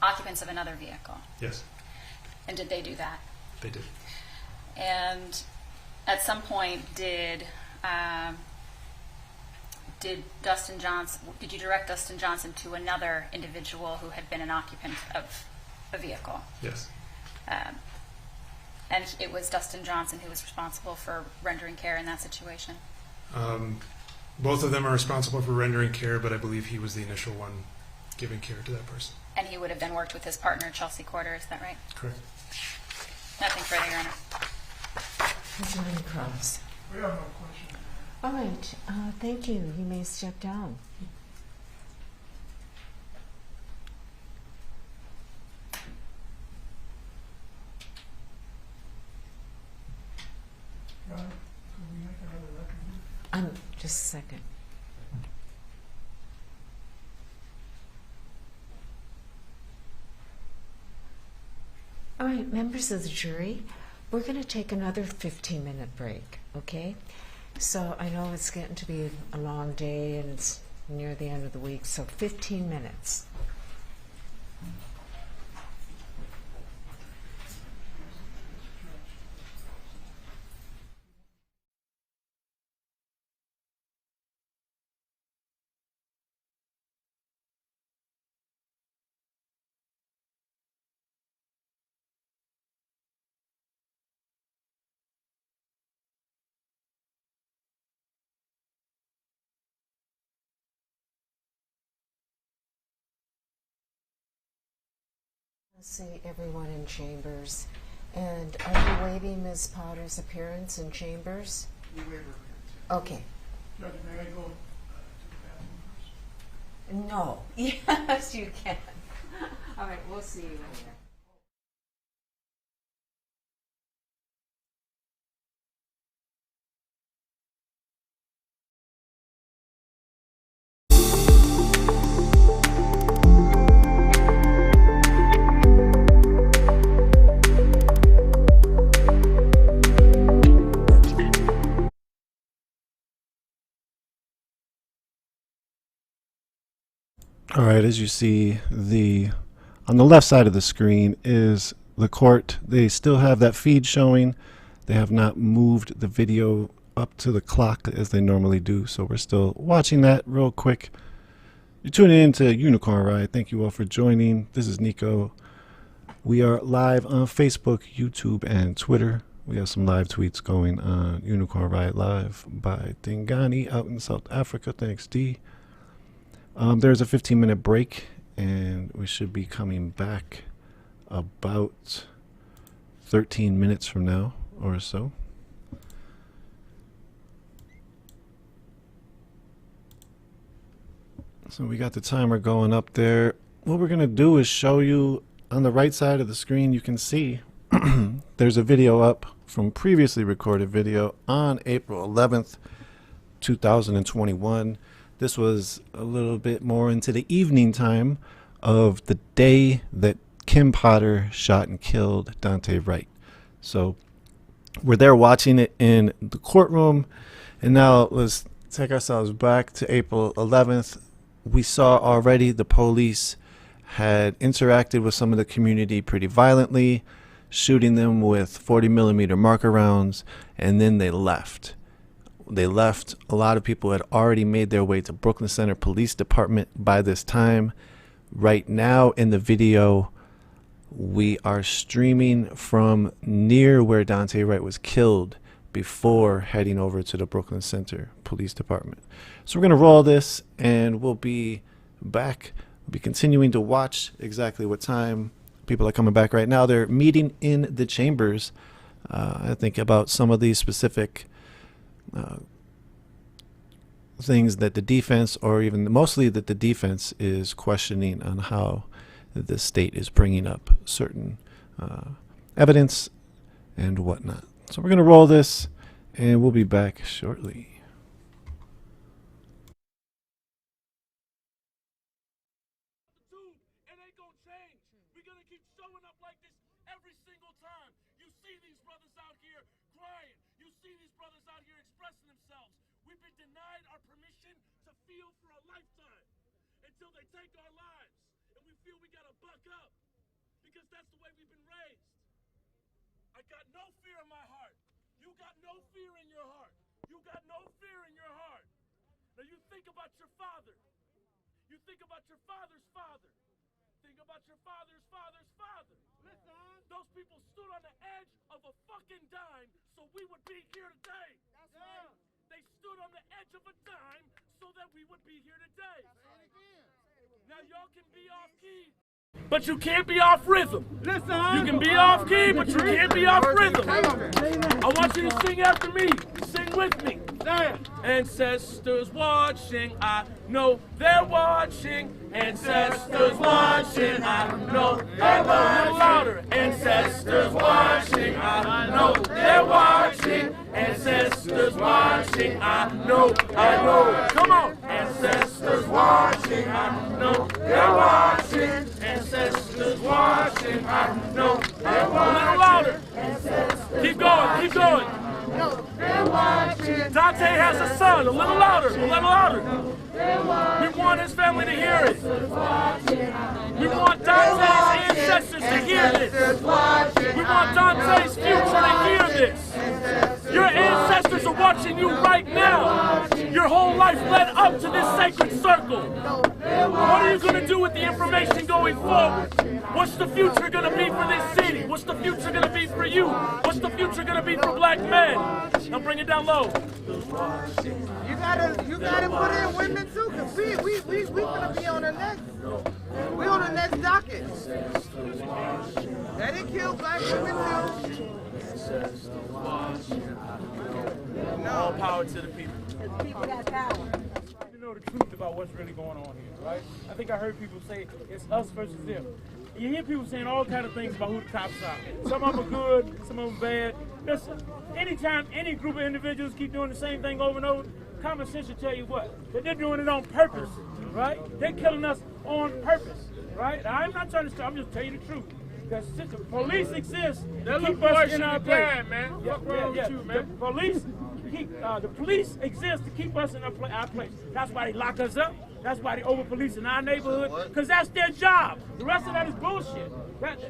occupants of another vehicle? Yes. And did they do that? They did. And at some point, did you direct Dustin Johnson to another individual who had been an occupant of a vehicle? Yes. And it was Dustin Johnson who was responsible for rendering care in that situation? Both of them are responsible for rendering care, but I believe he was the initial one giving care to that person. And he would have then worked with his partner, Chelsea Corder, is that right? Correct. Nothing further, Your Honor. Councilman Cross. We have no question. All right, thank you. You may step down. John, can we make another record? Just a second. All right, members of the jury, we're going to take another 15-minute break, okay? So I know it's getting to be a long day and it's near the end of the week, so 15 minutes. I see everyone in chambers. And are you waiving Ms. Potter's appearance in chambers? We waive her appearance. Okay. Judge, may I go to the bathroom first? No. Yes, you can. All right, we'll see you later. All right, as you see, on the left side of the screen is the court. They still have that feed showing. They have not moved the video up to the clock as they normally do, so we're still watching that real quick. You're tuning in to Unicorn Ride. Thank you all for joining. This is Nico. We are live on Facebook, YouTube, and Twitter. We have some live tweets going on Unicorn Ride Live by Dingani out in South Africa. Thanks, D. There's a 15-minute break, and we should be coming back about 13 minutes from now or so. So we got the timer going up there. What we're going to do is show you on the right side of the screen. You can see there's a video up from previously recorded video on April 11th, 2021. This was a little bit more into the evening time of the day that Kim Potter shot and killed Daunte Wright. So we're there watching it in the courtroom. And now let's take ourselves back to April 11th. We saw already the police had interacted with some of the community pretty violently, shooting them with 40mm marker rounds, and then they left. A lot of people had already made their way to Brooklyn Center Police Department by this time. Right now in the video, we are streaming from near where Daunte Wright was killed before heading over to the Brooklyn Center Police Department. So we're going to roll this and we'll be back. We'll be continuing to watch exactly what time people are coming back right now. They're meeting in the chambers. I think about some of these specific things that the defense, or even mostly that the defense, is questioning on how the state is bringing up certain evidence and whatnot. So we're going to roll this and we'll be back shortly. It ain't gonna change. showing up like this every single time. You see these brothers out here crying. You see these brothers out here expressing themselves. We've been denied our permission to feel for a lifetime until they take our lives. And we feel we gotta buck up because that's the way we've been raised. I got no fear in my heart. You got no fear in your heart. You got no fear in your heart. Now you think about your father. You think about your father's father. Think about your father's father's father. Listen. Those people stood on the edge of a fucking dime so we would be here today. That's right. They stood on the edge of a dime so that we would be here today. Now y'all can be off key, but you can't be off rhythm. Listen. You can be off key, but you can't be off rhythm. I want you to sing after me. Sing with me. Ancestors watching, I know they're watching. Ancestors watching, I know they're watching. Louder. Ancestors watching, I know they're watching. Ancestors watching, I know. Come on. Ancestors watching, I know they're watching. Ancestors watching, I know they're watching. A little louder. Keep going, keep going. Daunte has a son. A little louder, a little louder. We want his family to hear it. We want Daunte's ancestors to hear this. We want Daunte's future to hear this. Your ancestors are watching you right now. Your whole life led up to this sacred circle. What are you going to do with the information going forward? What's the future going to be for this city? What's the future going to be for you? What's the future going to be for black men? Now bring it down low. You gotta put in women too, cause we gonna be on the next. We on the next docket. That didn't kill black women too. All power to the people. The people got power. You know the truth about what's really going on here, right? I think I heard people say it's us versus them. You hear people saying all kind of things about who the cops are. Some of them are good, some of them bad. Listen, anytime any group of individuals keep doing the same thing over and over, common sense should tell you what? That they're doing it on purpose, right? They're killing us on purpose, right? I'm not trying to stop, I'm just telling you the truth. Because since the police exist to keep us in our place. Man. What's wrong with you, man? The police exist to keep us in our place. That's why they lock us up. That's why they over-police in our neighborhood, because that's their job. The rest of that is bullshit.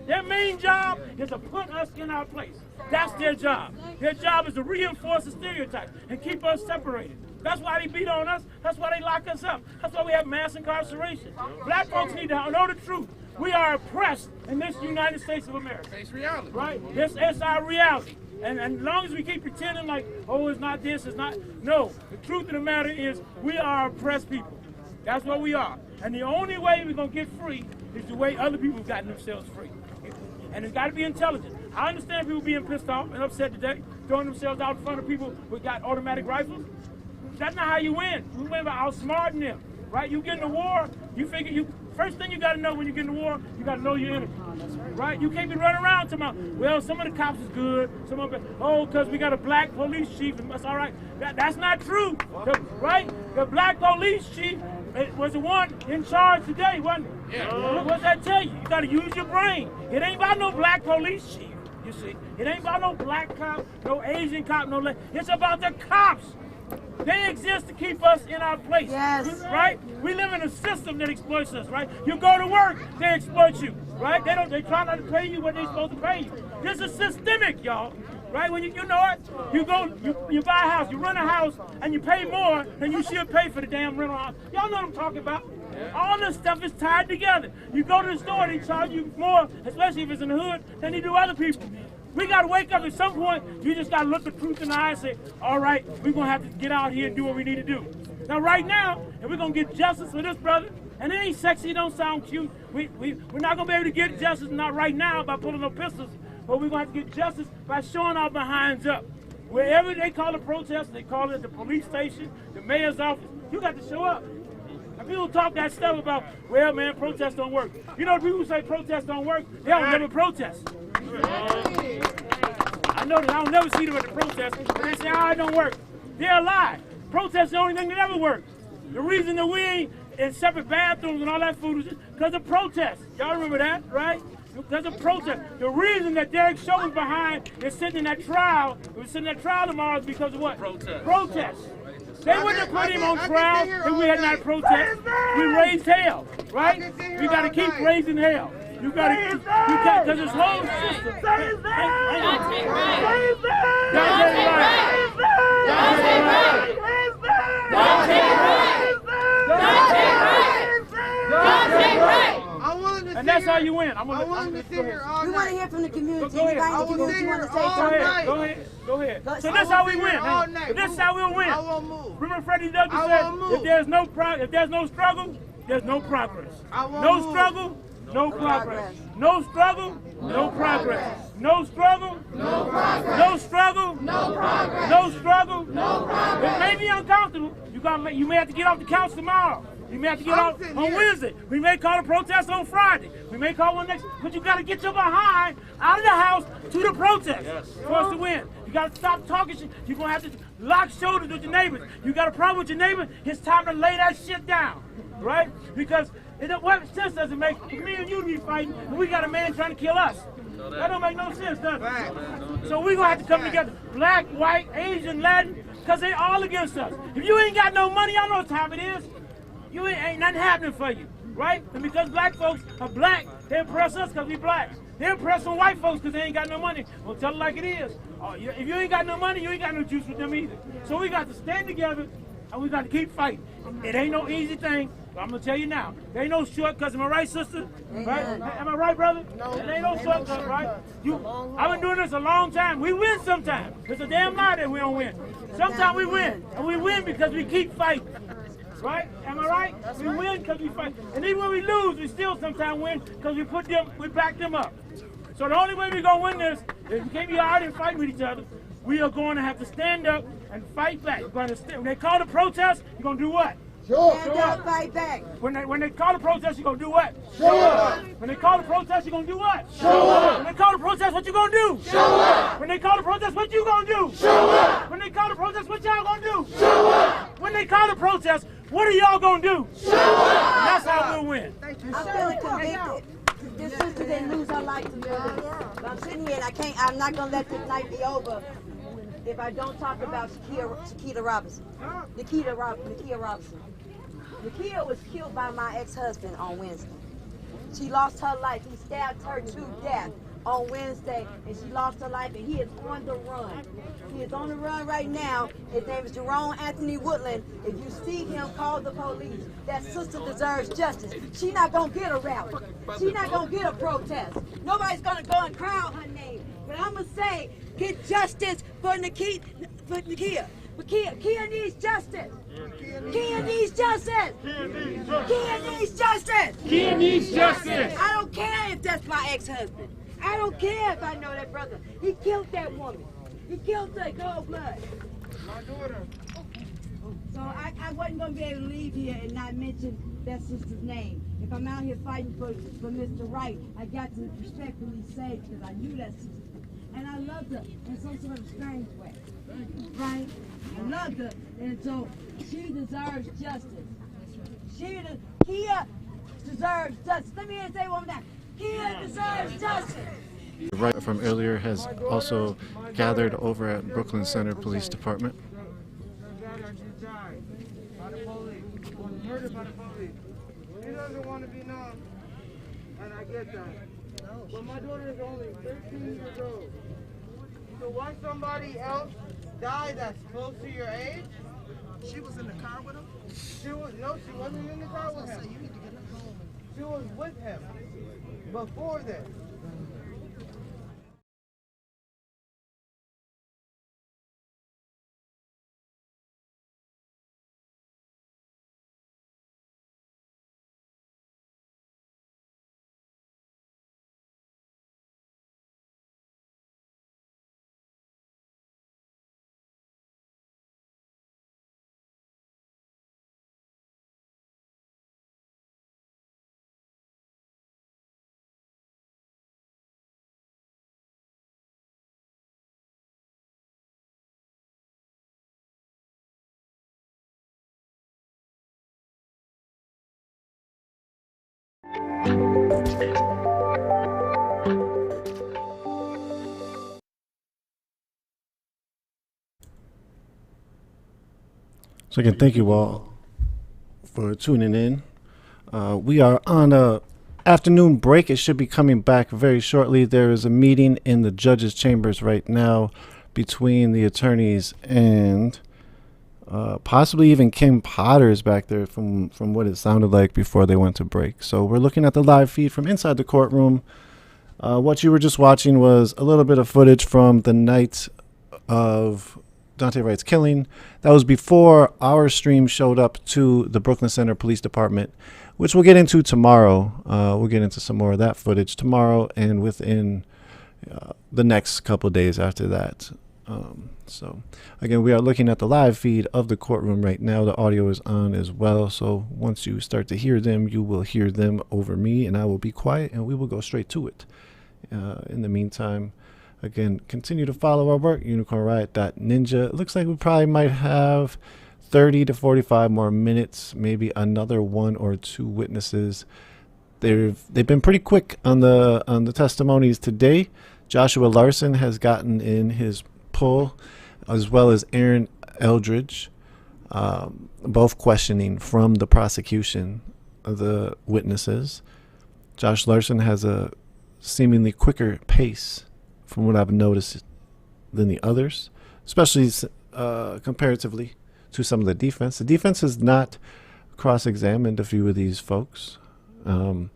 Their main job is to put us in our place. That's their job. Their job is to reinforce the stereotypes and keep us separated. That's why they beat on us. That's why they lock us up. That's why we have mass incarceration. Black folks need to know the truth. We are oppressed in this United States of America. It's reality. Right? It's our reality. And as long as we keep pretending like, oh, it's not this, it's not. No. The truth of the matter is we are oppressed people. That's what we are. And the only way we're going to get free is the way other people have gotten themselves free. And it's got to be intelligent. I understand people being pissed off and upset today, throwing themselves out in front of people who got automatic rifles. That's not how you win. You win by outsmarting them, right? You get in a war, you figure first thing you got to know when you get in a war, you got to know your enemy, right? You can't be running around talking about, well, some of the cops is good, some of it, because we got a black police chief, and that's all right. That's not true, right? The black police chief was the one in charge today, wasn't it? Yeah. What does that tell you? You got to use your brain. It ain't about no black police chief, you see. It ain't about no black cop, no Asian cop, no. It's about the cops. They exist to keep us in our place, right? We live in a system that exploits us, right? You go to work, they exploit you, right? They try not to pay you what they're supposed to pay you. This is systemic, y'all, right? When you know it, you buy a house, you rent a house, and you pay more than you should pay for the damn rental house. Y'all know what I'm talking about. All this stuff is tied together. You go to the store, they charge you more, especially if it's in the hood, than they do other people. We got to wake up at some point. You just got to look the truth in the eye and say, all right, we're going to have to get out here and do what we need to do. Now, right now, if we're going to get justice for this brother, and it ain't sexy, it don't sound cute, we're not going to be able to get justice, not right now, by pulling no pistols, but we're going to have to get justice by showing our behinds up. Wherever they call a protest, they call it the police station, the mayor's office, you got to show up. And people talk that stuff about, well, man, protests don't work. You know, people who say protests don't work, they don't never protest. I know that I don't never see them at the protest, but they say, oh, it don't work. They're a lie. Protests is the only thing that ever works. The reason that we ain't in separate bathrooms and all that food is because of protests. Y'all remember that, right? There's a protest. The reason that Derek Chauvin's behind is sitting in that trial, tomorrow is because of what? Protest. They wouldn't have put him on trial if we had not protested. We raised hell, right? We got to keep raising hell. You got to, because this whole system. Say his name! Daunte Wright! Daunte Wright! Daunte Wright! Daunte Wright! And that's how you win. I want to sit here all night. We want to hear from the community. Go ahead. So that's how we win. This is how we'll win. I won't move. Remember Freddie Douglass said, if there's no struggle, there's no progress. No struggle, no progress. No struggle, no progress. No struggle, no progress. No struggle, no progress. No struggle, no progress. It may be uncomfortable. You may have to get off the couch tomorrow. You may have to get out on Wednesday. We may call a protest on Friday. We may call one next, but you got to get your behind out of the house to the protest for us to win. You got to stop talking shit. You're going to have to lock shoulders with your neighbors. You got a problem with your neighbor, it's time to lay that shit down, right? Because what sense does it make for me and you to be fighting and we got a man trying to kill us? That don't make no sense, does it? So we're going to have to come together, black, white, Asian, Latin, because they all against us. If you ain't got no money, I know what time it is. You ain't nothing happening for you, right? And because black folks are black, they impress us because we black. They impress some white folks because they ain't got no money. Well, tell it like it is. If you ain't got no money, you ain't got no juice with them either. So we got to stand together and we got to keep fighting. It ain't no easy thing, but I'm going to tell you now. There ain't no shortcuts. Am I right, sister? Right? Am I right, brother? No. There ain't no shortcuts, right? I've been doing this a long time. We win sometimes. It's a damn lie that we don't win. Sometimes we win, and we win because we keep fighting. Right? Am I right? We win because we fight. And even when we lose, we still sometimes win because we back them up. So the only way we're going to win this is we can't be out and fighting with each other. We are going to have to stand up and fight back. We're going to when they call the protest, you're going to do what? Show up, fight back. When they call the protest, you're going to do what? Show up. When they call the protest, you're going to do what? Show up. When they call the protest, what you going to do? Show up. When they call the protest, what you going to do? Show up. When they call the protest, what y'all going to do? Show up. When they call the protest, what are y'all going to do? Show up. That's how we'll win. I'm feeling convicted. This sister didn't lose her life today. But I'm sitting here and I'm not going to let this night be over if I don't talk about Nikita Robinson. Nikita Robinson. Nikita was killed by my ex-husband on Wednesday. She lost her life. He stabbed her to death on Wednesday, and she lost her life, and he is on the run. He is on the run right now. His name is Jerome Anthony Woodland. If you see him, call the police. That sister deserves justice. She's not going to get a rally. She's not going to get a protest. Nobody's going to go and crown her name. But I'm going to say, get justice for Nikita. Kia needs justice. Kia needs justice. Kia needs justice. Kia needs justice. I don't care if that's my ex-husband. I don't care if I know that brother. He killed that woman. He killed her in cold blood. My daughter. So I wasn't going to be able to leave here and not mention that sister's name. If I'm out here fighting for Mr. Wright, I got to respectfully say, because I knew that sister. And I loved her in some sort of strange way. Right? I loved her. And so she deserves justice. Kia deserves justice. Let me say one more time. Kia deserves justice. Right from earlier has also gathered over at Brooklyn Center Police Department. Murdered by the police. He doesn't want to be known, and I get that. But my daughter is only 13 years old. To watch somebody else die that's close to your age? She was in the car with him? She wasn't in the car with him. She was with him before this. So again, thank you all for tuning in. We are on a afternoon break. It should be coming back very shortly. There is a meeting in the judge's chambers right now between the attorneys and possibly even Kim Potter's back there from what it sounded like before they went to break. So we're looking at the live feed from inside the courtroom. What you were just watching was a little bit of footage from the night of Daunte Wright's killing. That was before our stream showed up to the Brooklyn Center Police Department, which we'll get into tomorrow. We'll get into some more of that footage tomorrow and within the next couple days after that. So again, we are looking at the live feed of the courtroom right now. The audio is on as well. So once you start to hear them, you will hear them over me, and I will be quiet and we will go straight to it. In the meantime, again, continue to follow our work, unicornriot.ninja. It looks like we probably might have 30 to 45 more minutes, maybe another 1 or 2 witnesses. They've been pretty quick on the testimonies today. Joshua Larson has gotten in his pull, as well as Aaron Eldridge, both questioning from the prosecution of the witnesses. Josh Larson has a seemingly quicker pace from what I've noticed than the others, especially comparatively to some of the defense. The defense has not cross-examined a few of these folks. And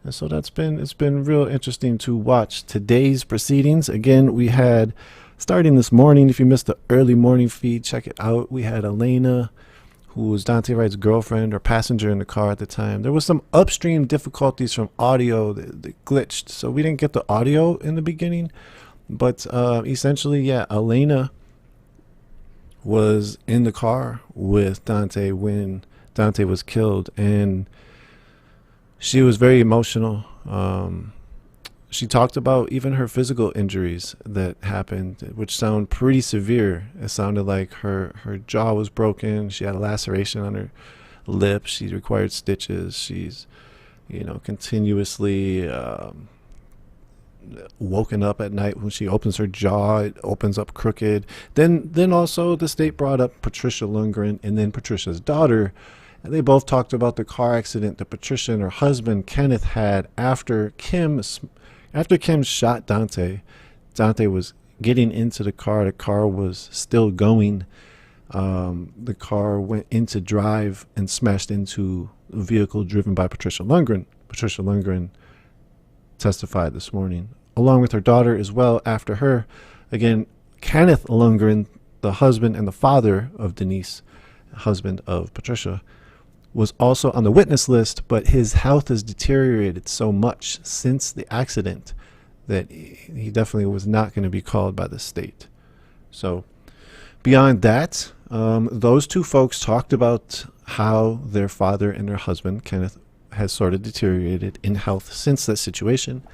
so it's been real interesting to watch today's proceedings. Again, we had, starting this morning, if you missed the early morning feed, check it out. We had Elena, who was Daunte Wright's girlfriend or passenger in the car at the time. There was some upstream difficulties from audio that glitched, so we didn't get the audio in the beginning. But essentially, yeah, Elena was in the car with Daunte when Daunte was killed, and she was very emotional. She talked about even her physical injuries that happened, which sound pretty severe. It sounded like her jaw was broken. She had a laceration on her lip. She required stitches. She's, continuously woken up at night when she opens her jaw. It opens up crooked. Then also the state brought up Patricia Lundgren and then Patricia's daughter. And they both talked about the car accident that Patricia and her husband Kenneth had after Kim shot Daunte. Daunte was getting into the car. The car was still going. The car went into drive and smashed into a vehicle driven by Patricia Lundgren. Patricia Lundgren testified this morning, along with her daughter as well after her. Again, Kenneth Lundgren, the husband and the father of Denise, husband of Patricia, was also on the witness list, but his health has deteriorated so much since the accident that he definitely was not going to be called by the state. So beyond that, those two folks talked about how their father and their husband, Kenneth, has sort of deteriorated in health since that situation.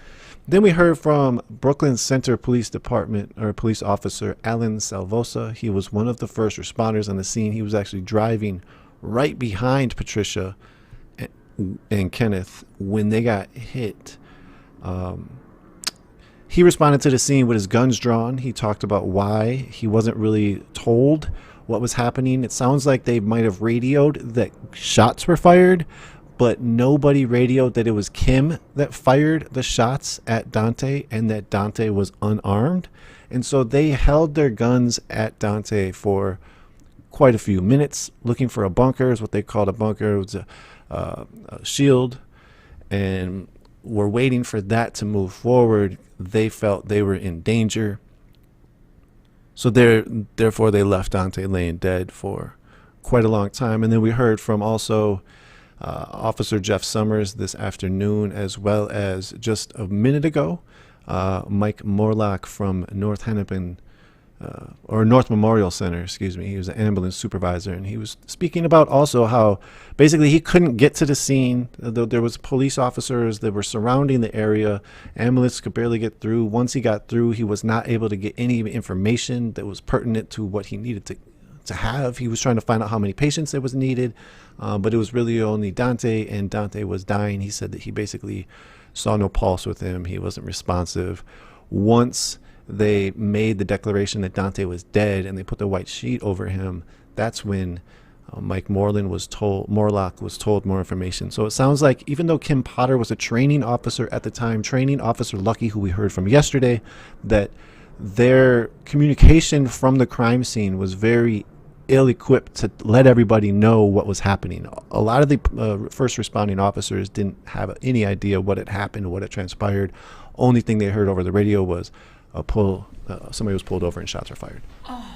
Then we heard from Brooklyn Center Police Department, or police officer Alan Salvosa. He was one of the first responders on the scene. He was actually driving right behind Patricia and Kenneth when they got hit. He responded to the scene with his guns drawn. He talked about why he wasn't really told what was happening. It sounds like they might have radioed that shots were fired, but nobody radioed that it was Kim that fired the shots at Daunte and that Daunte was unarmed. And so they held their guns at Daunte for quite a few minutes, looking for a bunker, is what they called a bunker. It was a shield, and were waiting for that to move forward. They felt they were in danger, so therefore they left Daunte laying dead for quite a long time. And then we heard from also Officer Jeff Summers this afternoon, as well as just a minute ago, Mike Morlock from North Hennepin, or North Memorial Center, excuse me. He was an ambulance supervisor, and he was speaking about also how basically he couldn't get to the scene. There was police officers that were surrounding the area. Ambulance could barely get through. Once he got through, he was not able to get any information that was pertinent to what he needed to have. He was trying to find out how many patients it was needed, but it was really only Daunte, and Daunte was dying. He said that he basically saw no pulse with him. He wasn't responsive. Once they made the declaration that Daunte was dead and they put the white sheet over him, that's when Mike Morlock was told more information. So it sounds like even though Kim Potter was a training officer at the time, training officer Lucky, who we heard from yesterday, that their communication from the crime scene was very ill-equipped to let everybody know what was happening. A lot of the first responding officers didn't have any idea what had happened, what had transpired. Only thing they heard over the radio was somebody was pulled over and shots were fired. Oh.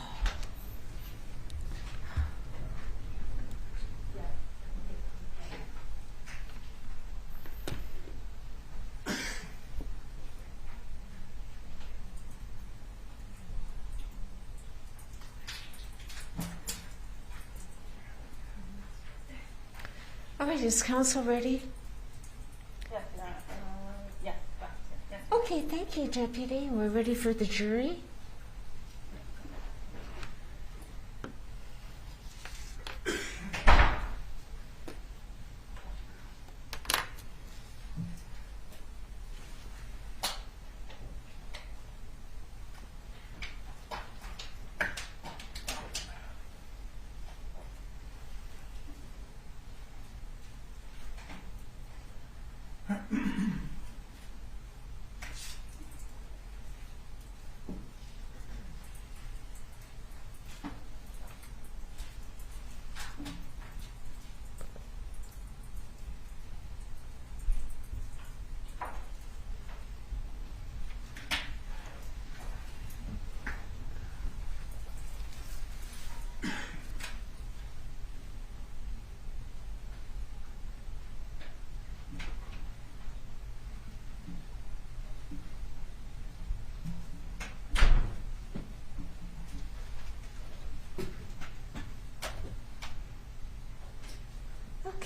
All right, is counsel ready? Yes, yes. Okay, thank you, Deputy. We're ready for the jury.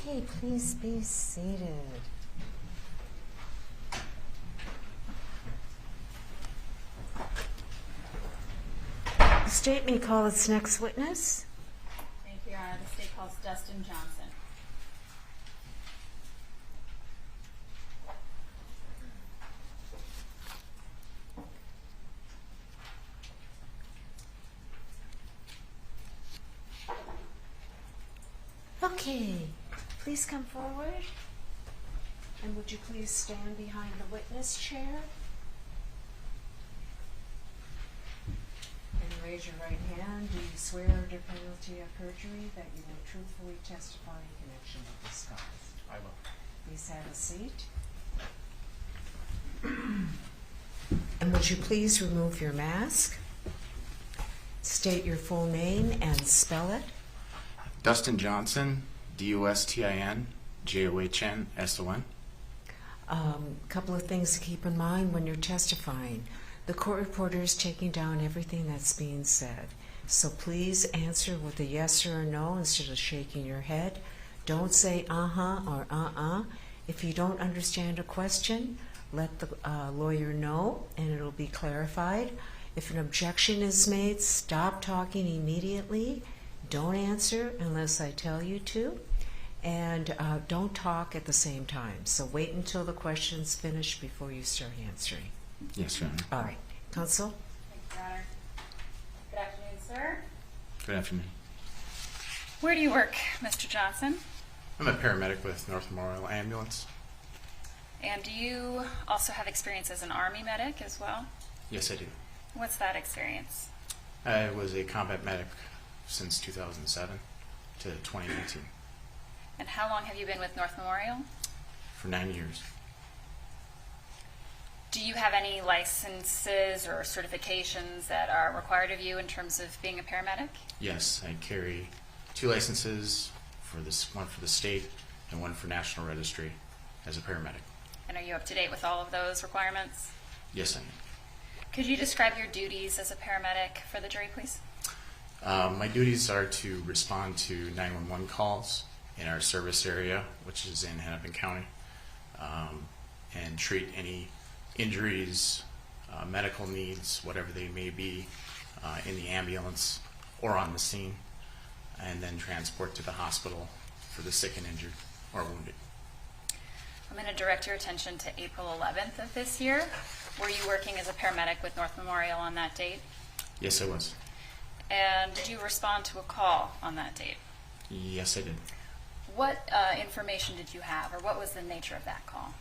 Okay, please be seated. The state may call its next witness. Thank you, Your Honor. The state calls Dustin Johnson. Okay, please come forward. And would you please stand behind the witness chair? And raise your right hand. Do you swear under penalty of perjury that you will truthfully testify in connection with this case? I will. Please have a seat. And would you please remove your mask? State your full name and spell it. Dustin Johnson, Dustin Johnsson. Couple of things to keep in mind when you're testifying. The court reporter is taking down everything that's being said. So please answer with a yes or a no instead of shaking your head. Don't say uh-huh or uh-uh. If you don't understand a question, let the lawyer know and it'll be clarified. If an objection is made, stop talking immediately. Don't answer unless I tell you to. And don't talk at the same time. So wait until the question's finished before you start answering. Yes, Your Honor. All right. Counsel? Thank you, Your Honor. Good afternoon, sir. Good afternoon. Where do you work, Mr. Johnson? I'm a paramedic with North Memorial Ambulance. And do you also have experience as an Army medic as well? Yes, I do. What's that experience? I was a combat medic since 2007 to 2019. And how long have you been with North Memorial? For 9 years. Do you have any licenses or certifications that are required of you in terms of being a paramedic? Yes, I carry 2 licenses, one for the state and one for National Registry as a paramedic. And are you up to date with all of those requirements? Yes, I am. Could you describe your duties as a paramedic for the jury, please? My duties are to respond to 911 calls in our service area, which is in Hennepin County, and treat any injuries, medical needs, whatever they may be, in the ambulance or on the scene, and then transport to the hospital for the sick and injured or wounded. I'm going to direct your attention to April 11th of this year. Were you working as a paramedic with North Memorial on that date? Yes, I was. And did you respond to a call on that date? Yes, I did. What information did you have, or what was the nature of that call?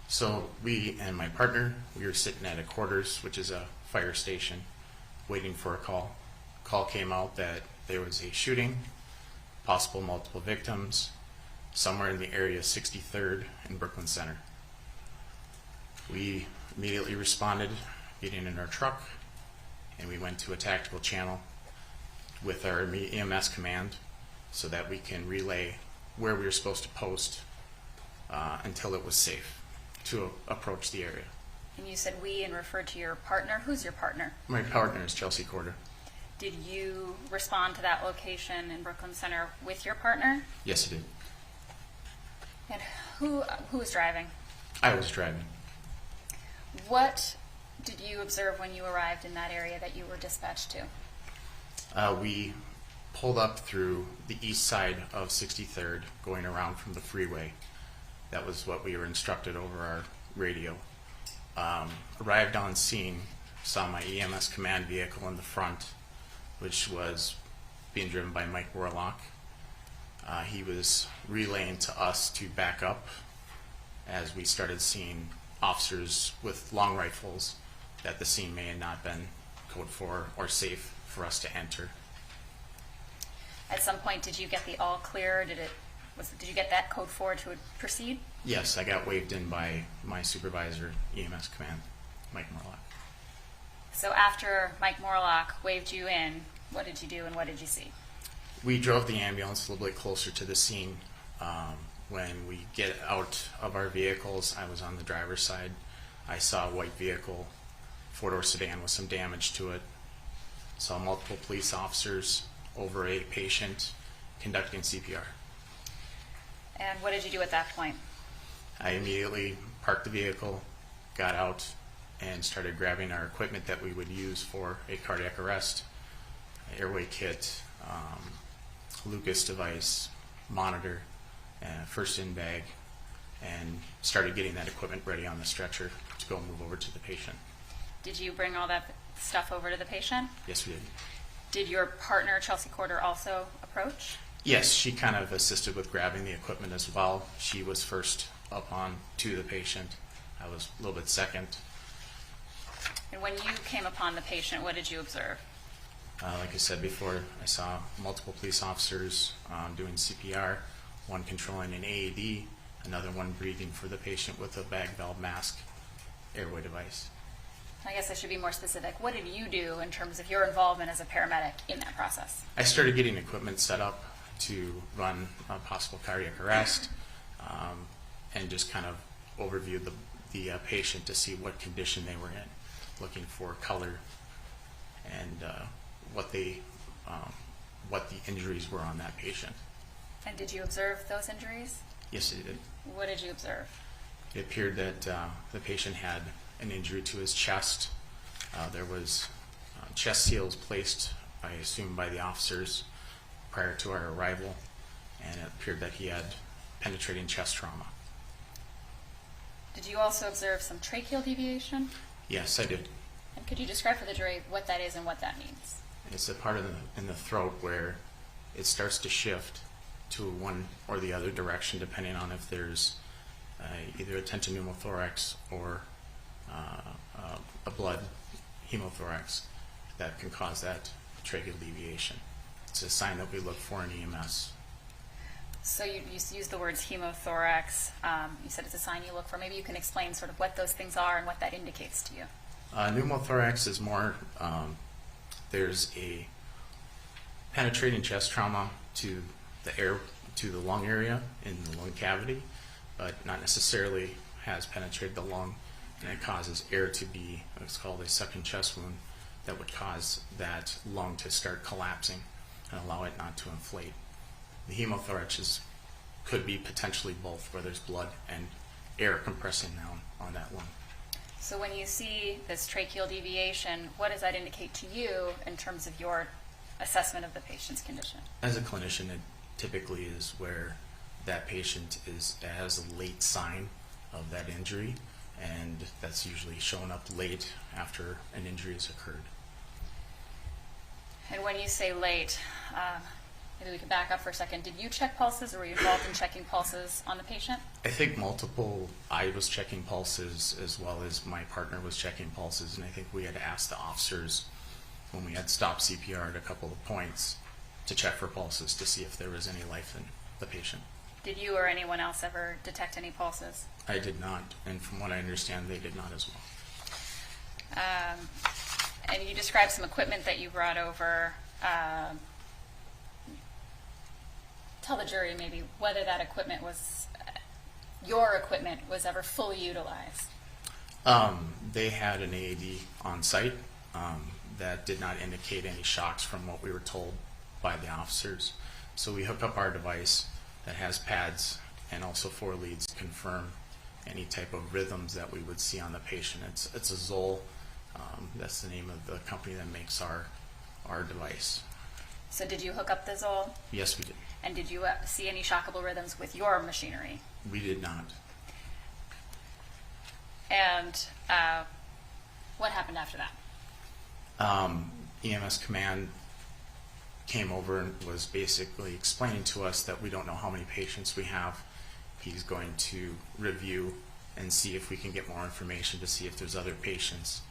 So we and my partner, we were sitting at a quarters, which is a fire station, waiting for a call. Call came out that there was a shooting, possible multiple victims, somewhere in the area of 63rd and Brooklyn Center. We immediately responded, getting in our truck, and we went to a tactical channel with our EMS command so that we can relay where we were supposed to post until it was safe to approach the area. And you said we and referred to your partner. Who's your partner? My partner is Chelsea Corder. Did you respond to that location in Brooklyn Center with your partner? Yes, I did. And who was driving? I was driving. What did you observe when you arrived in that area that you were dispatched to? We pulled up through the east side of 63rd, going around from the freeway. That was what we were instructed over our radio. Arrived on scene, saw my EMS command vehicle in the front, which was being driven by Mike Morlock. He was relaying to us to back up as we started seeing officers with long rifles that the scene may have not been code 4 or safe for us to enter. At some point, did you get the all clear? Did you get that code 4 to proceed? Yes, I got waved in by my supervisor, EMS command, Mike Morlock. So after Mike Morlock waved you in, what did you do and what did you see? We drove the ambulance a little bit closer to the scene. When we get out of our vehicles, I was on the driver's side. I saw a white vehicle, 4-door sedan with some damage to it. Saw multiple police officers over a patient conducting CPR. And what did you do at that point? I immediately parked the vehicle, got out, and started grabbing our equipment that we would use for a cardiac arrest, airway kit, Lucas device, monitor, first in bag, and started getting that equipment ready on the stretcher to go move over to the patient. Did you bring all that stuff over to the patient? Yes, we did. Did your partner, Chelsea Corder, also approach? Yes, she kind of assisted with grabbing the equipment as well. She was first up on to the patient. I was a little bit second. And when you came upon the patient, what did you observe? Like I said before, I saw multiple police officers doing CPR, one controlling an AED, another one breathing for the patient with a bag valve mask airway device. I guess I should be more specific. What did you do in terms of your involvement as a paramedic in that process? I started getting equipment set up to run a possible cardiac arrest and just kind of overviewed the patient to see what condition they were in, looking for color and what the injuries were on that patient. And did you observe those injuries? Yes, I did. What did you observe? It appeared that the patient had an injury to his chest. There was chest seals placed, I assume, by the officers prior to our arrival, and it appeared that he had penetrating chest trauma. Did you also observe some tracheal deviation? Yes, I did. And could you describe for the jury what that is and what that means? It's a part in the throat where it starts to shift to one or the other direction depending on if there's either a tension pneumothorax or a blood hemothorax that can cause that tracheal deviation. It's a sign that we look for in EMS. So you used the words hemothorax. You said it's a sign you look for. Maybe you can explain sort of what those things are and what that indicates to you. Pneumothorax is more, there's a penetrating chest trauma to the lung area in the lung cavity, but not necessarily has penetrated the lung, and it causes air to be what's called a suction chest wound that would cause that lung to start collapsing and allow it not to inflate. The hemothorax could be potentially both, where there's blood and air compressing down on that lung. So when you see this tracheal deviation, what does that indicate to you in terms of your assessment of the patient's condition? As a clinician, it typically is where that patient has a late sign of that injury, and that's usually shown up late after an injury has occurred. And when you say late, Maybe we could back up for a second. Did you check pulses, or were you involved in checking pulses on the patient? I think I was checking pulses as well as my partner was checking pulses, and I think we had asked the officers when we had stopped CPR at a couple of points to check for pulses to see if there was any life in the patient. Did you or anyone else ever detect any pulses? I did not, and from what I understand, they did not as well. And you described some equipment that you brought over. Tell the jury maybe whether that equipment was, your equipment was ever fully utilized. They had an AED on site that did not indicate any shocks from what we were told by the officers. So we hook up our device that has pads and also 4 leads to confirm any type of rhythms that we would see on the patient. It's a Zoll. That's the name of the company that makes our device. So did you hook up the Zoll? Yes, we did. And did you see any shockable rhythms with your machinery? We did not. And what happened after that? EMS command came over and was basically explaining to us that we don't know how many patients we have. He's going to review and see if we can get more information to see if there's other patients.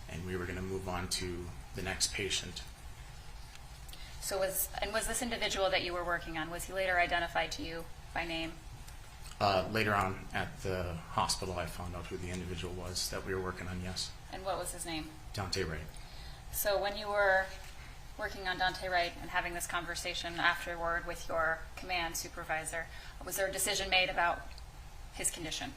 And we were going to move on to the next patient. So was this individual that you were working on, was he later identified to you by name? Later on at the hospital, I found out who the individual was that we were working on, yes. And what was his name? Daunte Wright. So when you were working on Daunte Wright and having this conversation afterward with your command supervisor, was there a decision made about his condition?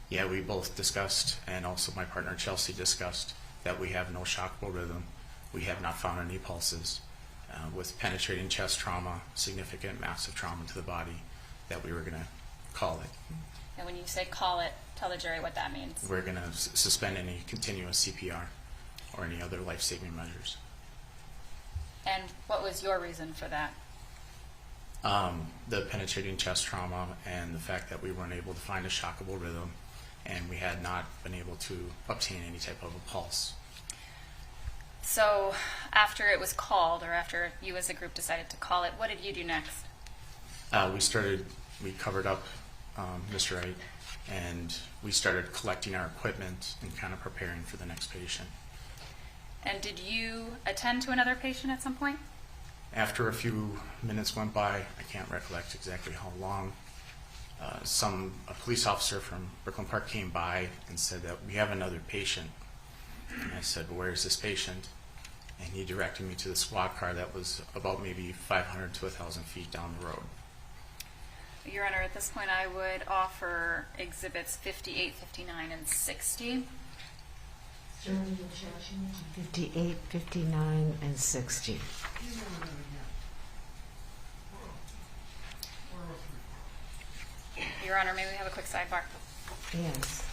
Yeah, we both discussed, and also my partner Chelsea discussed, that we have no shockable rhythm. We have not found any pulses. With penetrating chest trauma, significant massive trauma to the body, that we were going to call it. And when you say call it, tell the jury what that means. We're going to suspend any continuous CPR or any other life-saving measures. And what was your reason for that? The penetrating chest trauma and the fact that we weren't able to find a shockable rhythm, and we had not been able to obtain any type of a pulse. So after it was called, or after you as a group decided to call it, what did you do next? We covered up Mr. Wright, and we started collecting our equipment and kind of preparing for the next patient. And did you attend to another patient at some point? After a few minutes went by, I can't recollect exactly how long, a police officer from Brooklyn Park came by and said that we have another patient. And I said, well, where is this patient? And he directed me to the squad car that was about maybe 500 to 1,000 feet down the road. Your Honor, at this point I would offer exhibits 58, 59, and 60. 58, 59, and 60. Your Honor, may we have a quick sidebar? Yes.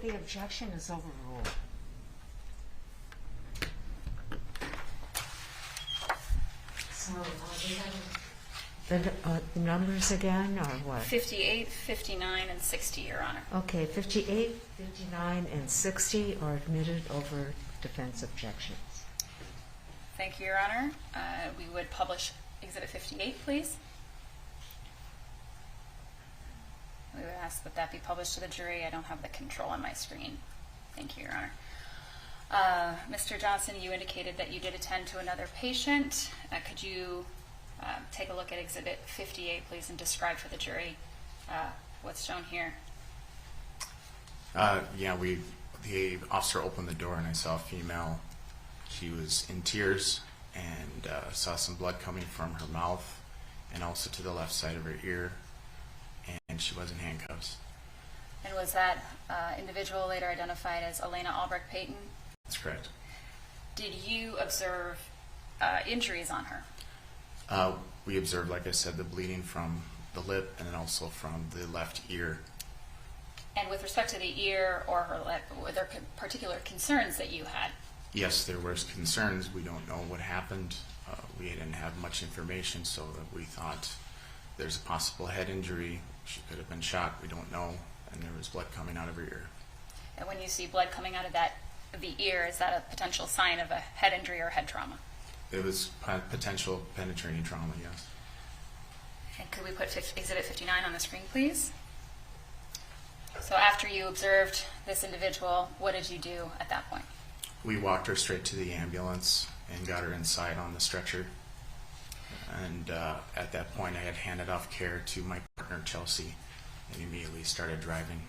The objection is overruled. So, do you have the numbers again, or what? 58, 59, and 60, Your Honor. Okay, 58, 59, and 60 are admitted over defense objections. Thank you, Your Honor. We would publish Exhibit 58, please. We would ask that that be published to the jury. I don't have the control on my screen. Thank you, Your Honor. Mr. Johnson, you indicated that you did attend to another patient. Could you take a look at Exhibit 58, please, and describe for the jury what's shown here? Yeah, the officer opened the door and I saw a female. She was in tears and saw some blood coming from her mouth and also to the left side of her ear, and she was in handcuffs. And was that individual later identified as Elena Albrecht Payton? That's correct. Did you observe injuries on her? We observed, like I said, the bleeding from the lip and then also from the left ear. And with respect to the ear or her lip, were there particular concerns that you had? Yes, there were concerns. We don't know what happened. We didn't have much information, so that we thought there's a possible head injury. She could have been shot. We don't know. And there was blood coming out of her ear. And when you see blood coming out of the ear, is that a potential sign of a head injury or head trauma? It was potential penetrating trauma, yes. And could we put Exhibit 59 on the screen, please? So after you observed this individual, what did you do at that point? We walked her straight to the ambulance and got her inside on the stretcher. And at that point, I had handed off care to my partner, Chelsea, and immediately started driving.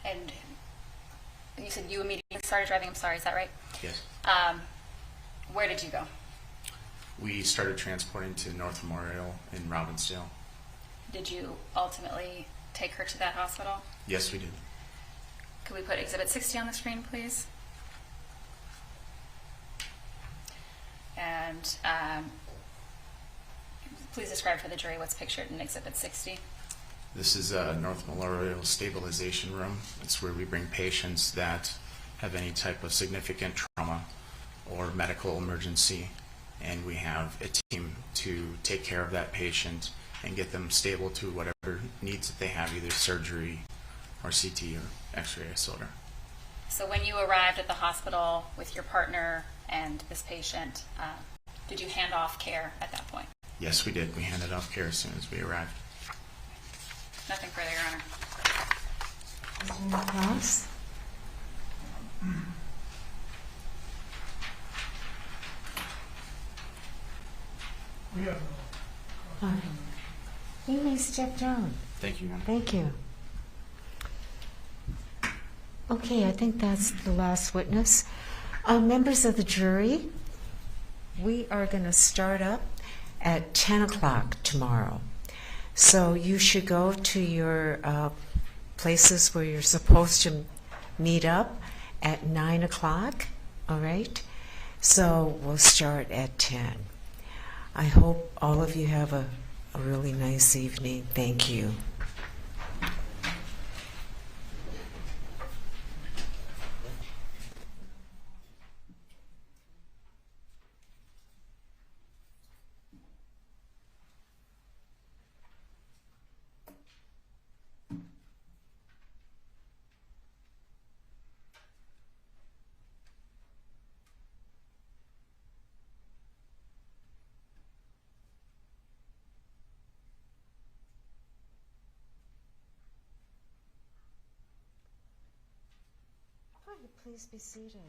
And you said you immediately started driving. I'm sorry, is that right? Yes. Where did you go? We started transporting to North Memorial in Robbinsdale. Did you ultimately take her to that hospital? Yes, we did. Could we put Exhibit 60 on the screen, please? And please describe for the jury what's pictured in Exhibit 60. This is a North Memorial stabilization room. It's where we bring patients that have any type of significant trauma or medical emergency, and we have a team to take care of that patient and get them stable to whatever needs that they have, either surgery or CT or X-ray or SOTA. So when you arrived at the hospital with your partner and this patient, did you hand off care at that point? Yes, we did. We handed off care as soon as we arrived. Nothing further, Your Honor. Anyone else? You may step down. Thank you, Your Honor. Thank you. Okay, I think that's the last witness. Members of the jury, we are going to start up at 10 o'clock tomorrow. So you should go to your places where you're supposed to meet up at 9 o'clock, all right? So we'll start at 10. I hope all of you have a really nice evening. Thank you. Please be seated.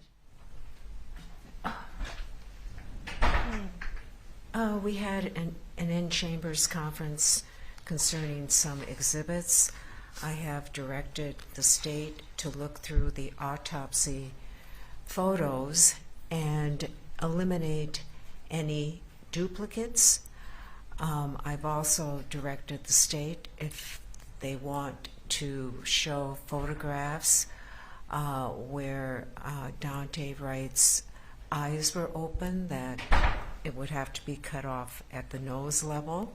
We had an in-chambers conference concerning some exhibits. I have directed the state to look through the autopsy photos and eliminate any duplicates. I've also directed the state, if they want to show photographs where Daunte Wright's eyes were open, that it would have to be cut off at the nose level.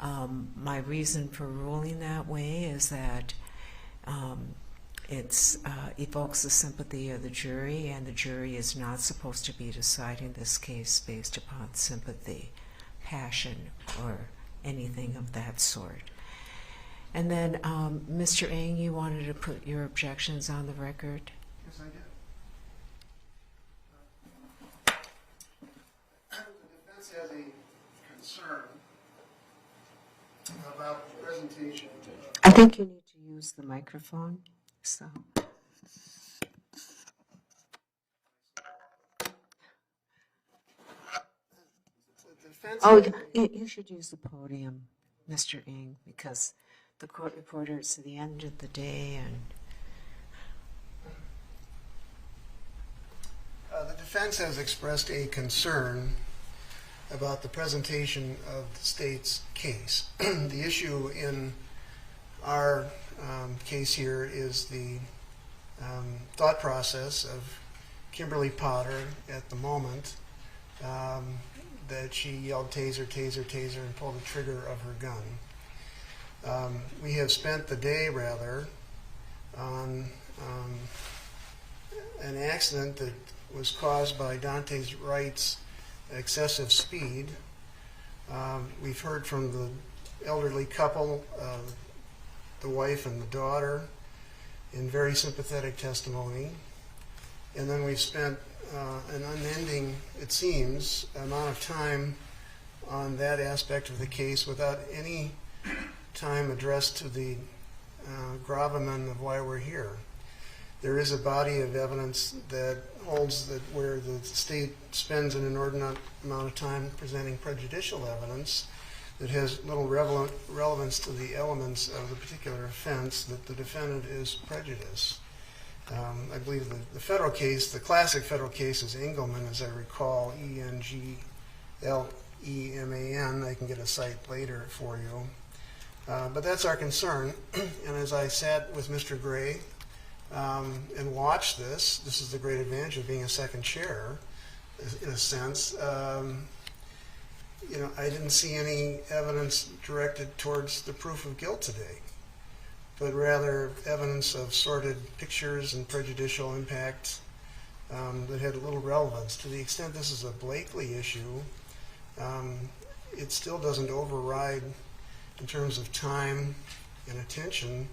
My reason for ruling that way is that It evokes the sympathy of the jury, and the jury is not supposed to be deciding this case based upon sympathy, passion, or anything of that sort. And then, Mr. Ng, you wanted to put your objections on the record? Yes, I did. The defense has a concern about the presentation. I think you need to use the microphone. So. Oh, you should use the podium, Mr. Ng, because the court reporter is at the end of the day, and the defense has expressed a concern about the presentation of the state's case. The issue in our case here is the thought process of Kimberly Potter at the moment that she yelled taser, taser, taser, and pulled the trigger of her gun. We have spent the day, rather, on an accident that was caused by Daunte Wright's excessive speed. We've heard from the elderly couple, the wife and the daughter, in very sympathetic testimony. And then we've spent an unending, it seems, amount of time on that aspect of the case without any time addressed to the gravamen of why we're here. There is a body of evidence that holds that where the state spends an inordinate amount of time presenting prejudicial evidence that has little relevance to the elements of the particular offense, that the defendant is prejudiced. I believe the federal case, the classic federal case, is Engelman, as I recall, E-N-G-L-E-M-A-N. I can get a site later for you. But that's our concern. And as I sat with Mr. Gray and watched this is the great advantage of being a second chair, in a sense. I didn't see any evidence directed towards the proof of guilt today, but rather evidence of sordid pictures and prejudicial impact that had little relevance. To the extent this is a Blakely issue, it still doesn't override, in terms of time and attention,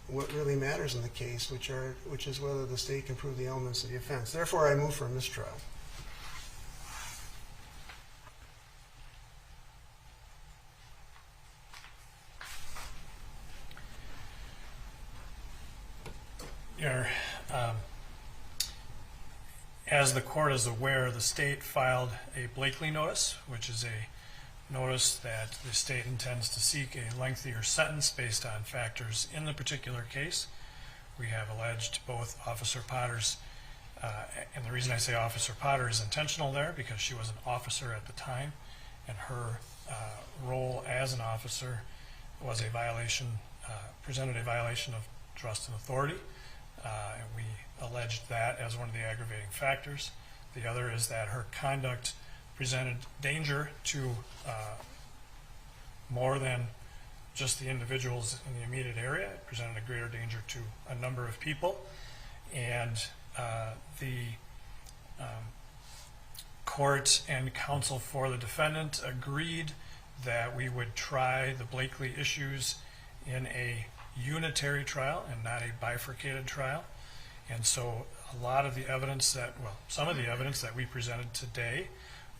what really matters in the case, which is whether the state can prove the elements of the offense. Therefore, I move for a mistrial. As the court is aware, the state filed a Blakely notice, which is a notice that the state intends to seek a lengthier sentence based on factors in the particular case. We have alleged both Officer Potter's, and the reason I say Officer Potter is intentional there, because she was an officer at the time, and her role as an officer was a violation, presented a violation of trust and authority. And we alleged that as one of the aggravating factors. The other is that her conduct presented danger to more than just the individuals in the immediate area. It presented a greater danger to a number of people. And the court and counsel for the defendant agreed that we would try the Blakely issues in a unitary trial and not a bifurcated trial. And so a lot of the evidence that, well, some of the evidence that we presented today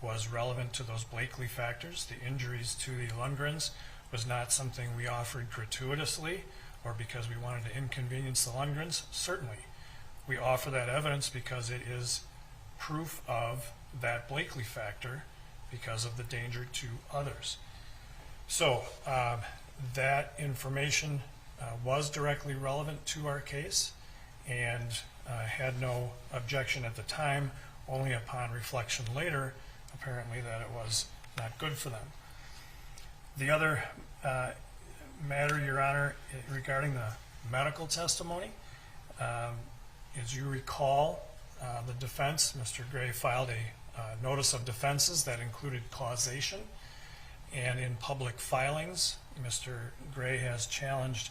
was relevant to those Blakely factors. The injuries to the Lundgrens was not something we offered gratuitously or because we wanted to inconvenience the Lundgrens. Certainly, we offer that evidence because it is proof of that Blakely factor because of the danger to others. So that information was directly relevant to our case and had no objection at the time, only upon reflection later, apparently, that it was not good for them. The other matter, Your Honor, regarding the medical testimony, as you recall, the defense, Mr. Gray, filed a notice of defenses that included causation, and in public filings, Mr. Gray has challenged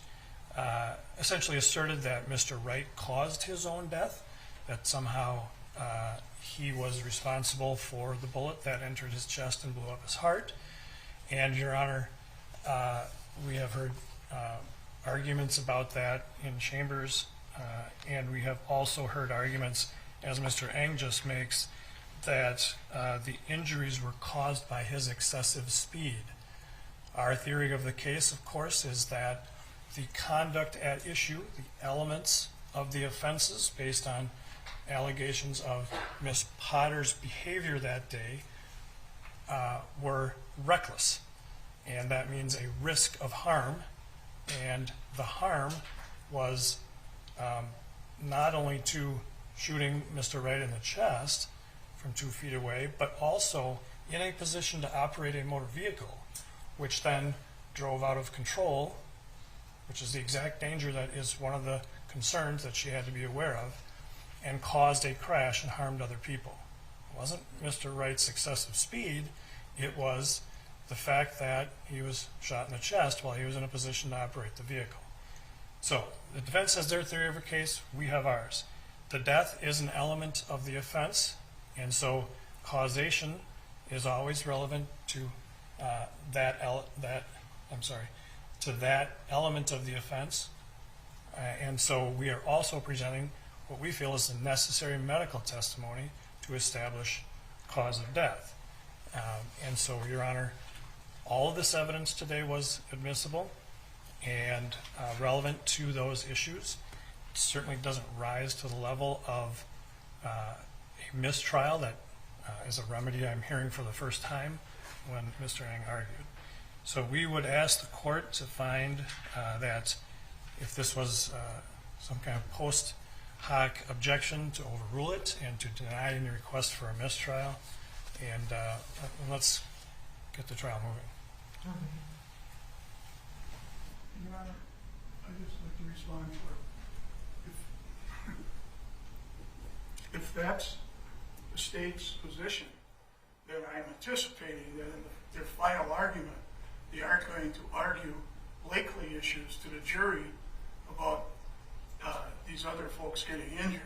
essentially asserted that Mr. Wright caused his own death, that somehow he was responsible for the bullet that entered his chest and blew up his heart. And, Your Honor, we have heard arguments about that in chambers, and we have also heard arguments, as Mr. Eng just makes, that the injuries were caused by his excessive speed. Our theory of the case, of course, is that the conduct at issue, the elements of the offenses based on allegations of Ms. Potter's behavior that day were reckless. And that means a risk of harm. And the harm was not only to shooting Mr. Wright in the chest from 2 feet away, but also in a position to operate a motor vehicle, which then drove out of control, which is the exact danger that is one of the concerns that she had to be aware of, and caused a crash and harmed other people. It wasn't Mr. Wright's excessive speed, it was the fact that he was shot in the chest while he was in a position to operate the vehicle. So the defense has their theory of a case, we have ours. The death is an element of the offense, and so causation is always relevant to that element of the offense. And so we are also presenting what we feel is the necessary medical testimony to establish cause of death. And so, Your Honor, all of this evidence today was admissible and relevant to those issues. It certainly doesn't rise to the level of a mistrial that is a remedy I'm hearing for the first time when Mr. Eng argued. So we would ask the court to find that if this was some kind of post hoc objection, to overrule it and to deny any request for a mistrial, and let's get the trial moving. Your Honor, I'd just like to respond for if that's the state's position, then I'm anticipating that in their final argument, they aren't going to argue Blakely issues to the jury about these other folks getting injured.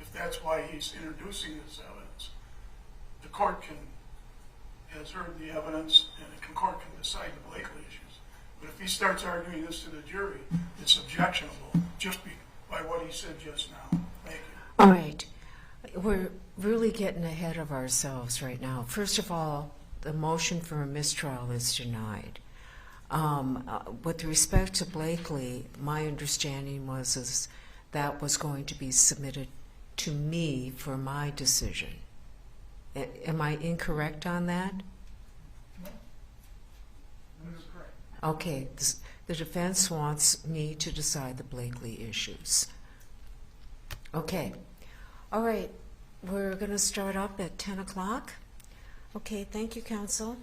If that's why he's introducing this evidence, the court has heard the evidence, and the court can decide the Blakely issues. But if he starts arguing this to the jury, it's objectionable just by what he said just now. Thank you. All right. We're really getting ahead of ourselves right now. First of all, the motion for a mistrial is denied. With respect to Blakely, my understanding was that was going to be submitted to me for my decision. Am I incorrect on that? No. That is correct. Okay. The defense wants me to decide the Blakely issues. Okay. All right. We're going to start up at 10 o'clock. Okay. Thank you, counsel.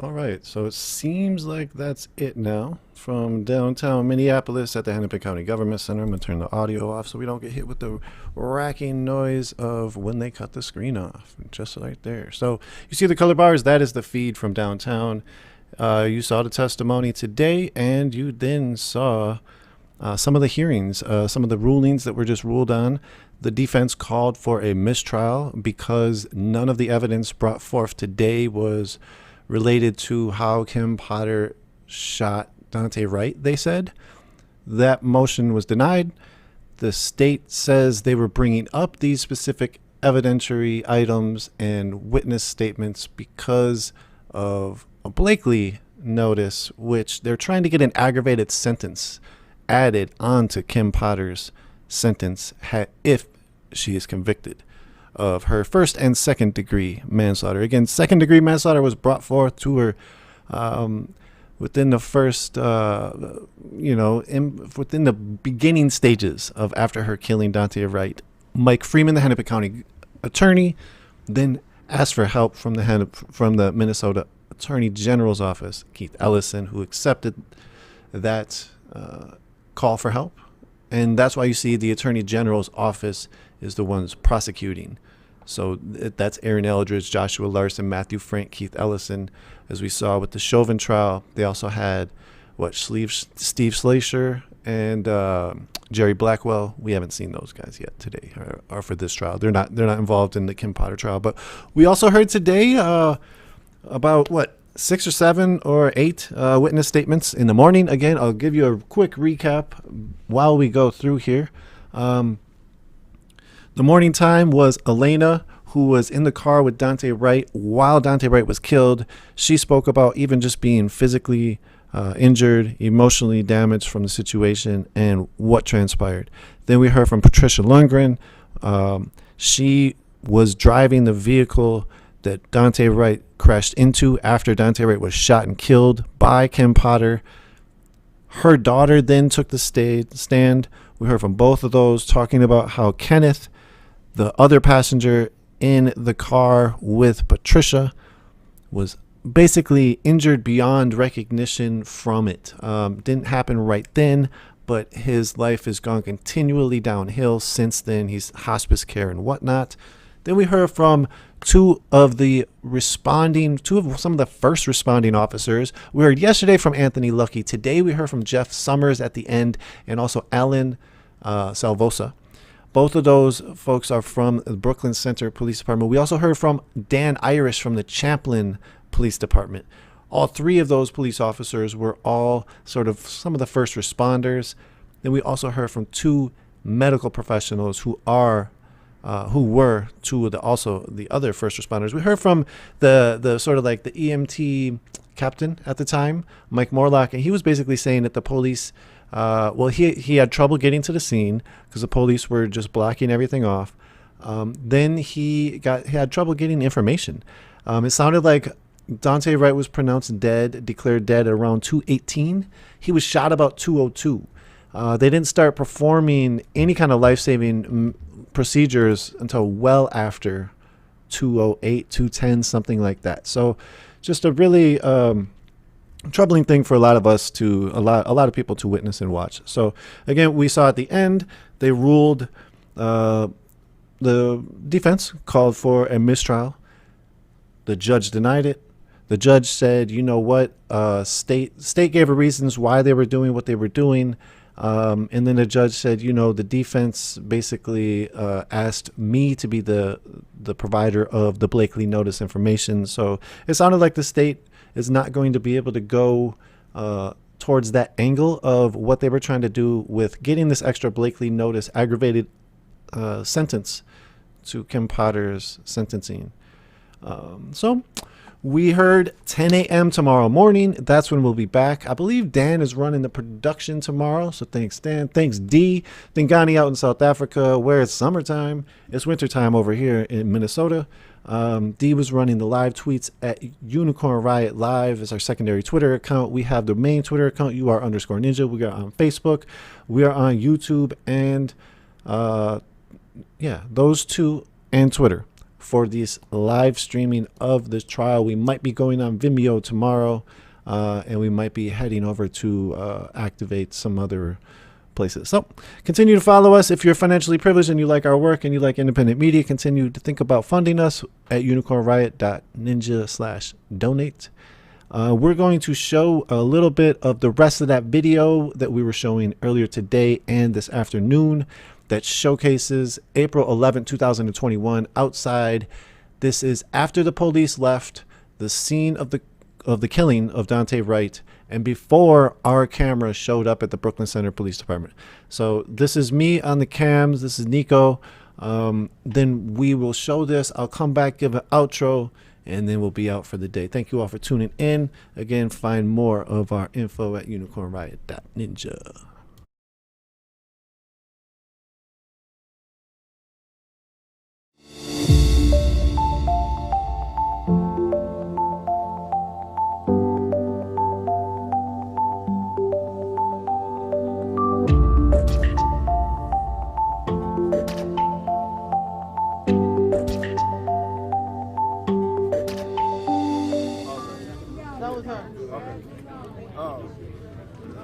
All right, so it seems like that's it now from downtown Minneapolis at the Hennepin County Government Center. I'm going to turn the audio off so we don't get hit with the racking noise of when they cut the screen off, just right there. So you see the color bars, that is the feed from downtown. You saw the testimony today, and you then saw some of the hearings, some of the rulings that were just ruled on. The defense called for a mistrial because none of the evidence brought forth today was related to how Kim Potter shot Daunte Wright, they said. That motion was denied. The state says they were bringing up these specific evidentiary items and witness statements because of a Blakely notice, which they're trying to get an aggravated sentence added onto Kim Potter's sentence if she is convicted of her first and second degree manslaughter. Again, second degree manslaughter was brought forth to her within the first, within the beginning stages of after her killing Daunte Wright. Mike Freeman, the Hennepin County attorney, then asked for help from the Minnesota Attorney General's office, Keith Ellison, who accepted that call for help. And that's why you see the Attorney General's office is the ones prosecuting. So that's Aaron Eldridge, Joshua Larson, Matthew Frank, Keith Ellison. As we saw with the Chauvin trial, they also had Steve Slasher and Jerry Blackwell. We haven't seen those guys yet today, or for this trial. They're not involved in the Kim Potter trial. But we also heard today about 6 or 7 or 8 witness statements in the morning. Again, I'll give you a quick recap while we go through here. The morning time was Elena, who was in the car with Daunte Wright while Daunte Wright was killed. She spoke about even just being physically injured, emotionally damaged from the situation, and what transpired. Then we heard from Patricia Lundgren. She was driving the vehicle that Daunte Wright crashed into after Daunte Wright was shot and killed by Kim Potter. Her daughter then took the stand. We heard from both of those talking about how Kenneth, the other passenger in the car with Patricia, was basically injured beyond recognition from it. Didn't happen right then, but his life has gone continually downhill since then. He's hospice care and whatnot. Then we heard from some of the first responding officers. We heard yesterday from Anthony Lucky. Today we heard from Jeff Summers at the end, and also Alan Salvosa. Both of those folks are from the Brooklyn Center Police Department. We also heard from Dan Irish from the Champlin Police Department. All 3 of those police officers were all sort of some of the first responders. Then we also heard from 2 medical professionals who were 2 of the other first responders. We heard from the sort of like the EMT captain at the time, Mike Morlock, and he was basically saying that the police, he had trouble getting to the scene because the police were just blocking everything off. Then he had trouble getting information. It sounded like Daunte Wright was pronounced declared dead at around 2:18. He was shot about 2:02. They didn't start performing any kind of life-saving procedures until well after 2:08, 2:10, something like that. So just a really troubling thing for a lot of people to witness and watch. So again, we saw at the end, they ruled, the defense called for a mistrial. The judge denied it. The judge said, you know what, state gave her reasons why they were doing what they were doing. And then the judge said, the defense basically asked me to be the provider of the Blakely notice information. So it sounded like the state is not going to be able to go towards that angle of what they were trying to do with getting this extra Blakely notice aggravated sentence to Kim Potter's sentencing. So we heard 10 a.m. tomorrow morning. That's when we'll be back. I believe Dan is running the production tomorrow. So thanks, Dan. Thanks, D. Dingani out in South Africa, where it's summertime. It's wintertime over here in Minnesota. D was running the live tweets at Unicorn Riot Live as our secondary Twitter account. We have the main Twitter account, UR_Ninja. We are on Facebook. We are on YouTube and, those 2 and Twitter. For this live streaming of this trial. We might be going on Vimeo tomorrow, and we might be heading over to activate some other places. So continue to follow us. If you're financially privileged and you like our work and you like independent media, continue to think about funding us at unicornriot.ninja/donate. We're going to show a little bit of the rest of that video that we were showing earlier today and this afternoon that showcases April 11, 2021 outside. This is after the police left the scene of the killing of Daunte Wright and before our camera showed up at the Brooklyn Center Police Department. So this is me on the cams. This is Nico. Then we will show this. I'll come back, give an outro, and then we'll be out for the day. Thank you all for tuning in. Again, find more of our info at unicornriot.ninja.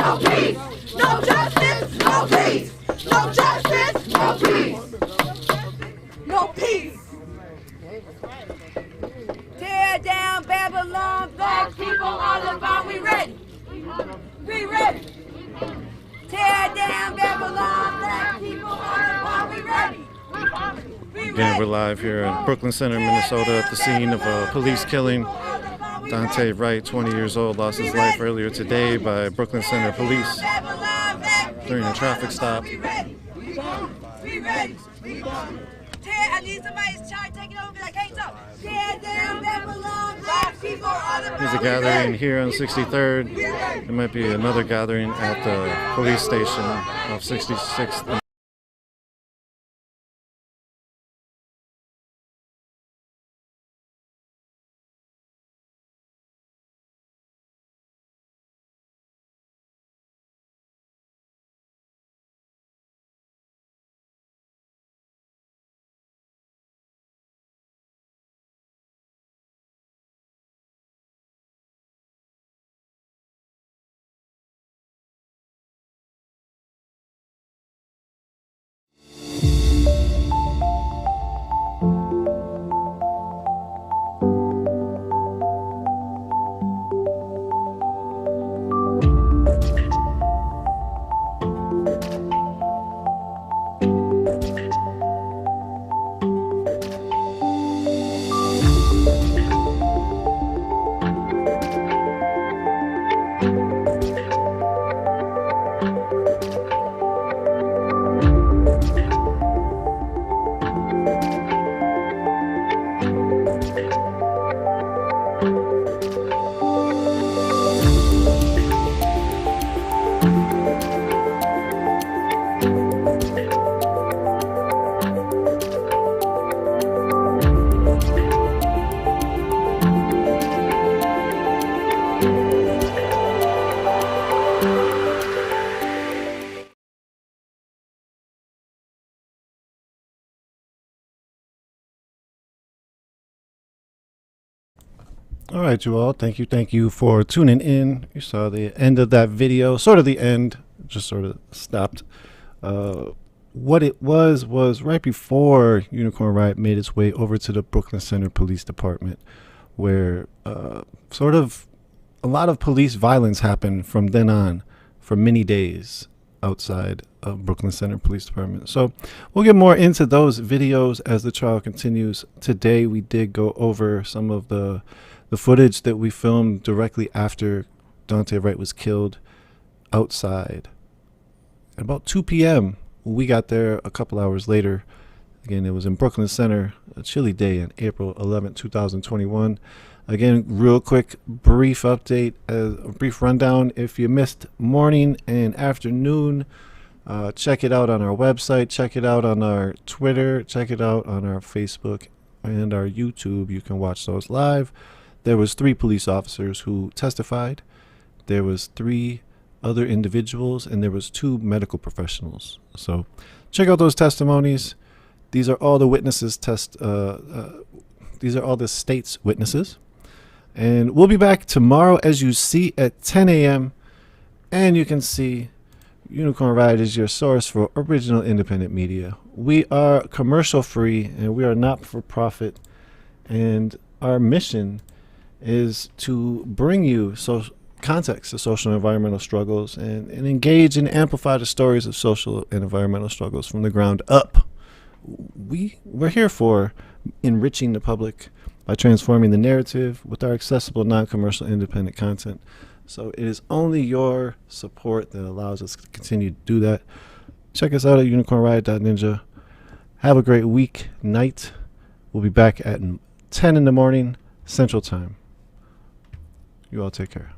no peace. No justice, no peace. No justice, no peace. No peace. Tear down Babylon, black people all about. We ready. We ready. Tear down Babylon, black people all about. We ready. Again, we're live here in Brooklyn Center, Minnesota, at the scene of a police killing. Daunte Wright, 20 years old, lost his life earlier today by Brooklyn Center police during a traffic stop. We ready. I need somebody's child taking over because I can't talk. Tear down Babylon, black people all about. There's a gathering here on 63rd. There might be another gathering at the police station off 66th. All right, you all. Thank you for tuning in. You saw the end of that video, sort of the end, just sort of stopped. What it was right before Unicorn Riot made its way over to the Brooklyn Center Police Department, where sort of a lot of police violence happened from then on for many days outside of Brooklyn Center Police Department. So we'll get more into those videos as the trial continues. Today we did go over some of the footage that we filmed directly after Daunte Wright was killed outside. At about 2 p.m., we got there a couple hours later. Again, it was in Brooklyn Center, a chilly day on April 11, 2021. Again, real quick, brief update, a brief rundown. If you missed morning and afternoon, check it out on our website, check it out on our Twitter, check it out on our Facebook and our YouTube. You can watch those live. There was 3 police officers who testified. There was 3 other individuals, and there was 2 medical professionals. So check out those testimonies. These are all the witnesses these are all the state's witnesses. And we'll be back tomorrow, as you see, at 10 a.m. And you can see Unicorn Riot is your source for original independent media. We are commercial free and we are not for profit. And our mission is to bring you context of social and environmental struggles and engage and amplify the stories of social and environmental struggles from the ground up. We're here for enriching the public by transforming the narrative with our accessible, non-commercial, independent content. So it is only your support that allows us to continue to do that. Check us out at unicornriot.ninja. Have a great week, night. We'll be back at 10 in the morning, Central Time. You all take care.